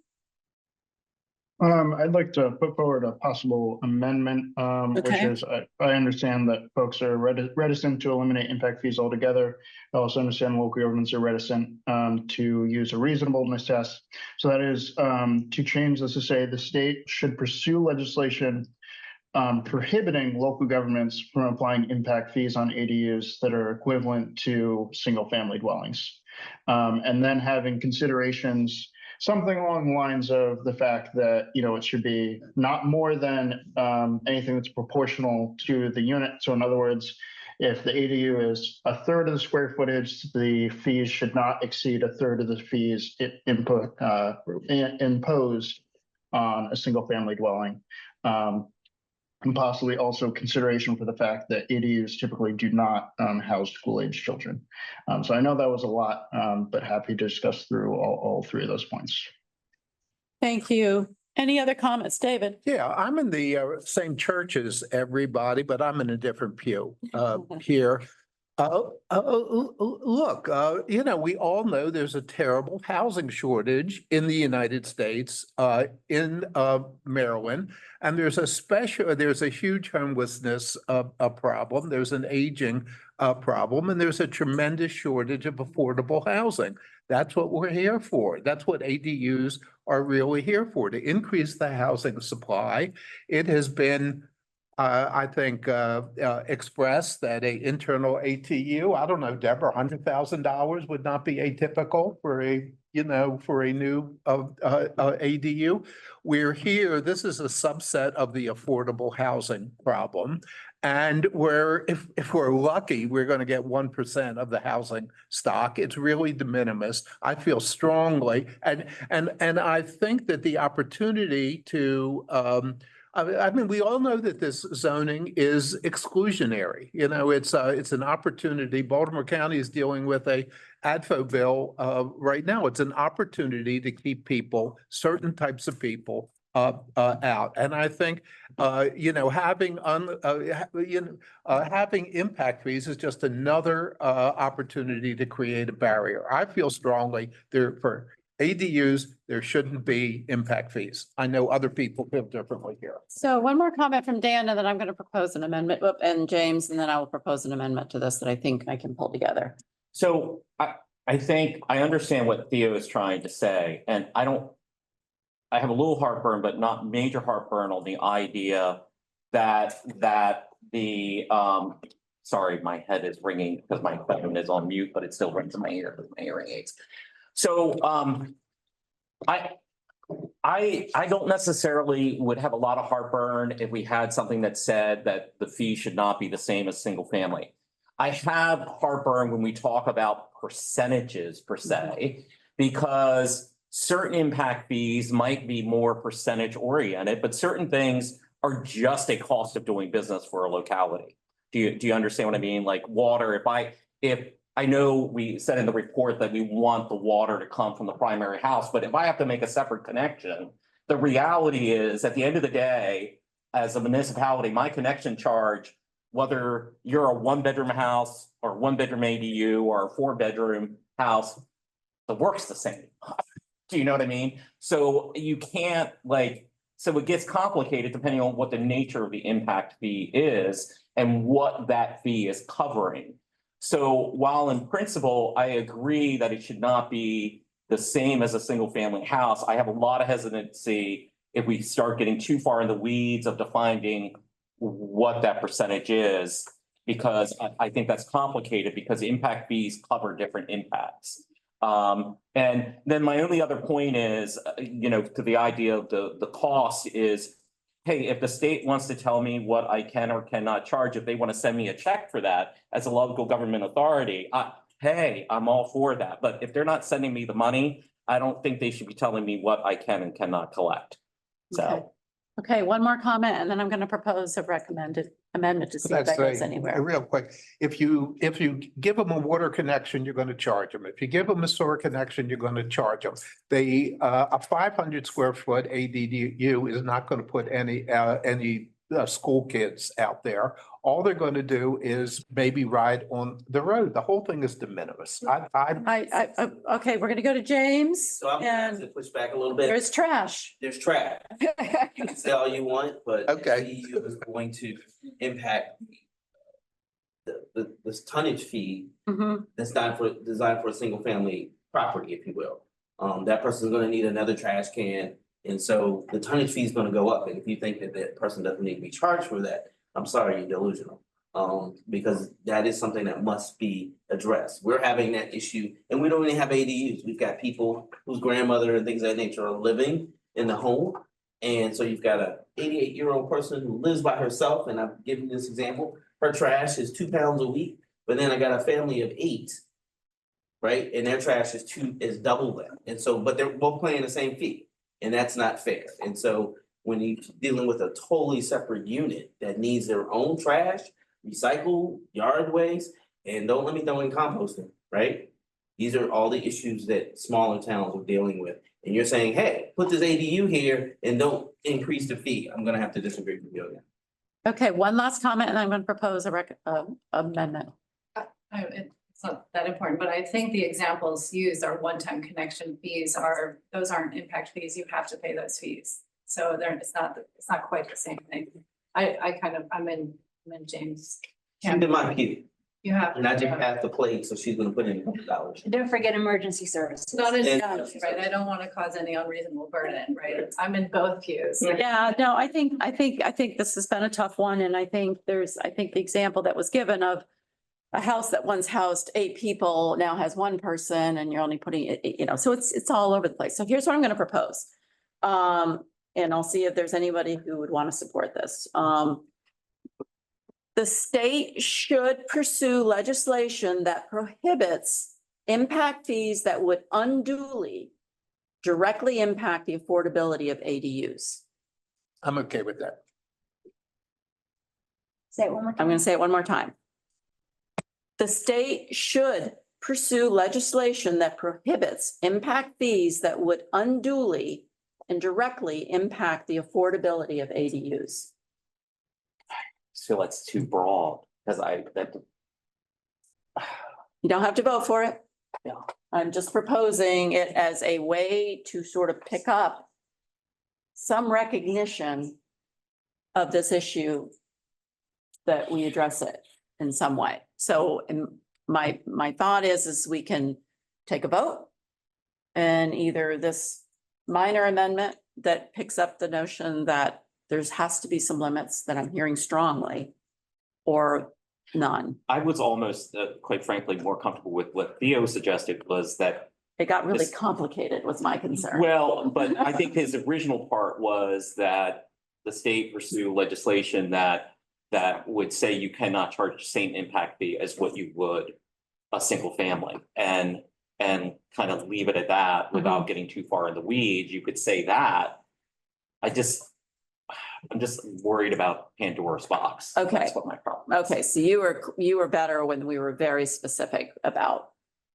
E: I'd like to put forward a possible amendment, which
A: Okay.
E: is, I understand that folks are reticent to eliminate impact fees altogether. I also understand local governments are reticent to use a reasonableness test. So that is to change this to say the state should pursue legislation prohibiting local governments from applying impact fees on ADUs that are equivalent to single-family dwellings. And then having considerations, something along the lines of the fact that, it should be not more than anything that's proportional to the unit. So in other words, if the ADU is a third of the square footage, the fees should not exceed a third of the fees imposed on a single-family dwelling. And possibly also consideration for the fact that ADUs typically do not house school-age children. So I know that was a lot, but happy to discuss through all three of those points.
A: Thank you. Any other comments, David?
B: Yeah, I'm in the same church as everybody, but I'm in a different pew here. Look, we all know there's a terrible housing shortage in the United States, in Maryland, and there's a huge homelessness problem. There's an aging problem, and there's a tremendous shortage of affordable housing. That's what we're here for. That's what ADUs are really here for, to increase the housing supply. It has been I think, expressed that a internal ATU, I don't know, Deborah, $100,000 would not be atypical for a new ADU. We're here, this is a subset of the affordable housing problem. And if we're lucky, we're going to get 1% of the housing stock. It's really de minimis. I feel strongly, and I think that the opportunity to I mean, we all know that this zoning is exclusionary. It's an opportunity. Baltimore County is dealing with a ADFO bill right now. It's an opportunity to keep certain types of people out. And I think, having impact fees is just another opportunity to create a barrier. I feel strongly for ADUs, there shouldn't be impact fees. I know other people feel differently here.
A: So one more comment from Dan, and then I'm going to propose an amendment, and James, and then I will propose an amendment to this that I think I can pull together.
F: So I think I understand what Theo is trying to say, and I have a little heartburn, but not major heartburn on the idea that the sorry, my head is ringing because my phone is on mute, but it still rings in my ear with my hearing aids. So I don't necessarily would have a lot of heartburn if we had something that said that the fee should not be the same as single family. I have heartburn when we talk about percentages per se, because certain impact fees might be more percentage oriented, but certain things are just a cost of doing business for a locality. Do you understand what I mean? Like water, if I know we said in the report that we want the water to come from the primary house, but if I have to make a separate connection, the reality is at the end of the day, as a municipality, my connection charge, whether you're a 1-bedroom house or 1-bedroom ADU or a 4-bedroom house, the work's the same. Do you know what I mean? So you can't so it gets complicated depending on what the nature of the impact fee is and what that fee is covering. So while in principle, I agree that it should not be the same as a single family house, I have a lot of hesitancy if we start getting too far in the weeds of defining what that percentage is, because I think that's complicated because impact fees cover different impacts. And then my only other point is, to the idea of the cost is, hey, if the state wants to tell me what I can or cannot charge, if they want to send me a check for that as a local government authority, hey, I'm all for that. But if they're not sending me the money, I don't think they should be telling me what I can and cannot collect. So.
A: Okay, one more comment, and then I'm going to propose a recommended amendment to see if
B: That's
A: that goes
B: a
A: anywhere.
B: real quick. If you give them a water connection, you're going to charge them. If you give them a sewer connection, you're going to charge them. A 500 square foot ADU is not going to put any school kids out there. All they're going to do is maybe ride on the road. The whole thing is de minimis.
A: Okay, we're gonna go to James
O: So I'm gonna have to
A: and
O: push back a little bit.
A: there's trash.
O: There's trash. You can say all you want, but.
B: Okay.
O: ADU is going to impact this tonnage fee
A: Mhm.
O: that's designed for a single family property, if you will. That person's gonna need another trash can. And so the tonnage fee is gonna go up. And if you think that that person doesn't need to be charged for that, I'm sorry, you're delusional. Because that is something that must be addressed. We're having that issue and we don't even have ADUs. We've got people whose grandmother and things of that nature are living in the home. And so you've got a 88-year-old person who lives by herself, and I'm giving this example, her trash is 2 pounds a week, but then I got a family of 8. Right, and their trash is double that, and so, but they're both paying the same fee, and that's not fair, and so. When you're dealing with a totally separate unit that needs their own trash, recycle, yard waste, and don't let me throw in composting, right? These are all the issues that smaller towns are dealing with. And you're saying, hey, put this ADU here and don't increase the fee. I'm gonna have to disagree with you on that.
A: Okay, one last comment and I'm gonna propose a amendment.
H: It's not that important, but I think the examples used are one-time connection fees those aren't impact fees. You have to pay those fees. So it's not quite the same thing. I'm in James.
O: She did my kid,
H: You have.
O: and I just passed the plate, so she's gonna put in $100.
J: Don't forget emergency services.
H: Not in,
O: And-
H: right, I don't want to cause any unreasonable burden, right? I'm in both pews.
A: Yeah, no, I think this has been a tough one, and I think the example that was given of a house that once housed 8 people now has 1 person, and you're only putting it, so it's all over the place. So here's what I'm gonna propose. And I'll see if there's anybody who would want to support this. The state should pursue legislation that prohibits impact fees that would unduly directly impact the affordability of ADUs.
B: I'm okay with that.
J: Say it one more
A: I'm
J: time.
A: going to say it one more time. The state should pursue legislation that prohibits impact fees that would unduly and directly impact the affordability of ADUs.
F: So that's too broad, because
A: You don't have to vote for it.
F: Yeah.
A: I'm just proposing it as a way to sort of pick up some recognition of this issue, that we address it in some way. So my thought is we can take a vote, and either this minor amendment that picks up the notion that has to be some limits that I'm hearing strongly, or none.
F: I was almost, quite frankly, more comfortable with what Theo suggested, was that,
A: It got really
F: This-
A: complicated was my concern.
F: well, but I think his original part was that the state pursue legislation that would say you cannot charge the same impact fee as what you would a single family, and kind of leave it at that without getting too far in the weeds. You could say that. I'm just worried about Pandora's box.
A: Okay.
F: That's what my problem is.
A: Okay, so you were better when we were very specific about,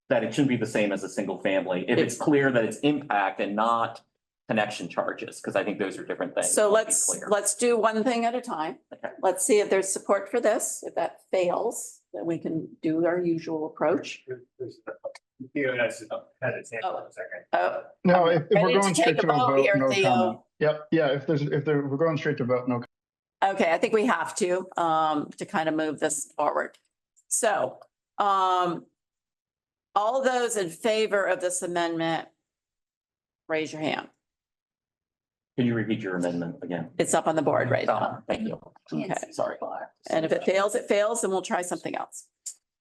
F: That it shouldn't be the same as a single family, if it's clear that it's impact and not connection charges, because I think those are different things.
A: so
F: Let's be clear.
A: let's do one thing at a time.
F: Okay.
A: Let's see if there's support for this. If that fails, then we can do our usual approach. Oh,
E: No, if
A: Ready
E: we're
A: to
E: going
A: take
E: straight
A: a
E: to a
A: vote
E: vote,
A: here,
E: no
A: Theo?
E: comment. Yep, yeah, we're going straight to vote, no.
A: okay, I think we have to kind of move this forward. So, all those in favor of this amendment, raise your hand.
F: Can you repeat your amendment again?
A: It's up on the board right now.
F: Thank you.
A: Okay,
F: Sorry.
A: and if it fails, then we'll try something else.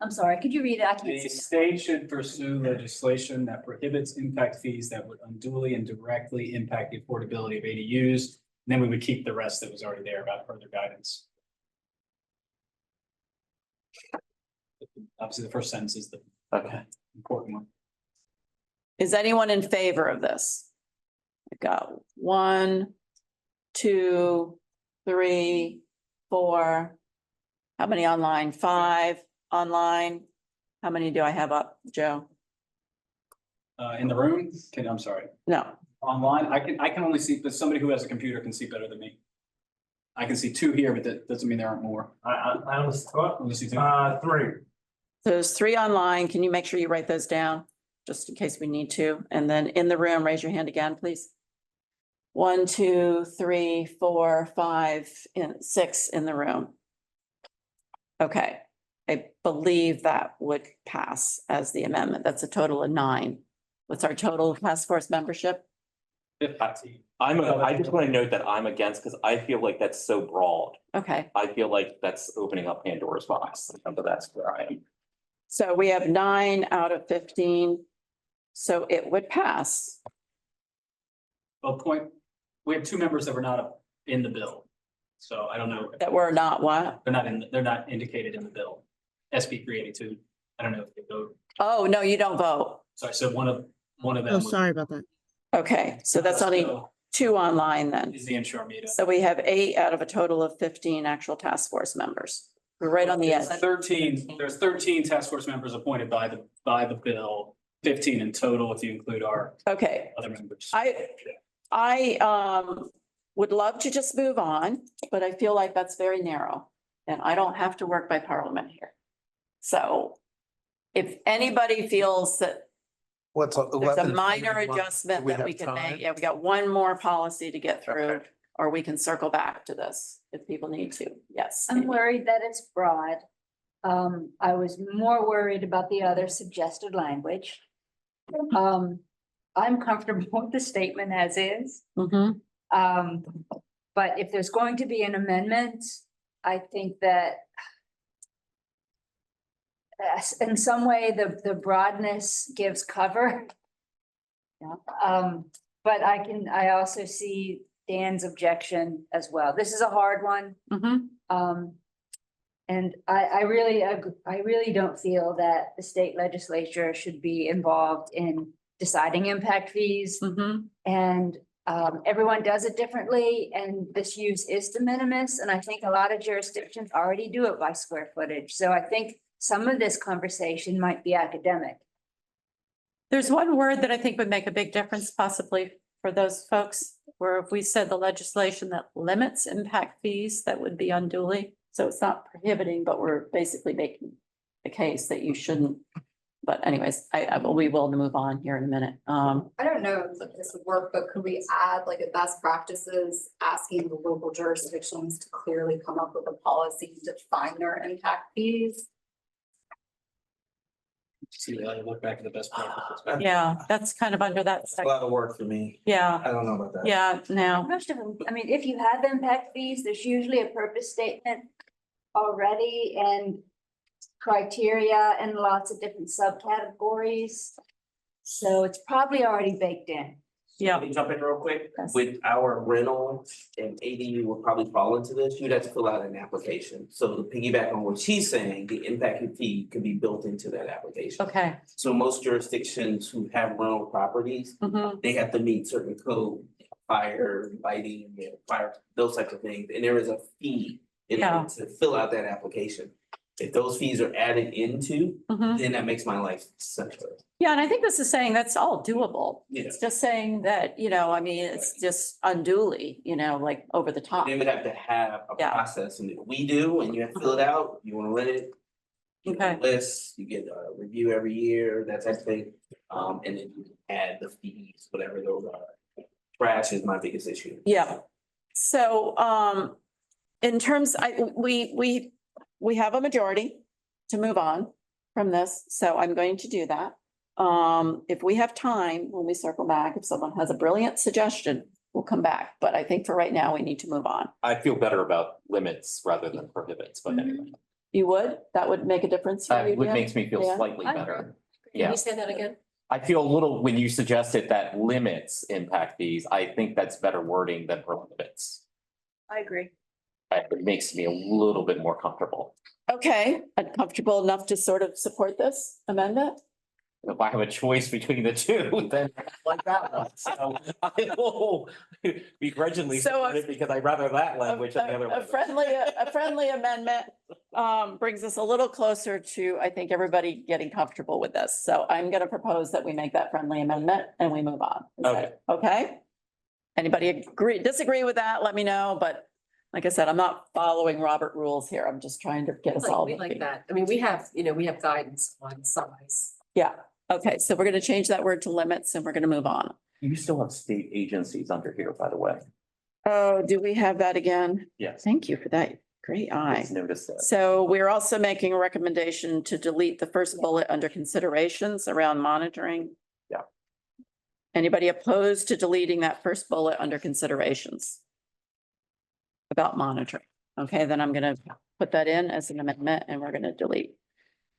J: I'm sorry, could you read it? I can't
C: The
J: see.
C: state should pursue legislation that prohibits impact fees that would unduly and directly impact the affordability of ADUs. And then we would keep the rest that was already there about further guidance. Obviously, the first sentence is the
F: Okay.
C: important one.
A: Is anyone in favor of this? I've got 1, 2, 3, 4, How many online? 5 online? How many do I have up, Joe?
C: In the room, I'm sorry,
A: No,
C: online, I can only see, but somebody who has a computer can see better than me. I can see 2 here, but that doesn't mean there aren't more.
K: I only,
C: Only see 2.
K: 3.
A: so there's 3 online. Can you make sure you write those down? Just in case we need to. And then in the room, raise your hand again, please. 1, 2, 3, 4, 5, 6 in the room. Okay, I believe that would pass as the amendment. That's a total of 9. What's our total task force membership?
F: I just want to note that I'm against, because I feel like that's so broad.
A: Okay,
F: I feel like that's opening up Pandora's box, but that's where I am.
A: so we have 9 out of 15. So it would pass.
C: Well, we have 2 members that were not in the bill. So I don't know,
A: That we're not what?
C: they're not indicated in the bill. SB 382, I don't know if they vote.
A: Oh, no, you don't vote.
C: Sorry, so one of them.
M: Oh,
C: was-
M: sorry about that.
A: Okay, so that's only 2 online then.
C: Is the inshore meter.
A: So we have 8 out of a total of 15 actual task force members. We're right on the edge.
C: There's 13 task force members appointed by the bill, 15 in total if you include our
A: Okay,
C: other members.
A: I would love to just move on, but I feel like that's very narrow. And I don't have to work by parliament here. So if anybody feels that
B: What's
A: there's a
B: 11?
A: minor adjustment
B: we
A: that we
B: have
A: can
B: time?
A: make, yeah, we got one more policy to get through.
B: Okay.
A: Or we can circle back to this if people need to, yes.
J: I'm worried that it's broad. I was more worried about the other suggested language. I'm comfortable with the statement as is.
A: Mhm.
J: But if there's going to be an amendment, I think that in some way, the broadness gives cover. Yeah. But I also see Dan's objection as well. This is a hard one.
A: Mhm.
J: And I really don't feel that the state legislature should be involved in deciding impact fees.
A: Mhm.
J: And everyone does it differently, and this use is de minimis, and I think a lot of jurisdictions already do it by square footage. So I think some of this conversation might be academic.
A: There's one word that I think would make a big difference possibly for those folks, where if we said the legislation that limits impact fees, that would be unduly. So it's not prohibiting, but we're basically making the case that you shouldn't. But anyways, we will move on here in a minute.
P: I don't know if this would work, but could we add like a best practices, asking the local jurisdictions to clearly come up with a policy to define their impact fees?
C: See, I look back at the best practices.
A: Yeah, that's kind of under that
O: It's a
A: section.
O: lot of work for me.
A: Yeah,
O: I don't know about that.
A: yeah, no.
J: Most of them, I mean, if you have impact fees, there's usually a purpose statement already and criteria and lots of different subcategories. So it's probably already baked in.
A: Yeah.
O: Let me jump in real quick.
A: Yes.
O: With our rental and ADU will probably fall into this. You'd have to fill out an application. So to piggyback on what she's saying, the impact fee can be built into that application.
A: Okay.
O: So most jurisdictions who have rental properties,
A: Mhm.
O: they have to meet certain code, fire, lighting, fire, those types of things. And there is a fee in
A: Yeah.
O: order to fill out that application. If those fees are added into,
A: Mhm.
O: then that makes my life simpler.
A: Yeah, and I think this is saying that's all doable.
O: Yeah.
A: It's just saying that, I mean, it's just unduly, like over the top.
O: They would have to have a
A: Yeah.
O: process, and we do, and you have to fill it out, you wanna rent it. You get a
A: Okay.
O: list, you get a review every year, that type of thing, and then you add the fees, whatever those are. Trash is my biggest issue.
A: Yeah. So, in terms, we have a majority to move on from this, so I'm going to do that. If we have time, when we circle back, if someone has a brilliant suggestion, we'll come back. But I think for right now, we need to move on.
F: I feel better about limits rather than prohibits, but anyway,
A: You would? That would make a difference for you,
F: it
A: Dan?
F: makes me feel
A: Yeah.
F: slightly
J: I
F: better.
D: Can
F: Yeah,
D: you say that again?
F: I feel a little, when you suggested that limits impact fees, I think that's better wording than prohibits.
J: I agree.
F: It makes me a little bit more comfortable.
A: Okay, I'm comfortable enough to sort of support this amendment?
F: if I have a choice between the two, then I like that one. So I will begrudgingly
A: So,
F: support it because I'd rather that language than the other
A: A
F: one.
A: friendly amendment brings us a little closer to, I think, everybody getting comfortable with this. So I'm gonna propose that we make that friendly amendment and we move on. Is that okay? Anybody disagree with that? Let me know, but like I said, I'm not following Robert rules here. I'm just trying to get us all.
D: We like that. I mean, we have guidance on size.
A: Yeah, okay, so we're gonna change that word to limits and we're gonna move on.
F: You still have state agencies under here, by the way.
A: Oh, do we have that again?
F: Yes.
A: Thank you for that. Great eye.
F: Just noticed that.
A: So we're also making a recommendation to delete the first bullet under considerations around monitoring.
F: Yeah.
A: Anybody opposed to deleting that first bullet under considerations? About monitoring. Okay, then I'm gonna put that in as an amendment and we're gonna delete.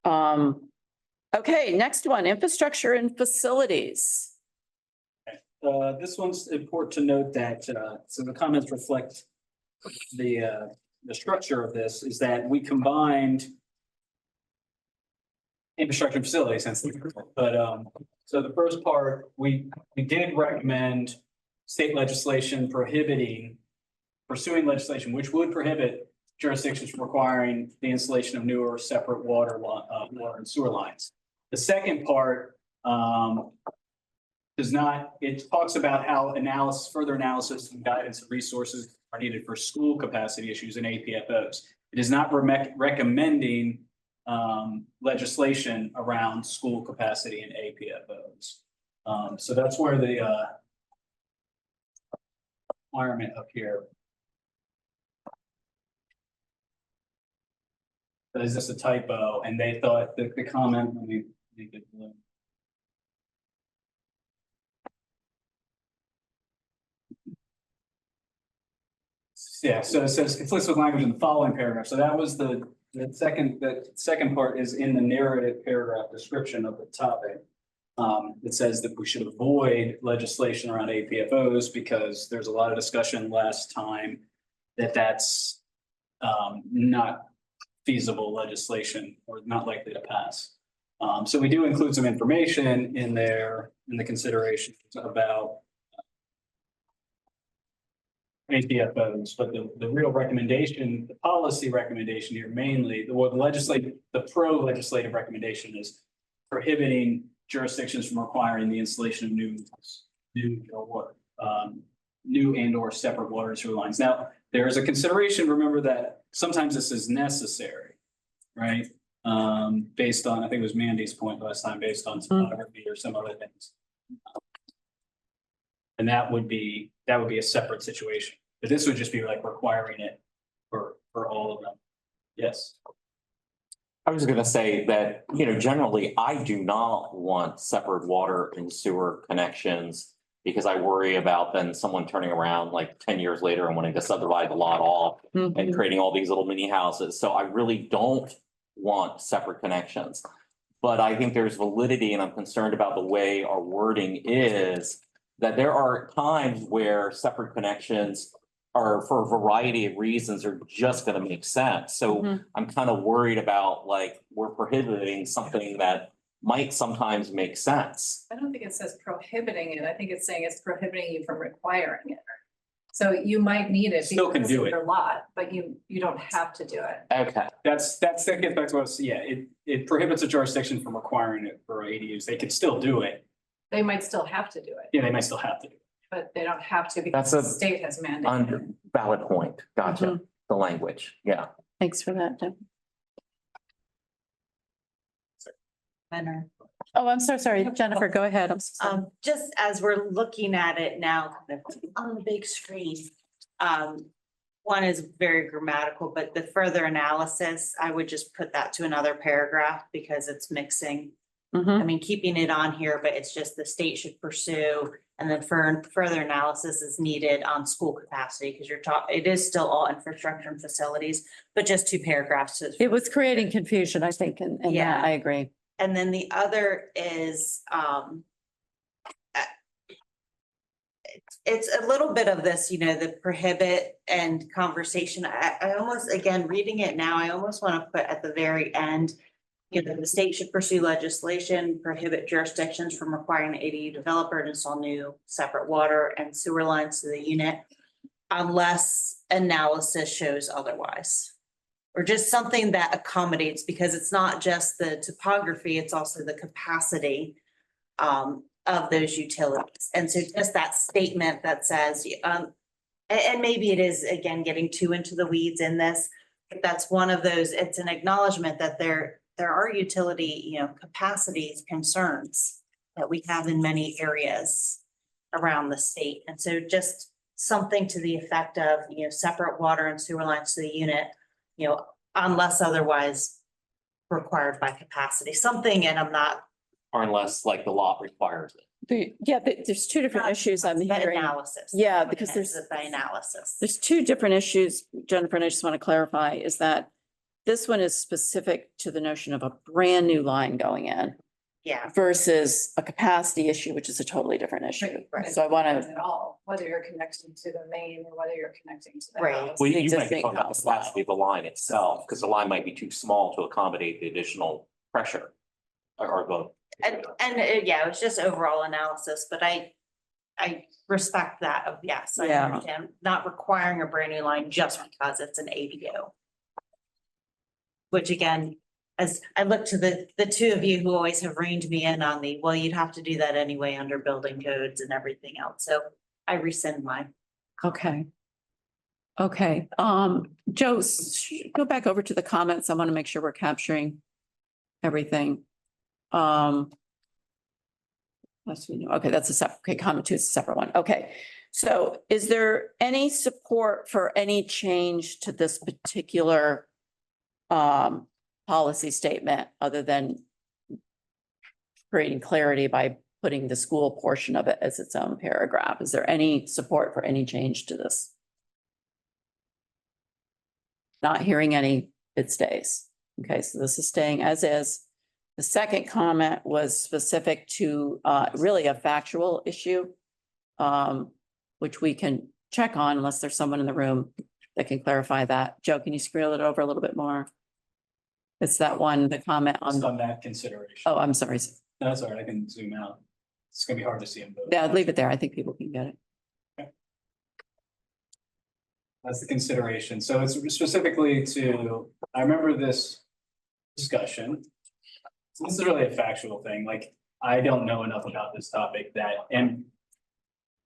A: Okay, next one, infrastructure and facilities.
C: This one's important to note that, so the comments reflect the structure of this is that we combined infrastructure and facilities, but, so the first part, we did recommend state legislation pursuing legislation, which would prohibit jurisdictions from requiring the installation of newer separate water and sewer lines. The second part, does not, it talks about how further analysis and guidance and resources are needed for school capacity issues and APFOs. It is not recommending legislation around school capacity and APFOs. So that's where the requirement up here. But is this a typo? And they thought the comment, let me make it blue. Yeah, so it says conflicts with language in the following paragraph. So that was the second part is in the narrative paragraph description of the topic. It says that we should avoid legislation around APFOs because there's a lot of discussion last time that that's not feasible legislation or not likely to pass. So we do include some information in there in the considerations about APFOs, but the real recommendation, the policy recommendation here mainly, the pro-legislative recommendation is prohibiting jurisdictions from requiring the installation of new and or separate water and sewer lines. Now, there is a consideration, remember that sometimes this is necessary, right? Based on, I think it was Mandy's point last time, based on topography or some other things. And that would be a separate situation, but this would just be like requiring it for all of them. Yes.
F: I was gonna say that, generally, I do not want separate water and sewer connections because I worry about then someone turning around like 10 years later and wanting to subdivide the lot off and creating all these little mini houses. So I really don't want separate connections. But I think there's validity, and I'm concerned about the way our wording is, that there are times where separate connections are, for a variety of reasons, are just gonna make sense. So I'm kind of worried about, like, we're prohibiting something that might sometimes make sense.
H: I don't think it says prohibiting it. I think it's saying it's prohibiting you from requiring it. So you might need it.
C: Still can
H: because
C: do
H: of
C: it.
H: your lot, but you don't have to do it.
F: Okay.
C: That gets back to what I was, yeah, it prohibits a jurisdiction from requiring it for ADUs. They could still do it.
H: They might still have to do it,
C: Yeah, they might still have to do it.
H: but they don't have to because the
F: That's a
H: state has mandated it.
F: Valid point. Gotcha. The language. Yeah.
A: Thanks for that, Jim.
I: Benner.
A: Oh, I'm so sorry. Jennifer, go ahead. I'm so sorry.
I: Just as we're looking at it now, kind of on the big screen. One is very grammatical, but the further analysis, I would just put that to another paragraph because it's mixing. I mean, keeping it on here, but it's just the state should pursue, and then further analysis is needed on school capacity, because it is still all infrastructure and facilities, but just 2 paragraphs.
A: It was creating confusion, I think, and
I: Yeah.
A: I agree.
I: And then the other is, it's a little bit of this, the prohibit and conversation. I almost, again, reading it now, I almost want to put at the very end, The state should pursue legislation, prohibit jurisdictions from requiring an ADU developer to install new separate water and sewer lines to the unit unless analysis shows otherwise. Or just something that accommodates, because it's not just the topography, it's also the capacity of those utilities. And so just that statement that says, and maybe it is, again, getting too into the weeds in this, but that's one of those, it's an acknowledgement that there are utility, capacities concerns that we have in many areas around the state. And so just something to the effect of, separate water and sewer lines to the unit, unless otherwise required by capacity, something, and I'm not.
F: Or unless like the law requires it.
A: There's two different issues I'm
I: The
A: hearing.
I: analysis.
A: Yeah, because
I: The analysis.
A: there's two different issues, Jennifer, and I just want to clarify, is that this one is specific to the notion of a brand new line going in
I: Yeah.
A: versus a capacity issue, which is a totally different issue.
H: Right.
A: So I want to,
H: At all, whether you're connecting to the main or whether you're connecting to the
I: Right.
H: house.
F: Well, you might be
A: existing
F: talking about
A: house
F: the capacity of the line itself, because the line might be too small to accommodate the additional pressure. Or the.
I: Yeah, it was just overall analysis, but I respect that of, yes, I
A: Yeah.
I: understand, not requiring a brand new line just because it's an ADU. Which again, as I look to the two of you who always have reined me in on the, well, you'd have to do that anyway under building codes and everything else, so I rescind mine.
A: okay. Okay, Joe, go back over to the comments. I want to make sure we're capturing everything. Okay, that's a separate, okay, comment two is a separate one. Okay. So is there any support for any change to this particular policy statement other than creating clarity by putting the school portion of it as its own paragraph? Is there any support for any change to this? Not hearing any, it stays. Okay, so this is staying as is. The second comment was specific to really a factual issue, which we can check on unless there's someone in the room that can clarify that. Joe, can you scroll it over a little bit more? It's that one, the comment
C: Just
A: on,
C: on that consideration.
A: oh, I'm sorry.
C: No, that's all right. I can zoom out. It's gonna be hard to see them both.
A: Yeah, leave it there. I think people can get it.
C: That's the consideration. So it's specifically to, I remember this discussion. So this is really a factual thing. Like, I don't know enough about this topic that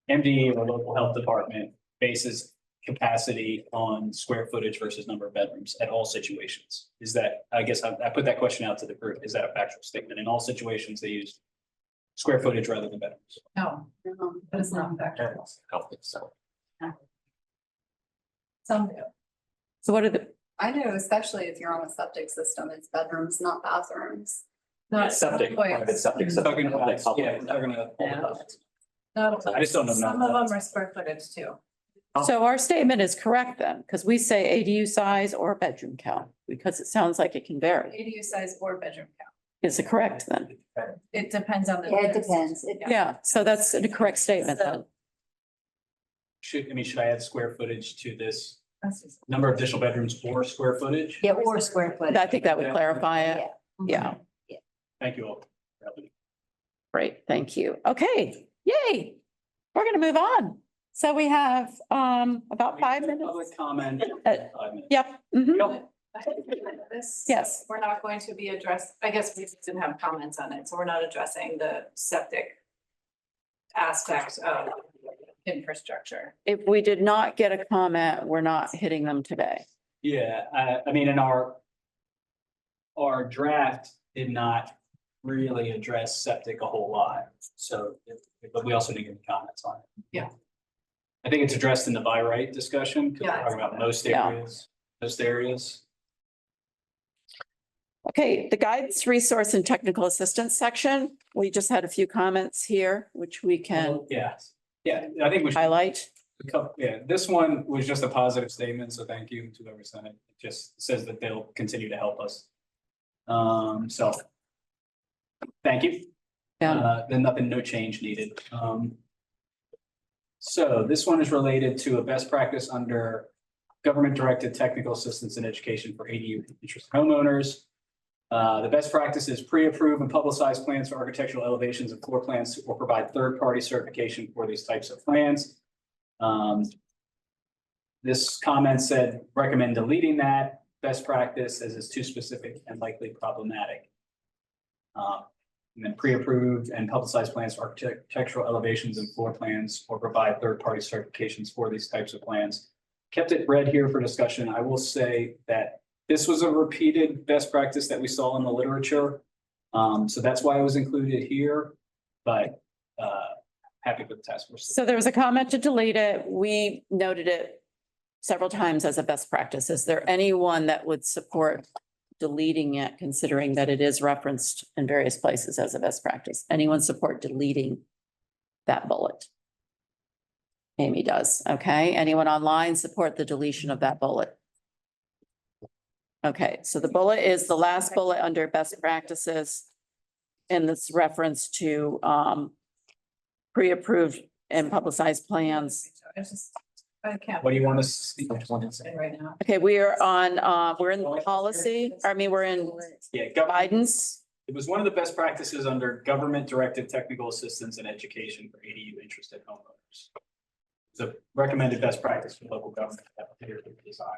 C: MD or local health department bases capacity on square footage versus number of bedrooms at all situations. Is that, I guess I put that question out to the group. Is that a factual statement? In all situations, they use square footage rather than bedrooms.
H: No, that is not factual.
F: I don't think so.
H: Some do.
A: So what are the,
P: I know, especially if you're on a septic system, it's bedrooms, not bathrooms.
H: Not
F: Septic, private septic.
C: Talking about,
F: Public.
C: yeah, they're gonna.
H: Not,
C: I just don't know.
H: some of them are square footage too.
A: so our statement is correct then, because we say ADU size or bedroom count, because it sounds like it can vary.
H: ADU size or bedroom count.
A: Is it correct then?
H: It depends on the.
J: Yeah, it depends.
A: Yeah, so that's the correct statement then.
C: Should I add square footage to this
H: That's just-
C: number of additional bedrooms or square footage?
J: Yeah, or square foot.
A: I think that would clarify it. Yeah,
C: Thank you all.
A: great, thank you. Okay, yay. We're gonna move on. So we have about 5 minutes.
C: Public comment.
A: Uh,
C: 5 minutes.
A: Yep. mhm.
C: Go.
H: This.
A: Yes.
H: We're not going to be addressed, I guess we didn't have comments on it, so we're not addressing the septic aspects of infrastructure.
A: If we did not get a comment, we're not hitting them today.
C: Yeah, I mean, in our draft did not really address septic a whole lot, so, but we also didn't get any comments on it.
H: Yeah.
C: I think it's addressed in the by right discussion, because we're
H: Yeah.
C: talking about most
A: Yeah.
C: areas.
A: Okay, the guidance, resource and technical assistance section, we just had a few comments here, which we can
C: Yeah, I think we should.
A: highlight.
C: Yeah, this one was just a positive statement, so thank you to whoever sent it. It just says that they'll continue to help us. So. Thank you.
A: Yeah,
C: Then nothing, no change needed. So this one is related to a best practice under government directed technical assistance and education for ADU interested homeowners. The best practice is pre-approve and publicize plans for architectural elevations and floor plans or provide third-party certification for these types of plans. This comment said, recommend deleting that best practice as it's too specific and likely problematic. And then pre-approved and publicized plans for architectural elevations and floor plans or provide third-party certifications for these types of plans. Kept it red here for discussion. I will say that this was a repeated best practice that we saw in the literature. So that's why it was included here, but happy with the task force.
A: So there was a comment to delete it. We noted it several times as a best practice. Is there anyone that would support deleting it, considering that it is referenced in various places as a best practice? Anyone support deleting that bullet? Amy does. Okay. Anyone online support the deletion of that bullet? Okay, so the bullet is the last bullet under best practices. And this reference to pre-approved and publicized plans.
H: I can't.
C: What do you want us to speak?
H: Right now.
A: Okay, we are on, we're in policy, we're in
C: Yeah,
A: guidance.
C: It was one of the best practices under government directed technical assistance and education for ADU interested homeowners. It's a recommended best practice for local government design.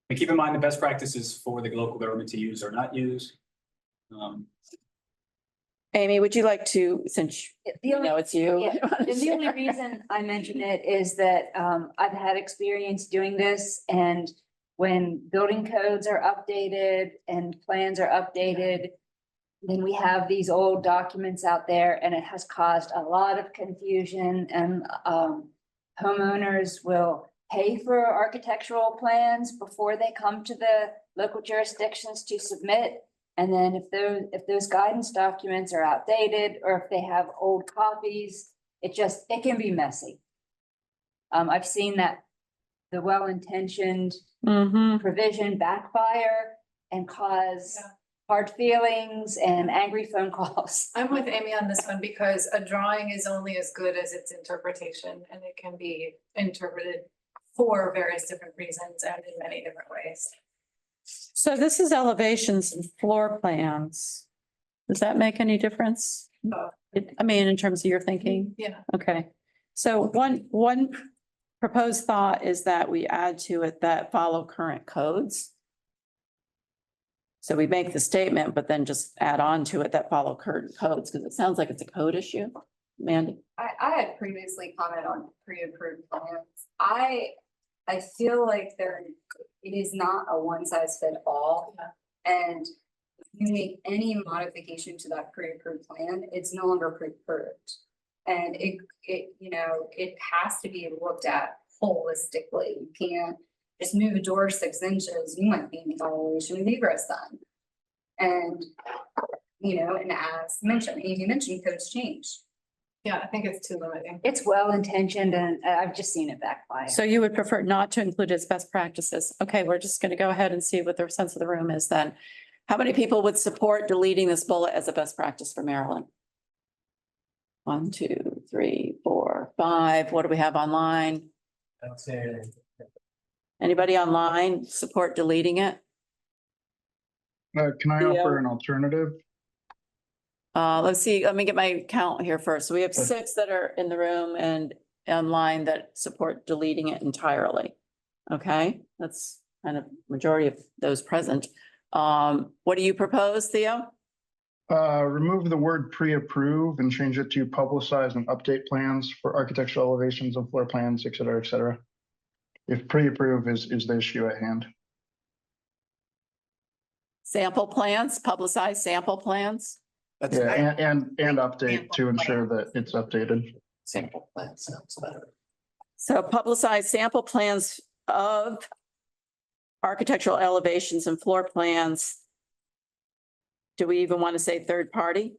C: And keep in mind the best practices for the local government to use or not use.
A: Amy, would you like to, since
J: The
A: you
J: only,
A: know it's you?
J: yeah, and the only reason I mention it is that I've had experience doing this, and when building codes are updated and plans are updated, then we have these old documents out there, and it has caused a lot of confusion, and homeowners will pay for architectural plans before they come to the local jurisdictions to submit. And then if those guidance documents are outdated, or if they have old copies, it can be messy. I've seen that the well-intentioned provision backfire and cause hard feelings and angry phone calls.
H: I'm with Amy on this one because a drawing is only as good as its interpretation, and it can be interpreted for various different reasons and in many different ways.
A: So this is elevations and floor plans. Does that make any difference? I mean, in terms of your thinking?
H: Yeah.
A: Okay, so one proposed thought is that we add to it that follow current codes. So we make the statement, but then just add on to it that follow current codes, because it sounds like it's a code issue. Mandy?
P: I had previously commented on pre-approved plans. I feel like it is not a one size fit all. And if you make any modification to that pre-approved plan, it's no longer pre-approved. And it has to be looked at holistically. You can't just move a door 6 inches, you might be in violation of egress then. And, and as mentioned, Amy mentioned codes change.
H: Yeah, I think it's too limiting.
J: It's well-intentioned, and I've just seen it backfire.
A: So you would prefer not to include it as best practices? Okay, we're just going to go ahead and see what the sense of the room is then. How many people would support deleting this bullet as a best practice for Maryland? 1, 2, 3, 4, 5. What do we have online?
K: I'd say
A: Anybody online support deleting it?
E: Can I offer an alternative?
A: Let's see, let me get my count here first. So we have 6 that are in the room and online that support deleting it entirely. Okay, that's kind of majority of those present. What do you propose, Theo?
E: Remove the word pre-approve and change it to publicize and update plans for architectural elevations and floor plans, et cetera, et cetera. If pre-approve is the issue at hand.
A: Sample plans, publicize sample plans?
E: Yeah, and update to ensure that it's updated.
F: Sample plan sounds better.
A: So publicize sample plans of architectural elevations and floor plans. Do we even want to say third party?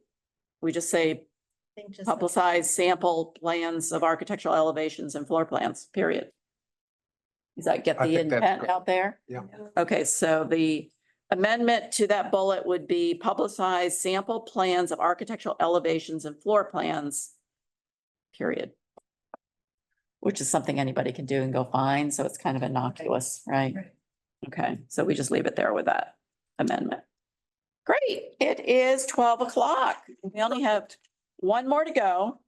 A: We just say publicize sample plans of architectural elevations and floor plans, period. Does that get
B: I
A: the
B: think that's
A: intent
B: good.
A: out there?
B: Yeah.
A: Okay, so the amendment to that bullet would be publicize sample plans of architectural elevations and floor plans, period. which is something anybody can do and go find, so it's kind of innocuous, right?
H: Right.
A: Okay, so we just leave it there with that amendment. Great, it is 12 o'clock. We only have one more to go.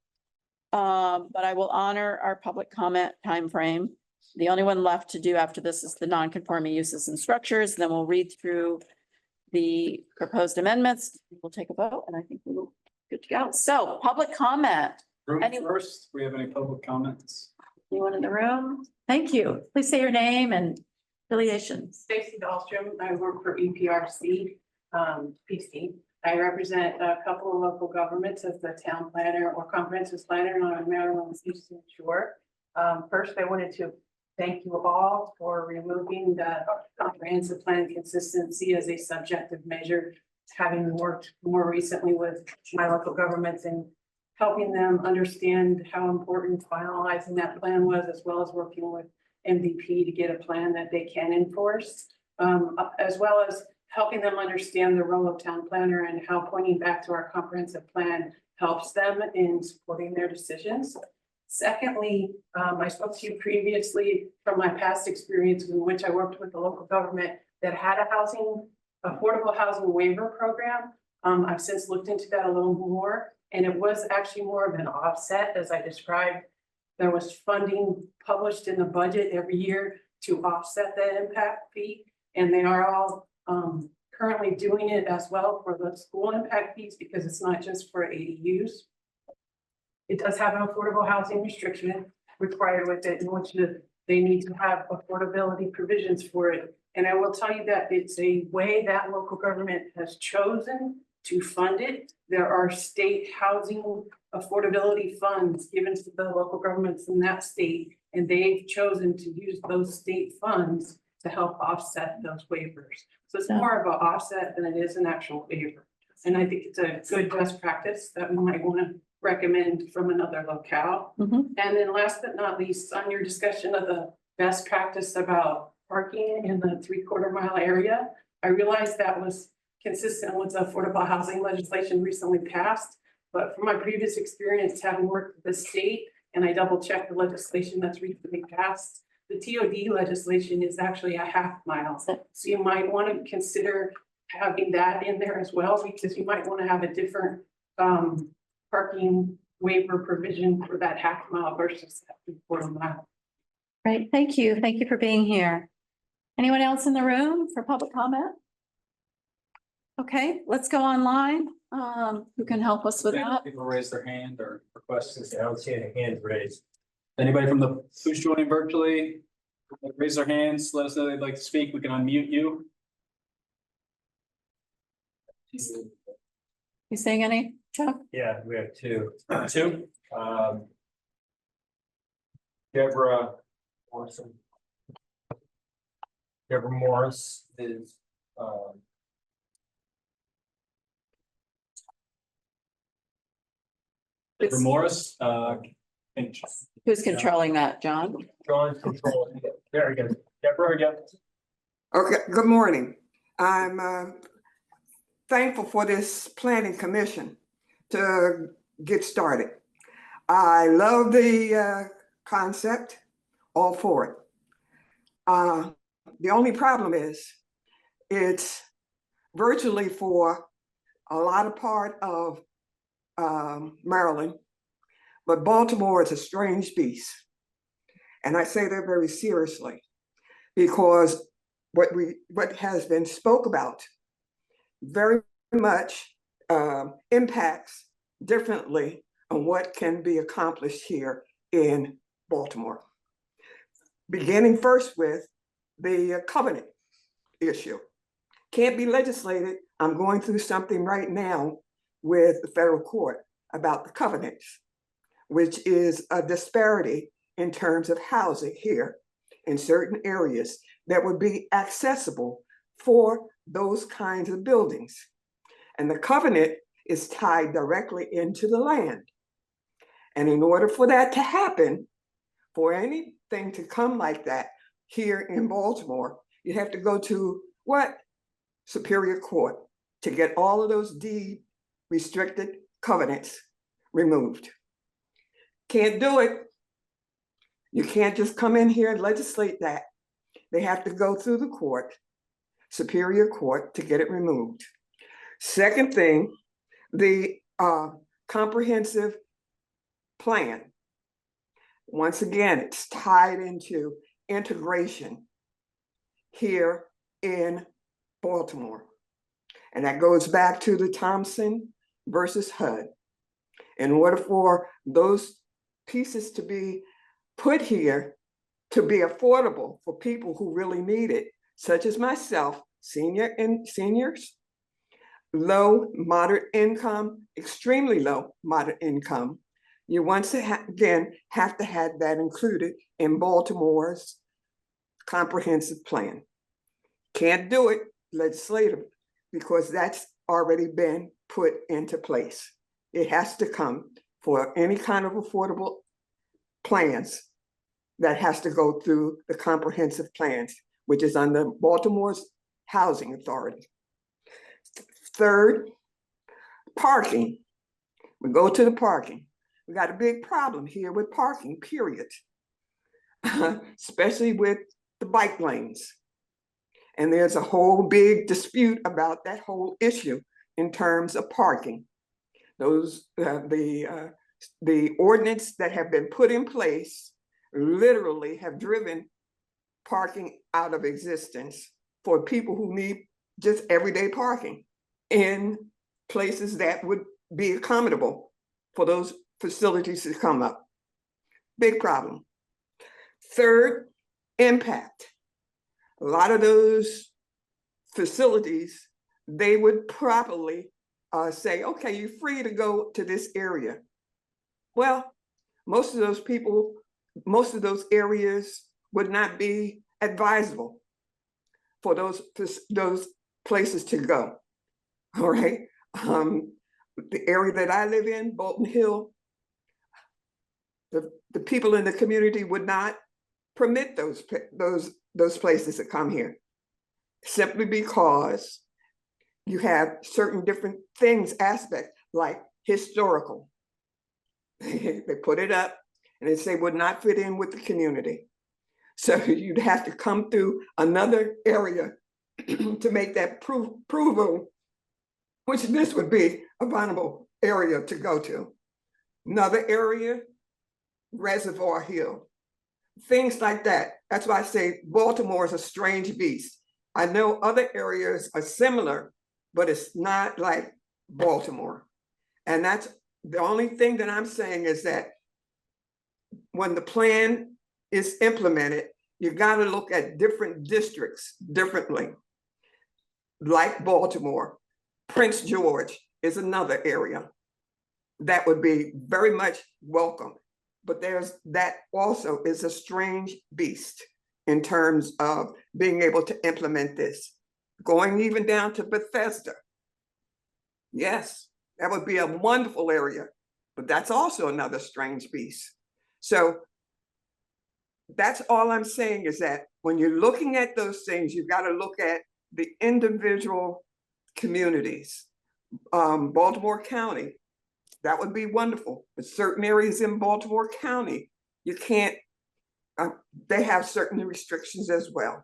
A: But I will honor our public comment timeframe. The only one left to do after this is the non-conforming uses and structures. Then we'll read through the proposed amendments. We'll take a vote and I think we'll good to go. So public comment.
C: Room
A: Any-
C: first, do we have any public comments?
A: Anyone in the room? Thank you. Please say your name and affiliations.
Q: Stacy Dahlstrom, I work for EPRC, PC. I represent a couple of local governments as the town planner or comprehensive planner on Maryland's Eastern Shore. First, I wanted to thank you all for removing the comprehensive plan consistency as a subjective measure. Having worked more recently with my local governments and helping them understand how important finalizing that plan was, as well as working with MVP to get a plan that they can enforce, as well as helping them understand the role of town planner and how pointing back to our comprehensive plan helps them in supporting their decisions. Secondly, I spoke to you previously from my past experience in which I worked with the local government that had a affordable housing waiver program. I've since looked into that a little more, and it was actually more of an offset, as I described. There was funding published in the budget every year to offset the impact fee, and they are all currently doing it as well for the school impact fees because it's not just for ADUs. It does have an affordable housing restriction required with it, in which they need to have affordability provisions for it. And I will tell you that it's a way that local government has chosen to fund it. There are state housing affordability funds given to the local governments in that state, and they've chosen to use those state funds to help offset those waivers. So it's more of an offset than it is an actual waiver. And I think it's a good best practice that we might want to recommend from another locale. And then last but not least, on your discussion of the best practice about parking in the 3/4 mile area, I realized that was consistent with the affordable housing legislation recently passed. But from my previous experience, having worked with the state, and I double checked the legislation that's recently passed, the TOD legislation is actually a 1/2 mile. So you might want to consider having that in there as well, because you might want to have a different parking waiver provision for that 1/2 mile versus that 3/4 mile.
A: Great, thank you. Thank you for being here. Anyone else in the room for public comment? Okay, let's go online. Who can help us with that?
C: People raise their hand or request.
K: I don't see any hands raised.
C: Anybody from who's joining virtually, raise their hands, let us know they'd like to speak. We can unmute you.
A: You saying any, Chuck?
K: Yeah, we have two. Deborah Morrison. Deborah Morris is,
C: Deborah Morris,
A: Who's controlling that, John?
K: John's controlling it. Very good. Deborah, again.
R: Okay, good morning. I'm thankful for this planning commission to get started. I love the concept, all for it. The only problem is it's virtually for a lot of part of Maryland, but Baltimore is a strange beast. And I say that very seriously because what has been spoke about very much impacts differently on what can be accomplished here in Baltimore. Beginning first with the covenant issue. Can't be legislated. I'm going through something right now with the federal court about the covenants, which is a disparity in terms of housing here in certain areas that would be accessible for those kinds of buildings. And the covenant is tied directly into the land. And in order for that to happen, for anything to come like that here in Baltimore, you have to go to what? Superior Court to get all of those deed restricted covenants removed. Can't do it. You can't just come in here and legislate that. They have to go through the court, Superior Court, to get it removed. Second thing, the comprehensive plan. Once again, it's tied into integration here in Baltimore. And that goes back to the Thompson versus HUD. In order for those pieces to be put here to be affordable for people who really need it, such as myself, seniors, low, moderate income, extremely low, moderate income, you once again have to have that included in Baltimore's comprehensive plan. Can't do it legislatively because that's already been put into place. It has to come for any kind of affordable plans that has to go through the comprehensive plans, which is under Baltimore's Housing Authority. Third, parking. We go to the parking. We got a big problem here with parking, period. Especially with the bike lanes. And there's a whole big dispute about that whole issue in terms of parking. Those, the ordinance that have been put in place literally have driven parking out of existence for people who need just everyday parking in places that would be accommodable for those facilities to come up. Big problem. Third, impact. A lot of those facilities, they would properly say, okay, you're free to go to this area. Well, most of those people, most of those areas would not be advisable for those places to go. All right. The area that I live in, Bolton Hill, the people in the community would not permit those places to come here, simply because you have certain different things, aspects like historical. They put it up and they say would not fit in with the community. So you'd have to come through another area to make that provable, which this would be a vulnerable area to go to. Another area, Reservoir Hill. Things like that. That's why I say Baltimore is a strange beast. I know other areas are similar, but it's not like Baltimore. And that's the only thing that I'm saying is that when the plan is implemented, you got to look at different districts differently. Like Baltimore, Prince George is another area that would be very much welcome. But that also is a strange beast in terms of being able to implement this. Going even down to Bethesda. Yes, that would be a wonderful area, but that's also another strange beast. So that's all I'm saying is that when you're looking at those things, you've got to look at the individual communities. Baltimore County, that would be wonderful, but certain areas in Baltimore County, you can't, they have certain restrictions as well.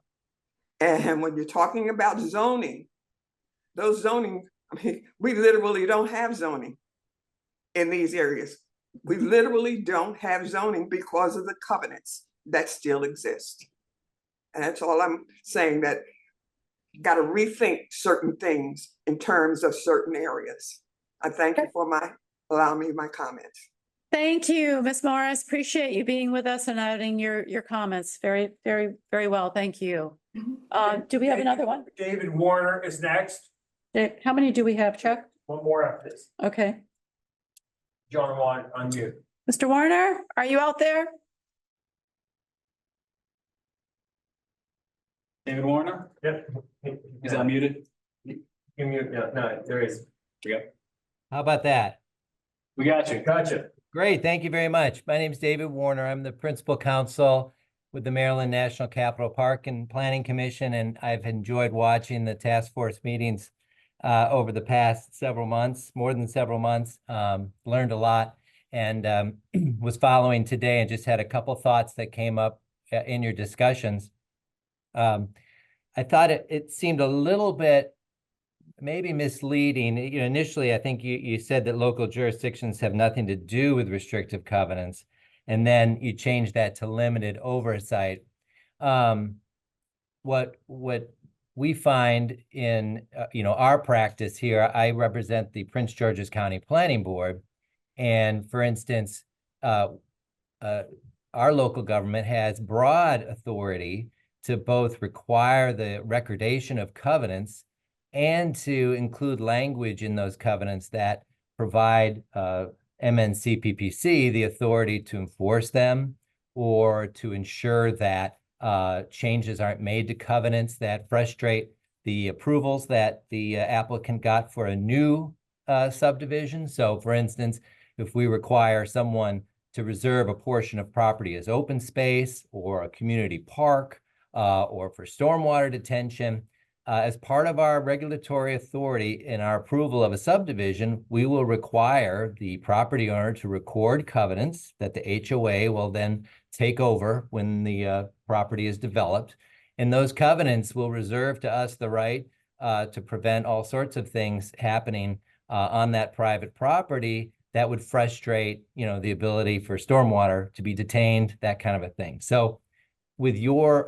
R: And when you're talking about zoning, those zoning, I mean, we literally don't have zoning in these areas. We literally don't have zoning because of the covenants that still exist. And that's all I'm saying, that you got to rethink certain things in terms of certain areas. I thank you for allowing me my comments.
A: Thank you, Ms. Morris. Appreciate you being with us and adding your comments. Very, very, very well. Thank you. Do we have another one?
K: David Warner is next.
A: How many do we have, Chuck?
K: One more after this.
A: Okay.
K: John, on you.
A: Mr. Warner, are you out there?
C: David Warner,
K: Yep.
C: is that muted?
K: You mute, yeah, no, there is.
C: We go.
S: How about that?
C: We got you.
K: Gotcha.
S: Great, thank you very much. My name is David Warner. I'm the principal counsel with the Maryland National Capital Park and Planning Commission, and I've enjoyed watching the task force meetings over the past several months, more than several months, learned a lot. and was following today and just had a couple thoughts that came up in your discussions. I thought it seemed a little bit maybe misleading. You know, initially, I think you said that local jurisdictions have nothing to do with restrictive covenants, and then you changed that to limited oversight. What we find in our practice here, I represent the Prince George's County Planning Board, and for instance, our local government has broad authority to both require the recordation of covenants and to include language in those covenants that provide MNCPPC the authority to enforce them or to ensure that changes aren't made to covenants that frustrate the approvals that the applicant got for a new subdivision. So for instance, if we require someone to reserve a portion of property as open space or a community park or for stormwater detention, as part of our regulatory authority in our approval of a subdivision, we will require the property owner to record covenants that the HOA will then take over when the property is developed. And those covenants will reserve to us the right to prevent all sorts of things happening on that private property that would frustrate, the ability for stormwater to be detained, that kind of a thing. So with your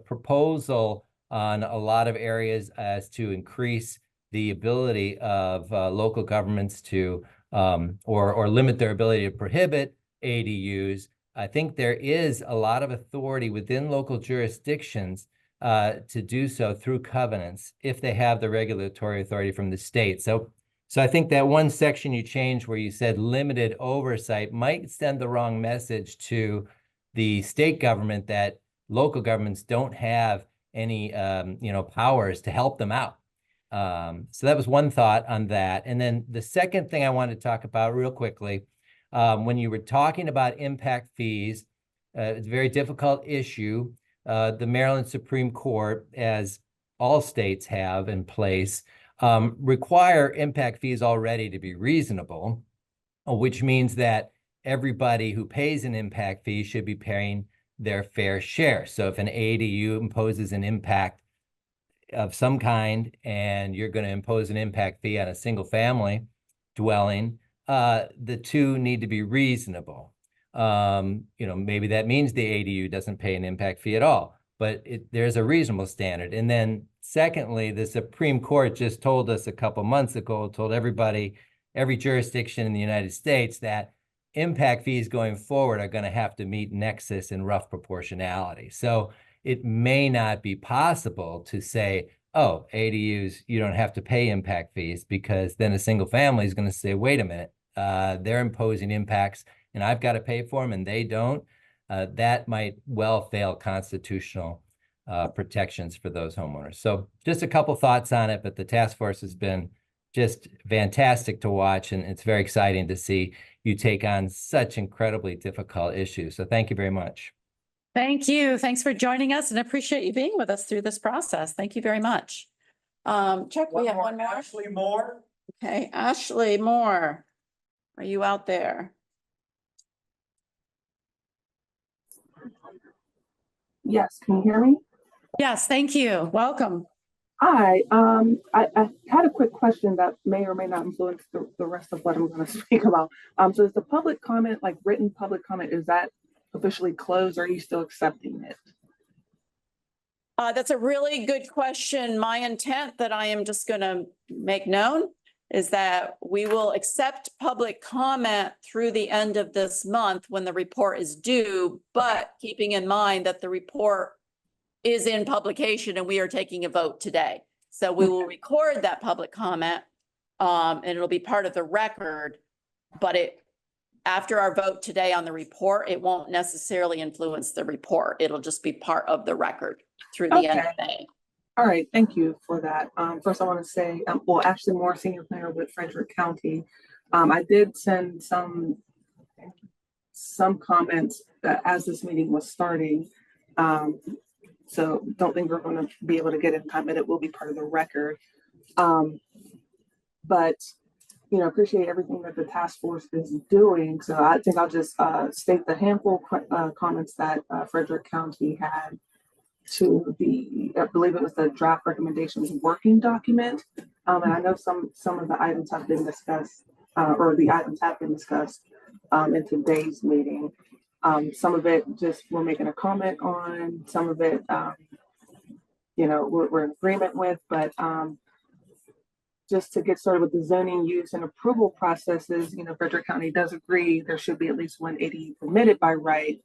S: proposal on a lot of areas as to increase the ability of local governments to or limit their ability to prohibit ADUs, I think there is a lot of authority within local jurisdictions to do so through covenants if they have the regulatory authority from the state. So I think that one section you changed where you said limited oversight might send the wrong message to the state government that local governments don't have any powers to help them out. So that was one thought on that. And then the second thing I wanted to talk about real quickly, when you were talking about impact fees, it's a very difficult issue. The Maryland Supreme Court, as all states have in place, require impact fees already to be reasonable, which means that everybody who pays an impact fee should be paying their fair share. So if an ADU imposes an impact of some kind and you're going to impose an impact fee on a single family dwelling, the two need to be reasonable. Maybe that means the ADU doesn't pay an impact fee at all, but there's a reasonable standard. And then secondly, the Supreme Court just told us a couple months ago, told everybody, every jurisdiction in the United States that impact fees going forward are going to have to meet nexus and rough proportionality. So it may not be possible to say, oh, ADUs, you don't have to pay impact fees, because then a single family is going to say, wait a minute, they're imposing impacts and I've got to pay for them and they don't. That might well fail constitutional protections for those homeowners. So just a couple thoughts on it, but the task force has been just fantastic to watch, and it's very exciting to see you take on such incredibly difficult issues. So thank you very much.
A: Thank you. Thanks for joining us, and appreciate you being with us through this process. Thank you very much. Chuck, we have one more.
K: Ashley Moore.
A: Okay, Ashley Moore, are you out there?
T: Yes, can you hear me?
A: Yes, thank you. Welcome.
T: Hi, I had a quick question that may or may not influence the rest of what I'm going to speak about. So is the public comment, like written public comment, is that officially closed, or are you still accepting it?
A: That's a really good question. My intent that I am just going to make known is that we will accept public comment through the end of this month when the report is due, but keeping in mind that the report is in publication and we are taking a vote today. So we will record that public comment and it'll be part of the record, but after our vote today on the report, it won't necessarily influence the report. It'll just be part of the record through the end of May.
T: All right, thank you for that. First I want to say, well, Ashley Moore, senior planner with Frederick County. I did send some comments as this meeting was starting. So don't think we're going to be able to get it in time, but it will be part of the record. But appreciate everything that the task force is doing. So I think I'll just state the handful comments that Frederick County had to the, I believe it was the draft recommendations working document. And I know some of the items have been discussed, or the items have been discussed in today's meeting. Some of it just we're making a comment on, some of it, we're in agreement with, but just to get started with the zoning use and approval processes, Frederick County does agree there should be at least one ADU permitted by right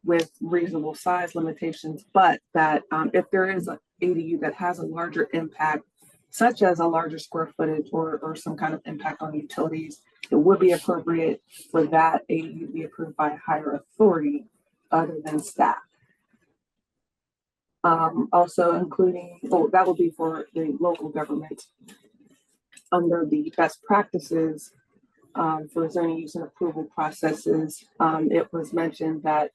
T: with reasonable size limitations, but that if there is an ADU that has a larger impact, such as a larger square footage or some kind of impact on utilities, it would be appropriate for that ADU to be approved by a higher authority other than staff. Also including, that will be for the local government. Under the best practices for zoning use and approval processes, it was mentioned that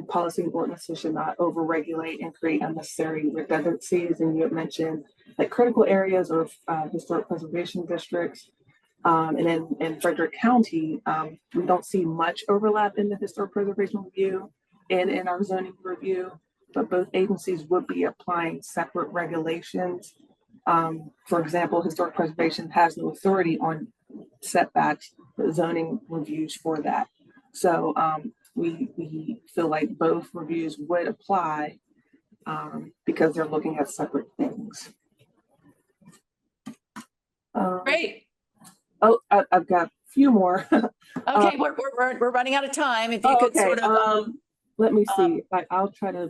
T: policy and ordinances should not overregulate and create unnecessary redundancies. And you had mentioned like critical areas or historic preservation districts. And in Frederick County, we don't see much overlap in the historic preservation review and in our zoning review, but both agencies would be applying separate regulations. For example, historic preservation has no authority on setbacks, but zoning reviews for that. So we feel like both reviews would apply because they're looking at separate things.
A: Great.
T: Oh, I've got a few more.
A: Okay, we're running out of time. If you could sort of
T: let me see. I'll try to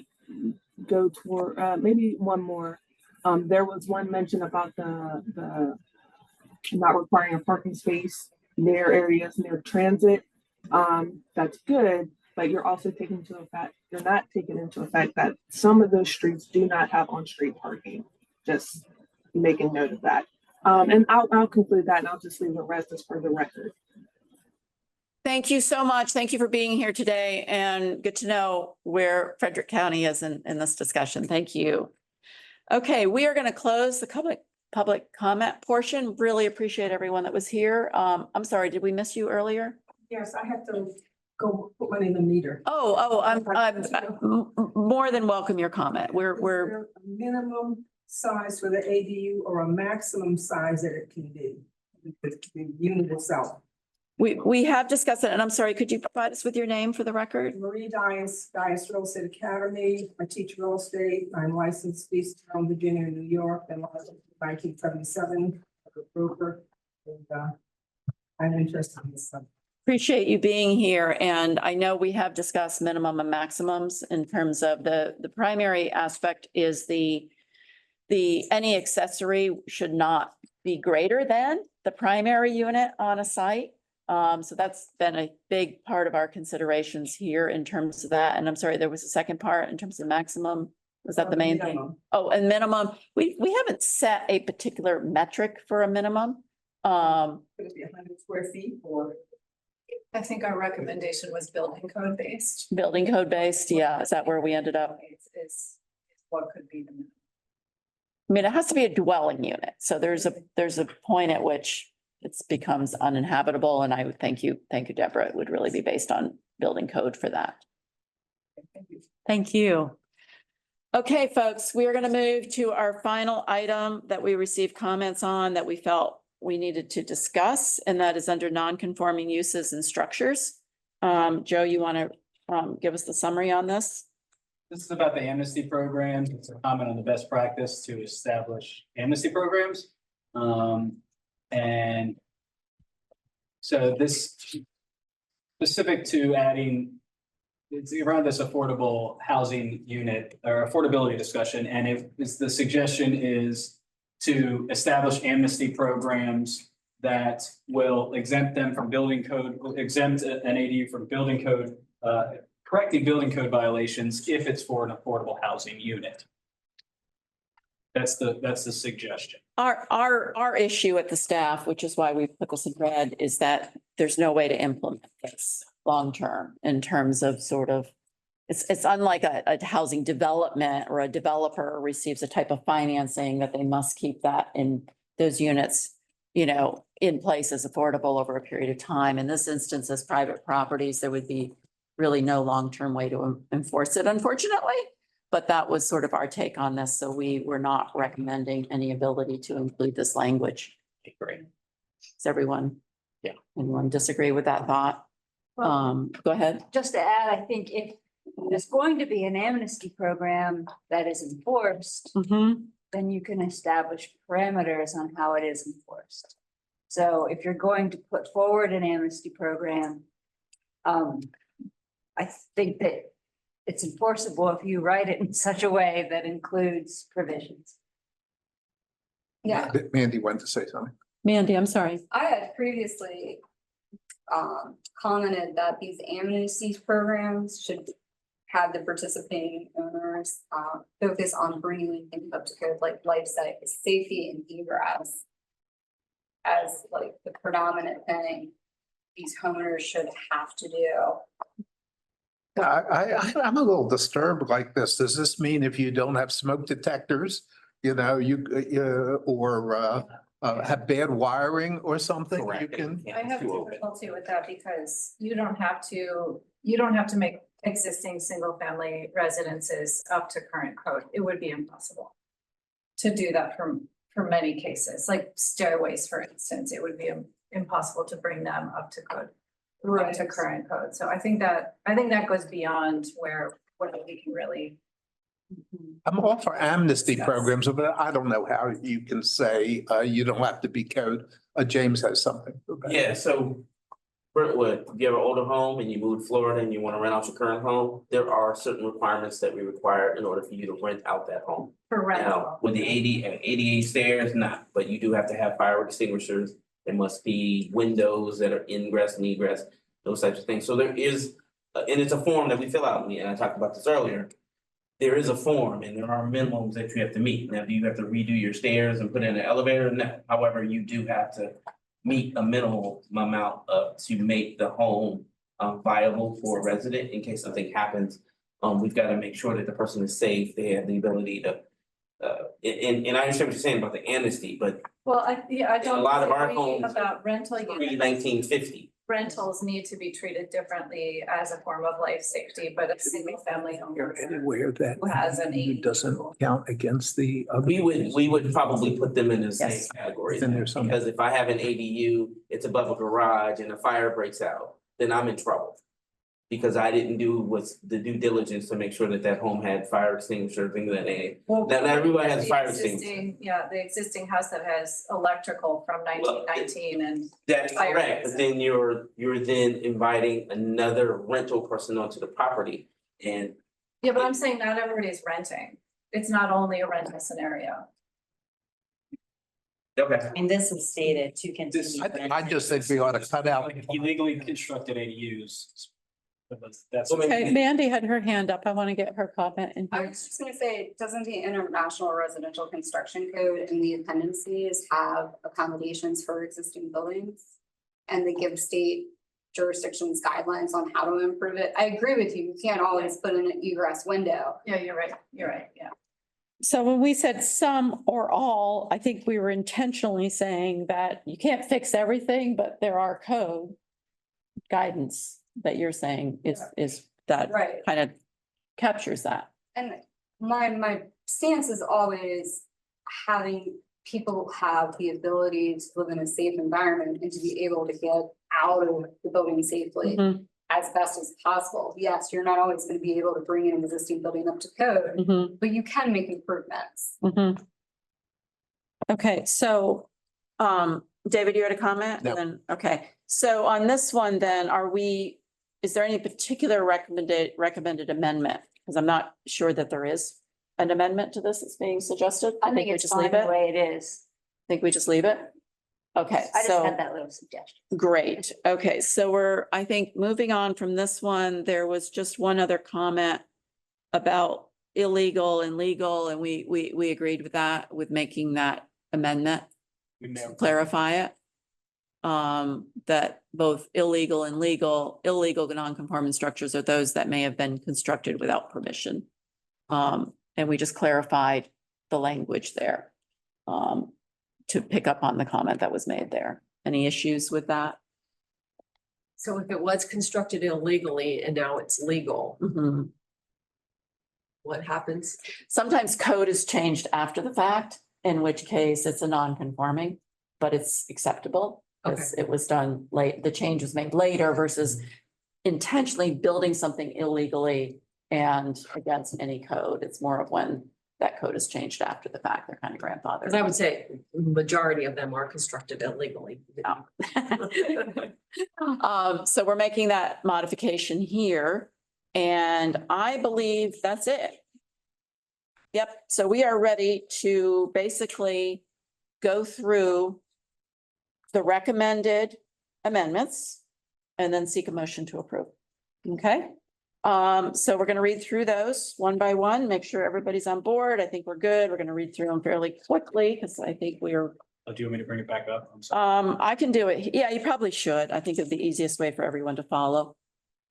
T: go toward maybe one more. There was one mention about the not requiring a parking space near areas near transit. That's good, but you're also taking into effect, you're not taking into effect that some of those streets do not have on-street parking. Just making note of that. And I'll conclude that and I'll just leave the rest as for the record.
A: Thank you so much. Thank you for being here today and good to know where Frederick County is in this discussion. Thank you. Okay, we are going to close the public comment portion. Really appreciate everyone that was here. I'm sorry, did we miss you earlier?
Q: Yes, I have to go put money in the meter.
A: I'm more than welcome your comment. We're
Q: a minimum size for the ADU or a maximum size that it can be, the unit itself.
A: we have discussed it, and I'm sorry, could you provide us with your name for the record?
Q: Marie Dias, Real Estate Academy. I teach real estate. I'm licensed East Town, Virginia, and New York, and licensed in 1977 as a broker. And I'm interested in this stuff.
A: Appreciate you being here, and I know we have discussed minimum and maximums in terms of the primary aspect is the any accessory should not be greater than the primary unit on a site. So that's been a big part of our considerations here in terms of that. And I'm sorry, there was a second part in terms of maximum. Was that the main thing? Oh, and minimum. We haven't set a particular metric for a minimum.
Q: Could it be 100 square feet or?
H: I think our recommendation was building code based.
A: Building code based, yeah. Is that where we ended up?
H: Is what could be the minimum.
A: I mean, it has to be a dwelling unit. So there's a point at which it becomes uninhabitable. And I would thank you, Deborah. It would really be based on building code for that. Thank you. Okay, folks, we are going to move to our final item that we received comments on that we felt we needed to discuss, and that is under non-conforming uses and structures. Joe, you want to give us the summary on this?
C: This is about the amnesty program. It's a comment on the best practice to establish amnesty programs. And so this specific to adding, it's around this affordable housing unit or affordability discussion. And the suggestion is to establish amnesty programs that will exempt them from building code, exempt an ADU from building code, correcting building code violations if it's for an affordable housing unit. That's the suggestion.
A: Our issue at the staff, which is why we put this in red, is that there's no way to implement this long-term in terms of sort of, it's unlike a housing development or a developer receives a type of financing that they must keep that in those units you know, in place as affordable over a period of time. In this instance, as private properties, there would be really no long-term way to enforce it, unfortunately. But that was sort of our take on this. So we were not recommending any ability to include this language.
F: Great.
A: Does everyone?
F: Yeah.
A: Anyone disagree with that thought? Go ahead.
J: Just to add, I think if there's going to be an amnesty program that is enforced,
A: Mm-hmm.
J: then you can establish parameters on how it is enforced. So if you're going to put forward an amnesty program, I think that it's enforceable if you write it in such a way that includes provisions.
P: Yeah,
B: Mandy wanted to say something.
A: Mandy, I'm sorry.
P: I had previously commented that these amnesty programs should have the participating owners focus on bringing things up to code, like safety and egress as like the predominant thing these homeowners should have to do.
B: I'm a little disturbed like this. Does this mean if you don't have smoke detectors, you know, or have bad wiring or something, you
F: Correct.
B: can?
H: I have difficulty with that because you don't have to make existing single family residences up to current code. It would be impossible to do that for many cases, like stairways, for instance, it would be impossible to bring them up to code. Up to current code. So I think that goes beyond what we can really.
B: I'm all for amnesty programs, but I don't know how you can say you don't have to be code. James has something.
O: Yeah, so Brentwood, if you have an older home and you move to Florida and you want to rent out your current home, there are certain requirements that we require in order for you to rent out that home.
H: For rental.
O: Now, with the ADA stairs, not, but you do have to have fire extinguishers. There must be windows that are ingress and egress, those types of things. So there is, and it's a form that we fill out, and I talked about this earlier. There is a form and there are minimums that you have to meet. Now, do you have to redo your stairs and put in an elevator? No. However, you do have to meet a minimal amount to make the home viable for a resident in case something happens. We've got to make sure that the person is safe. They have the ability to, and I understand what you're saying about the amnesty, but
H: Well, I don't.
O: a lot of our
H: agree
O: homes
H: about rental units.
O: pre-1950.
H: Rentals need to be treated differently as a form of life safety, but a single family home.
B: Anywhere that
H: Who has an ADU.
B: doesn't count against the other.
O: We would probably put them in the same
A: Yes.
O: category.
B: Then there's some-
O: Because if I have an ADU, it's above a garage and a fire breaks out, then I'm in trouble. Because I didn't do the due diligence to make sure that that home had fire extinguisher, things of that nature.
H: Well,
O: Not everybody has
H: the
O: fire
H: existing- Yeah, the existing house that has electrical from 1919 and.
O: That's
H: Fire
O: correct, but then you're then inviting another rental person onto the property. And
H: Yeah, but I'm saying not everybody's renting. It's not only a rental scenario.
O: okay,
I: I mean, this is stated to
C: This-
I: continue.
B: I just think we ought to cut out.
C: Like illegally constructed ADUs. That's.
A: Okay, Mandy had her hand up. I want to get her comment in
P: I
A: here.
P: was just gonna say, doesn't the International Residential Construction Code and the appendices have accommodations for existing buildings? And they give state jurisdictions guidelines on how to improve it. I agree with you, you can't always put in an egress window.
H: Yeah, you're right, yeah.
A: So when we said some or all, I think we were intentionally saying that you can't fix everything, but there are code guidance that you're saying is that
P: Right.
A: kind of captures that.
P: And my stance is always having people have the ability to live in a safe environment and to be able to get out of the building safely
A: Mhm,
P: as best as possible. Yes, you're not always gonna be able to bring an existing building up to code,
A: mhm,
P: but you can make improvements.
A: mhm. Okay, so, David, you had a comment?
B: No.
A: And then, okay, so on this one then, is there any particular recommended amendment? Because I'm not sure that there is an amendment to this that's being suggested.
J: I think
A: we
J: it's
A: just
J: fine
A: leave
J: the
A: it.
J: way it is.
A: Think we just leave it? Okay,
J: I just
A: so.
J: had that little suggestion.
A: Great. Okay, so I think, moving on from this one, there was just one other comment about illegal and legal, and we agreed with that, with making that amendment, clarify it. That both illegal and illegal non-conforming structures are those that may have been constructed without permission. And we just clarified the language there. to pick up on the comment that was made there. Any issues with that?
D: So if it was constructed illegally and now it's legal,
A: Mhm.
D: what happens?
A: Sometimes code is changed after the fact, in which case it's a non-conforming, but it's acceptable. Because it was done late, the change was made later versus intentionally building something illegally and against any code. It's more of when that code is changed after the fact, they're kind of grandfathered.
D: Because I would say majority of them are constructed illegally.
A: So we're making that modification here, and I believe that's it. Yep, so we are ready to basically go through the recommended amendments and then seek a motion to approve. Okay? So we're gonna read through those one by one, make sure everybody's on board. I think we're good. We're gonna read through them fairly quickly because I think we're
C: Do you want me to bring it back up? I'm sorry.
A: I can do it. Yeah, you probably should. I think it's the easiest way for everyone to follow.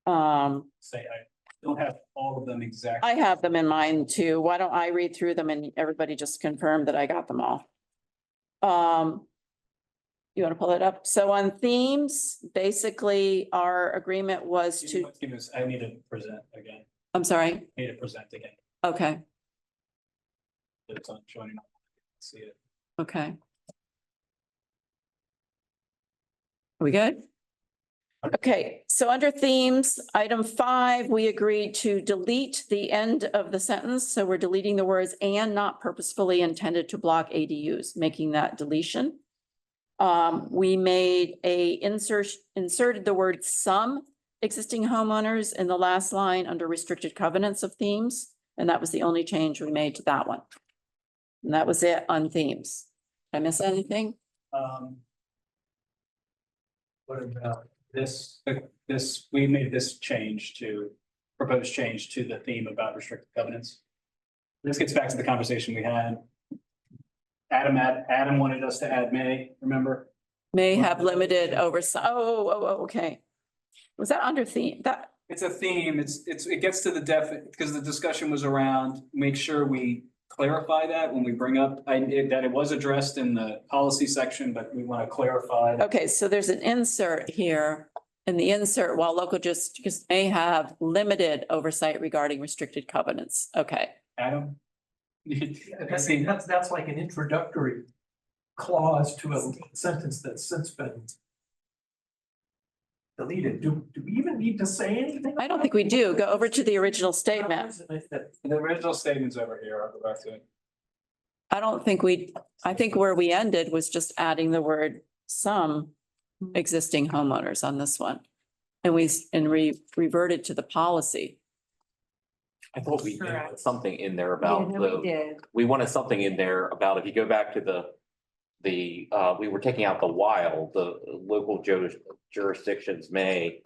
C: Say, I don't have all of them exactly.
A: I have them in mind too. Why don't I read through them and everybody just confirm that I got them all? You want to pull it up? So on themes, basically, our agreement was to,
C: I need to present again.
A: I'm sorry.
C: I need to present again.
A: Okay,
C: It's on showing. See it.
A: okay. Are we good? Okay, so under themes, item 5, we agreed to delete the end of the sentence. So we're deleting the words "and not purposefully intended to block ADUs," making that deletion. We made inserted the word "some existing homeowners" in the last line under restricted covenants of themes. And that was the only change we made to that one. And that was it on themes. Did I miss anything?
C: What about this, we made this proposed change to the theme about restricted covenants. This gets back to the conversation we had. Adam wanted us to add may, remember?
A: May have limited oversight. Okay. Was that under theme? That,
C: It's a theme, it gets to the because the discussion was around, make sure we clarify that when we bring up, that it was addressed in the policy section, but we want to clarify.
A: okay, so there's an insert here. In the insert, while local just may have limited oversight regarding restricted covenants. Okay.
C: Adam?
K: That's like an introductory clause to a sentence that's since been deleted. Do we even need to say anything?
A: I don't think we do. Go over to the original statement.
C: The original statement's over here, I'll go back to it.
A: I think where we ended was just adding the word "some existing homeowners" on this one. And reverted to the policy.
F: I thought we
J: Correct.
F: had something in there about
J: Yeah,
F: the.
J: we did.
F: We wanted something in there about, if you go back to we were taking out the local jurisdictions may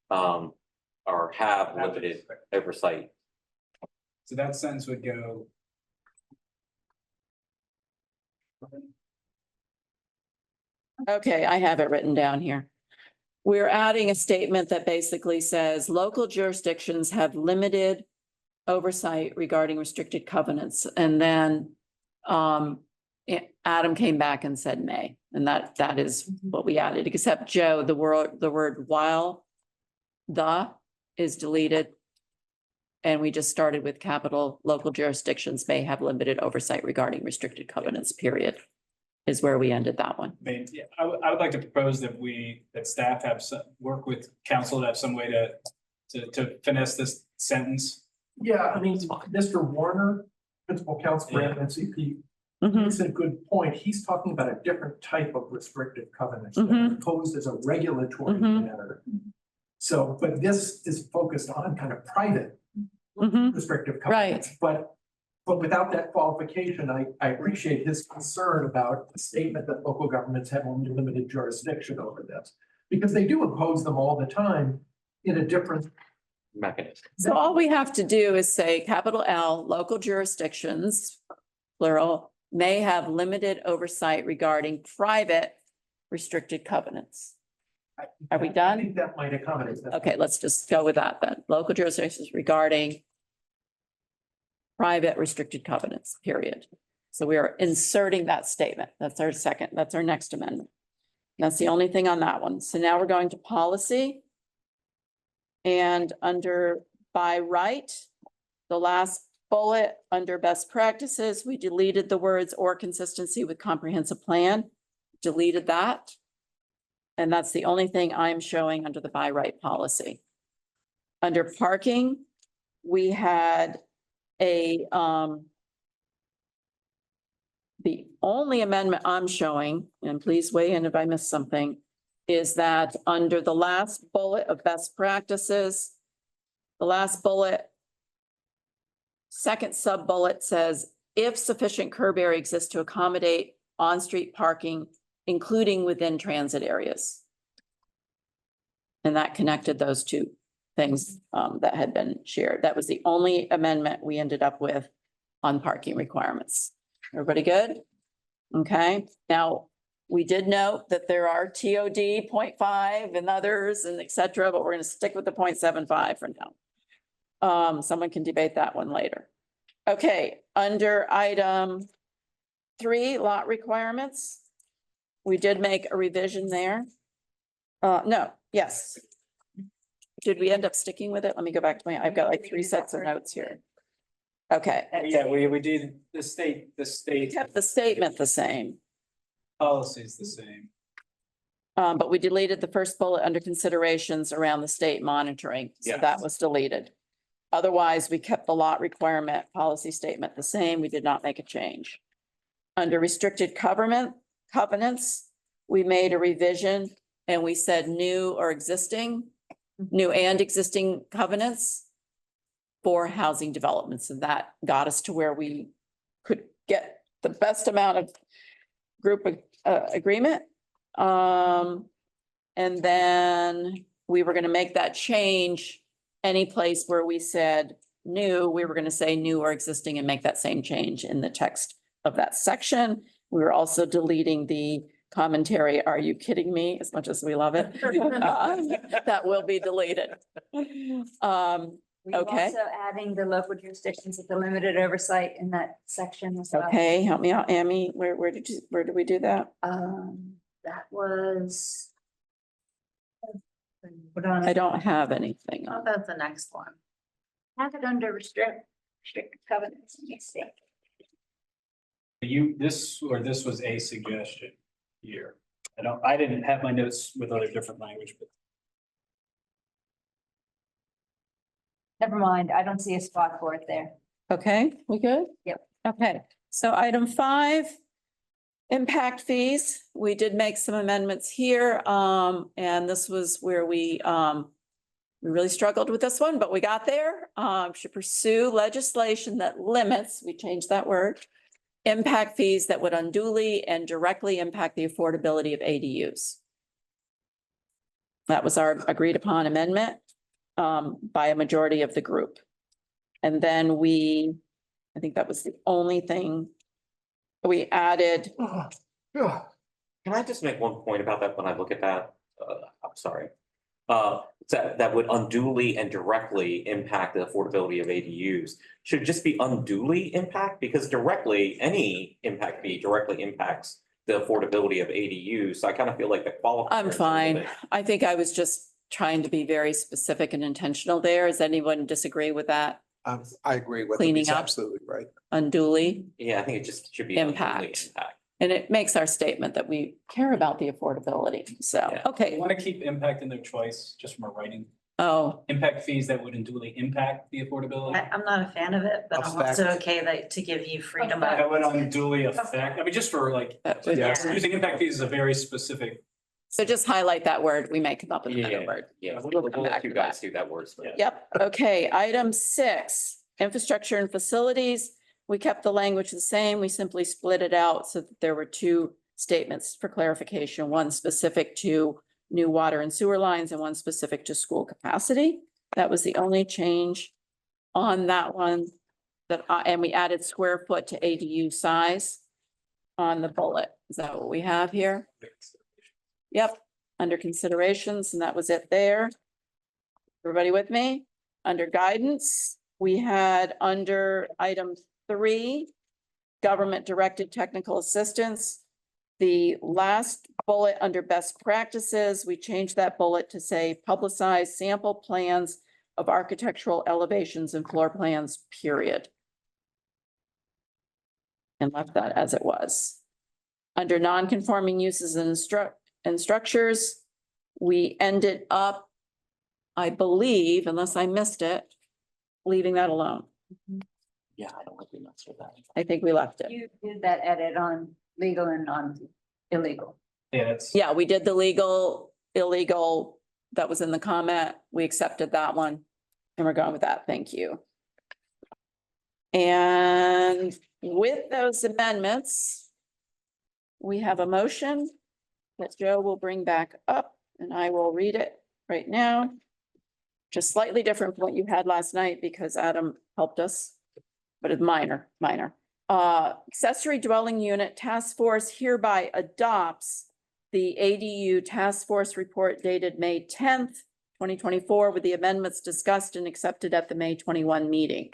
F: or have limited oversight.
C: So that sentence would go.
A: Okay, I have it written down here. We're adding a statement that basically says local jurisdictions have limited oversight regarding restricted covenants. And then Adam came back and said may, and that is what we added, except Joe, the word "while" is deleted. And we just started with capital local jurisdictions may have limited oversight regarding restricted covenants, period, is where we ended that one.
C: I mean, yeah, I would like to propose that staff have work with council to have some way to finesse this sentence.
K: Yeah, I mean, Mr. Warner, principal counsel for NCP, makes a good point. He's talking about a different type of restrictive covenants that are imposed as a regulatory matter. So, but this is focused on kind of private restrictive covenants. But without that qualification, I appreciate his concern about the statement that local governments have only limited jurisdiction over this, because they do impose them all the time in a different
F: mechanism.
A: So all we have to do is say capital L, local jurisdictions, plural, may have limited oversight regarding private restricted covenants. Are we
K: I
A: done?
K: think that might accommodate that.
A: Okay, let's just go with that then. Local jurisdictions regarding private restricted covenants, period. So we are inserting that statement. That's our next amendment. That's the only thing on that one. So now we're going to policy. And under by right, the last bullet under best practices, we deleted the words or consistency with comprehensive plan, deleted that. And that's the only thing I'm showing under the by right policy. Under parking, we had a, the only amendment I'm showing, and please weigh in if I missed something, is that under the last bullet of best practices, the last bullet, second sub bullet says, if sufficient curb area exists to accommodate on-street parking, including within transit areas. And that connected those two things that had been shared. That was the only amendment we ended up with on parking requirements. Everybody good? Okay, now we did note that there are TOD 0.5 and others and et cetera, but we're going to stick with the 0.75 for now. Someone can debate that one later. Okay, under item 3, lot requirements, we did make a revision there. No, yes. Did we end up sticking with it? Let me go back to I've got like 3 sets of notes here. Okay.
C: Yeah, we did the state
A: Kept the statement the same.
C: policy is the same.
A: But we deleted the first bullet under considerations around the state monitoring, so
C: Yes.
A: that was deleted. Otherwise, we kept the lot requirement policy statement the same. We did not make a change. Under restricted covenants, we made a revision and we said new or existing, new and existing covenants for housing developments. And that got us to where we could get the best amount of group agreement. And then we were going to make that change. Any place where we said new, we were going to say new or existing and make that same change in the text of that section. We were also deleting the commentary, are you kidding me? As much as we love it. That will be deleted.
J: We're
A: Okay.
J: also adding the local jurisdictions with the limited oversight in that section as well.
A: Okay, help me out, Amy. Where did we do that?
J: That was.
A: I don't have anything.
I: How about the next one?
J: Have it under restricted covenants. Let me see.
C: This was a suggestion here. I didn't have my notes with other different language, but
J: Never mind, I don't see a spot for it there.
A: Okay, we good?
J: Yep.
A: Okay, so item 5, impact fees. We did make some amendments here. And this was where we really struggled with this one, but we got there. Should pursue legislation that limits, we changed that word, impact fees that would unduly and directly impact the affordability of ADUs. That was our agreed upon amendment by a majority of the group. And then I think that was the only thing we added.
F: Can I just make one point about that when I look at that? I'm sorry. That would unduly and directly impact the affordability of ADUs. Should it just be unduly impact? Because directly, any impact fee directly impacts the affordability of ADUs. So I kind of feel like the qualifier.
A: I'm fine. I think I was just trying to be very specific and intentional there. Does anyone disagree with that?
B: I agree with him.
A: Cleaning
B: He's
A: up.
B: absolutely right.
A: Unduly,
F: Yeah, I think it just should be.
A: Impact.
F: Unduly impact.
A: and it makes our statement that we care about the affordability. So,
F: Yeah.
C: I
A: okay.
C: want to keep impact in there twice, just from a writing.
A: Oh,
C: Impact fees that would unduly impact the affordability.
I: I'm not a fan of it, but I'm also okay to give you freedom
C: That
I: of.
C: would unduly affect, I mean, just for like,
A: that would-
I: Yeah.
C: using impact fees is a very specific.
A: so just highlight that word. We may come up with another word.
F: Yeah,
A: We'll
F: we'll
A: come
F: let
A: back
F: you
A: to
F: guys
A: that.
F: do that word. split.
A: Yep. Okay. Item 6, infrastructure and facilities. We kept the language the same. We simply split it out so that there were 2 statements for clarification, one specific to new water and sewer lines and one specific to school capacity. That was the only change on that one and we added square foot to ADU size on the bullet. Is that what we have here? Yep, under considerations, and that was it there. Everybody with me? Under guidance, we had under item 3, government-directed technical assistance. The last bullet under best practices, we changed that bullet to say publicize sample plans of architectural elevations and floor plans, period. And left that as it was. Under non-conforming uses and structures, we ended up, I believe, unless I missed it, leaving that alone.
F: Yeah, I don't think we messed with that.
A: I think we left it.
J: You did that edit on legal and on illegal.
C: Yeah, it's.
A: Yeah, we did the legal, illegal, that was in the comment. We accepted that one. And we're going with that. Thank you. And with those amendments, we have a motion that Joe will bring back up, and I will read it right now. Just slightly different from what you had last night because Adam helped us, but it's minor. Accessory dwelling unit task force hereby adopts the ADU task force report dated May 10th, 2024, with the amendments discussed and accepted at the May 21 meeting.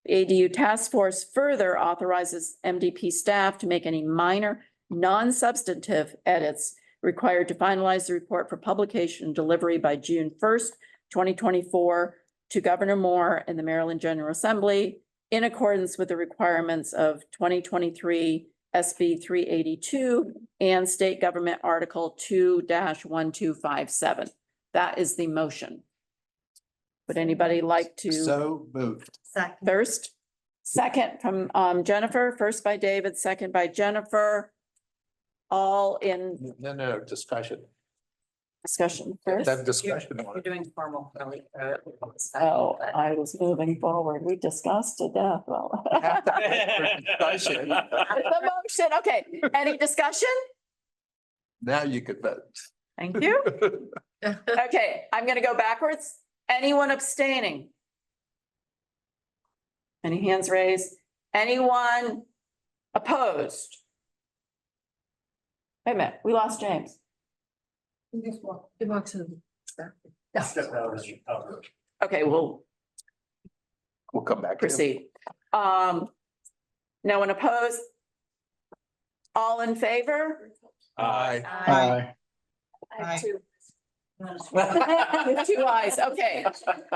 A: The ADU task force further authorizes MDP staff to make any minor non-substantive edits required to finalize the report for publication and delivery by June 1st, 2024 to Governor Moore and the Maryland General Assembly in accordance with the requirements of 2023 SB 382 and State Government Article 2-1257. That is the motion. Would anybody like to?
B: So moved.
A: First, second from Jennifer, first by David, second by Jennifer. All in
B: No, discussion.
A: discussion first.
B: That discussion.
D: You're doing formal.
A: Oh, I was moving forward. We discussed to death. Well.
B: Discussion.
A: The motion, okay. Any discussion?
B: Now you could vote.
A: Thank you. Okay, I'm gonna go backwards. Anyone abstaining? Any hands raised? Anyone opposed? Wait a minute, we lost James.
D: It walks in.
A: Okay, we'll
B: We'll come back. to him.
A: proceed. No one opposed? All in favor?
B: Aye.
E: Aye.
J: I have two.
A: With two eyes, okay.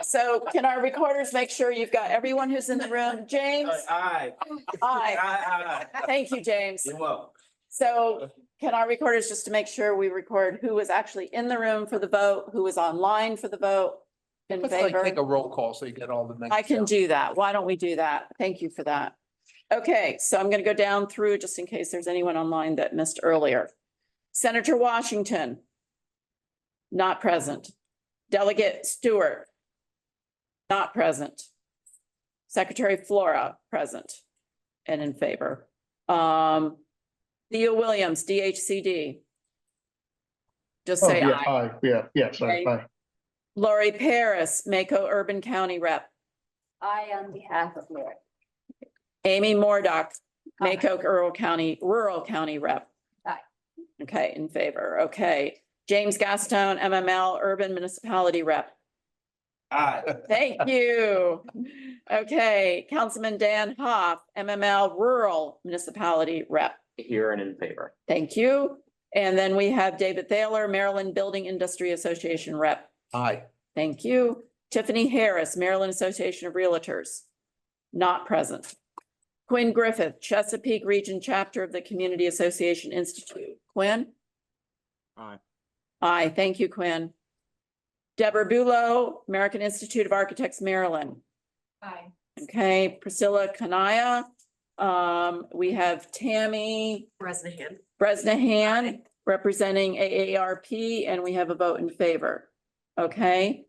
A: So can our recorders make sure you've got everyone who's in the room? James?
O: Aye.
A: Aye. Thank you, James.
O: You're welcome.
A: So can our recorders, just to make sure we record who was actually in the room for the vote, who was online for the vote in
B: Let's like
A: favor?
B: take a roll call so you get all the names.
A: I can
B: down.
A: do that. Why don't we do that? Thank you for that. Okay, so I'm going to go down through just in case there's anyone online that missed earlier. Senator Washington. Not present. Delegate Stewart. Not present. Secretary Flora, present and in favor. Theo Williams, DHCD. Just say
E: Oh,
A: aye.
E: Yeah, sorry,
A: Okay.
E: aye.
A: Lori Paris, Mako Urban County Rep.
J: I on behalf of Lori.
A: Amy Mordock,
J: Aye.
A: Maycoke Rural County Rep.
J: Aye.
A: Okay, in favor. Okay. James Gastone, MML Urban Municipality Rep.
O: Aye.
A: Thank you. Okay, Councilman Dan Hoff, MML Rural Municipality Rep.
F: Here and in favor.
A: Thank you. And then we have David Thaler, Maryland Building Industry Association Rep.
B: Aye.
A: Thank you. Tiffany Harris, Maryland Association of Realtors. Not present. Quinn Griffith, Chesapeake Region Chapter of the Community Association Institute. Quinn?
F: Aye.
A: Aye, thank you, Quinn. Deborah Bulow, American Institute of Architects, Maryland.
H: Aye.
A: Okay, Priscilla Kanaya. We have Tammy Bresnahan representing AARP, and we have a vote in favor. Okay.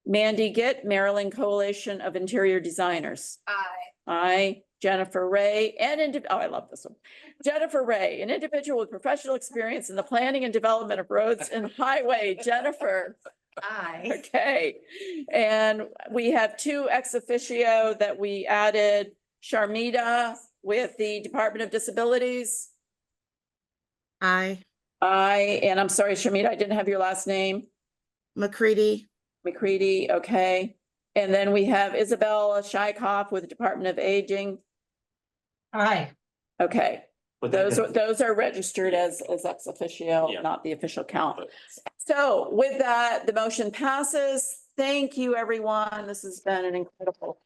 A: Mandy Gitt, Maryland Coalition of Interior Designers.
H: Aye.
A: Aye. Jennifer Ray, oh, I love this one. Jennifer Ray, an individual with professional experience in the planning and development of roads and highway. Jennifer.
D: Aye.
A: Okay. And we have two ex officio that we added. Sharmita with the Department of Disabilities.
M: Aye.
A: Aye. And I'm sorry, Sharmita, I didn't have your last name.
M: McCready.
A: McCready. Okay. And then we have Isabella Shykoff with the Department of Aging.
N: Aye.
A: Okay,
F: But
A: those are registered as ex officio,
F: Yeah.
A: not the official count. So with that, the motion passes. Thank you, everyone. This has been an incredible.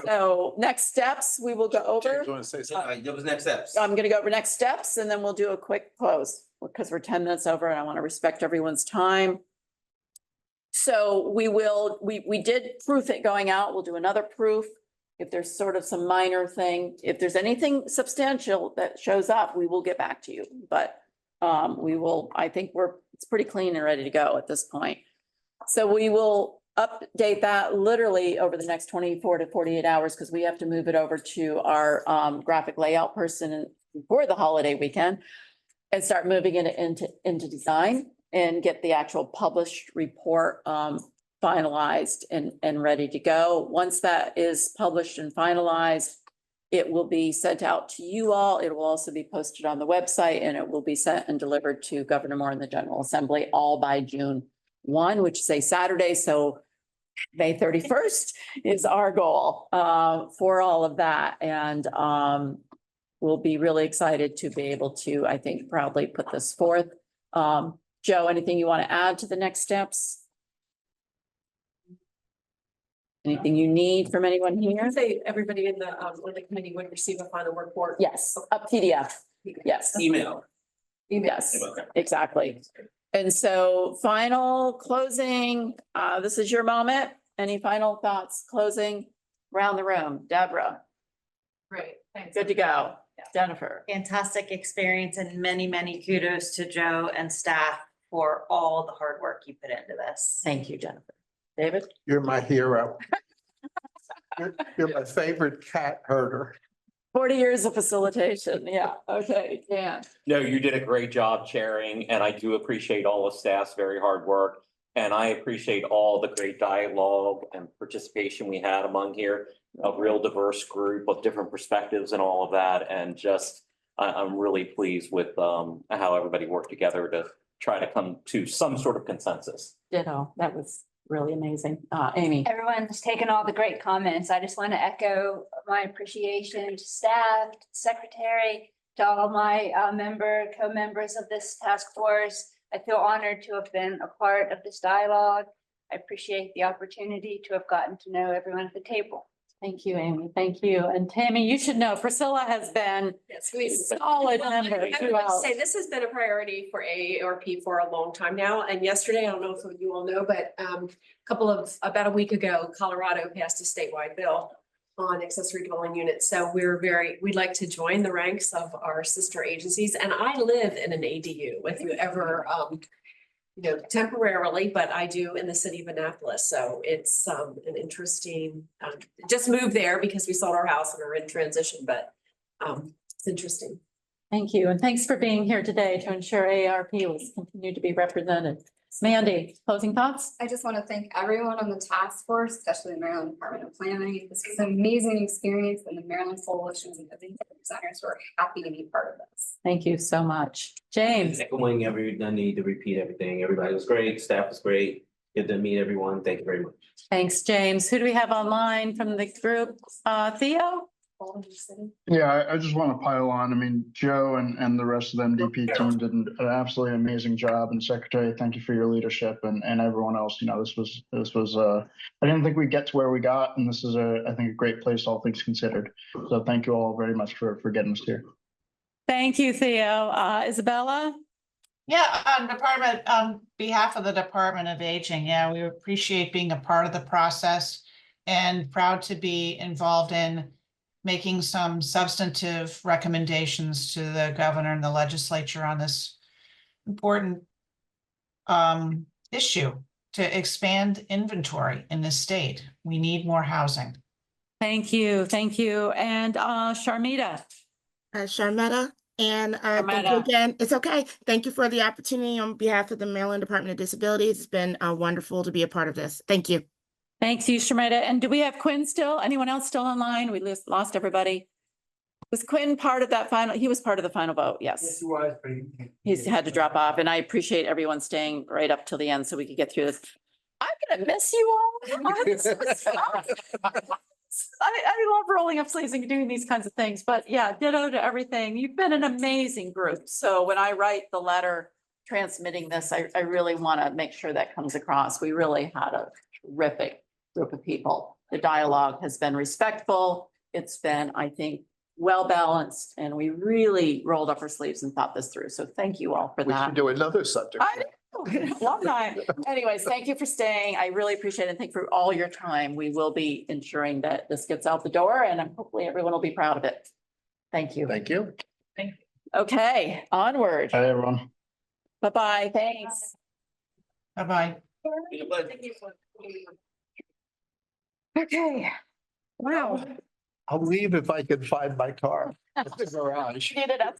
A: So next steps, we will go over.
B: You want to say something?
O: That was next steps.
A: I'm gonna go over next steps and then we'll do a quick close because we're 10 minutes over and I want to respect everyone's time. So we did proof it going out. We'll do another proof. If there's sort of some minor thing, if there's anything substantial that shows up, we will get back to you. But I think it's pretty clean and ready to go at this point. So we will update that literally over the next 24 to 48 hours because we have to move it over to our graphic layout person before the holiday weekend and start moving it into design and get the actual published report finalized and ready to go. Once that is published and finalized, it will be sent out to you all. It will also be posted on the website and it will be sent and delivered to Governor Moore and the General Assembly all by June 1, which is a Saturday. So May 31st is our goal for all of that. And we'll be really excited to be able to, I think, proudly put this forth. Joe, anything you want to add to the next steps? Anything you need from anyone here?
D: Say everybody in the committee would receive a final report.
A: Yes, a PDF. Yes.
O: Email.
A: Yes,
O: Okay.
A: exactly. And so final closing, this is your moment. Any final thoughts, closing around the room? Deborah,
H: Great, thanks.
A: good to go. Jennifer.
I: Fantastic experience and many, many kudos to Joe and staff for all the hard work you put into this.
A: Thank you, Jennifer. David?
B: You're my hero. You're my favorite cat herder.
A: 40 years of facilitation. Yeah, okay, yeah.
F: No, you did a great job chairing, and I do appreciate all of staff's very hard work. And I appreciate all the great dialogue and participation we had among here, a real diverse group of different perspectives and all of that. And just, I'm really pleased with how everybody worked together to try to come to some sort of consensus.
A: Ditto. That was really amazing. Amy.
J: Everyone's taken all the great comments. I just want to echo my appreciation to staff, to the secretary, to all my co-members of this task force. I feel honored to have been a part of this dialogue. I appreciate the opportunity to have gotten to know everyone at the table.
A: Thank you, Amy. Thank you. And Tammy, you should know Priscilla has been solid member
D: I would
A: throughout.
D: say this has been a priority for AARP for a long time now. And yesterday, I don't know if you all know, but about a week ago, Colorado passed a statewide bill on accessory dwelling units. So we'd like to join the ranks of our sister agencies. And I live in an ADU, if you ever, temporarily, but I do in the city of Annapolis. So it's an interesting, just moved there because we sold our house and are in transition, but it's interesting.
A: Thank you. And thanks for being here today to ensure AARP will continue to be represented. Mandy, closing thoughts?
P: I just want to thank everyone on the task force, especially the Maryland Department of Planning. This was an amazing experience and the Maryland Coalition and the designers were happy to be part of this.
A: Thank you so much. James.
O: Echoing no need to repeat everything. Everybody was great. Staff was great. Good to meet everyone. Thank you very much.
A: Thanks, James. Who do we have online from the group? Theo?
E: Yeah, I just want to pile on. I mean, Joe and the rest of the MDP team did an absolutely amazing job. And Secretary, thank you for your leadership and everyone else. This was I didn't think we'd get to where we got, and this is I think a great place, all things considered. So thank you all very much for getting us here.
A: Thank you, Theo. Isabella?
N: Yeah, on behalf of the Department of Aging, yeah, we appreciate being a part of the process and proud to be involved in making some substantive recommendations to the governor and the legislature on this important issue to expand inventory in this state. We need more housing.
A: Thank you. Thank you. And Sharmita.
M: Sharmeta. And thank you again. It's okay. Thank you for the opportunity on behalf of the Maryland Department of Disabilities. It's been wonderful to be a part of this. Thank you.
A: Thanks, you, Sharmita. And do we have Quinn still? Anyone else still online? We lost everybody. Was Quinn part of that final? He was part of the final vote. Yes.
K: Yes, he was, but
A: He's had to drop off, and I appreciate everyone staying right up till the end so we could get through this. I'm gonna miss you all. I love rolling up sleeves and doing these kinds of things, but yeah, ditto to everything. You've been an amazing group. So when I write the letter transmitting this, I really want to make sure that comes across. We really had a terrific group of people. The dialogue has been respectful. It's been, I think, well balanced, and we really rolled up our sleeves and thought this through. So thank you all for
B: We
A: that.
B: should do another subject.
A: I know, long time. Anyways, thank you for staying. I really appreciate it. And thank you for all your time. We will be ensuring that this gets out the door, and hopefully everyone will be proud of it. Thank you.
B: Thank you.
A: Okay, onward.
E: Hi, everyone.
A: Bye-bye. Thanks.
N: Bye-bye.
A: Okay. Wow.
B: I'll leave if I can find my car at the garage.
A: Needed us.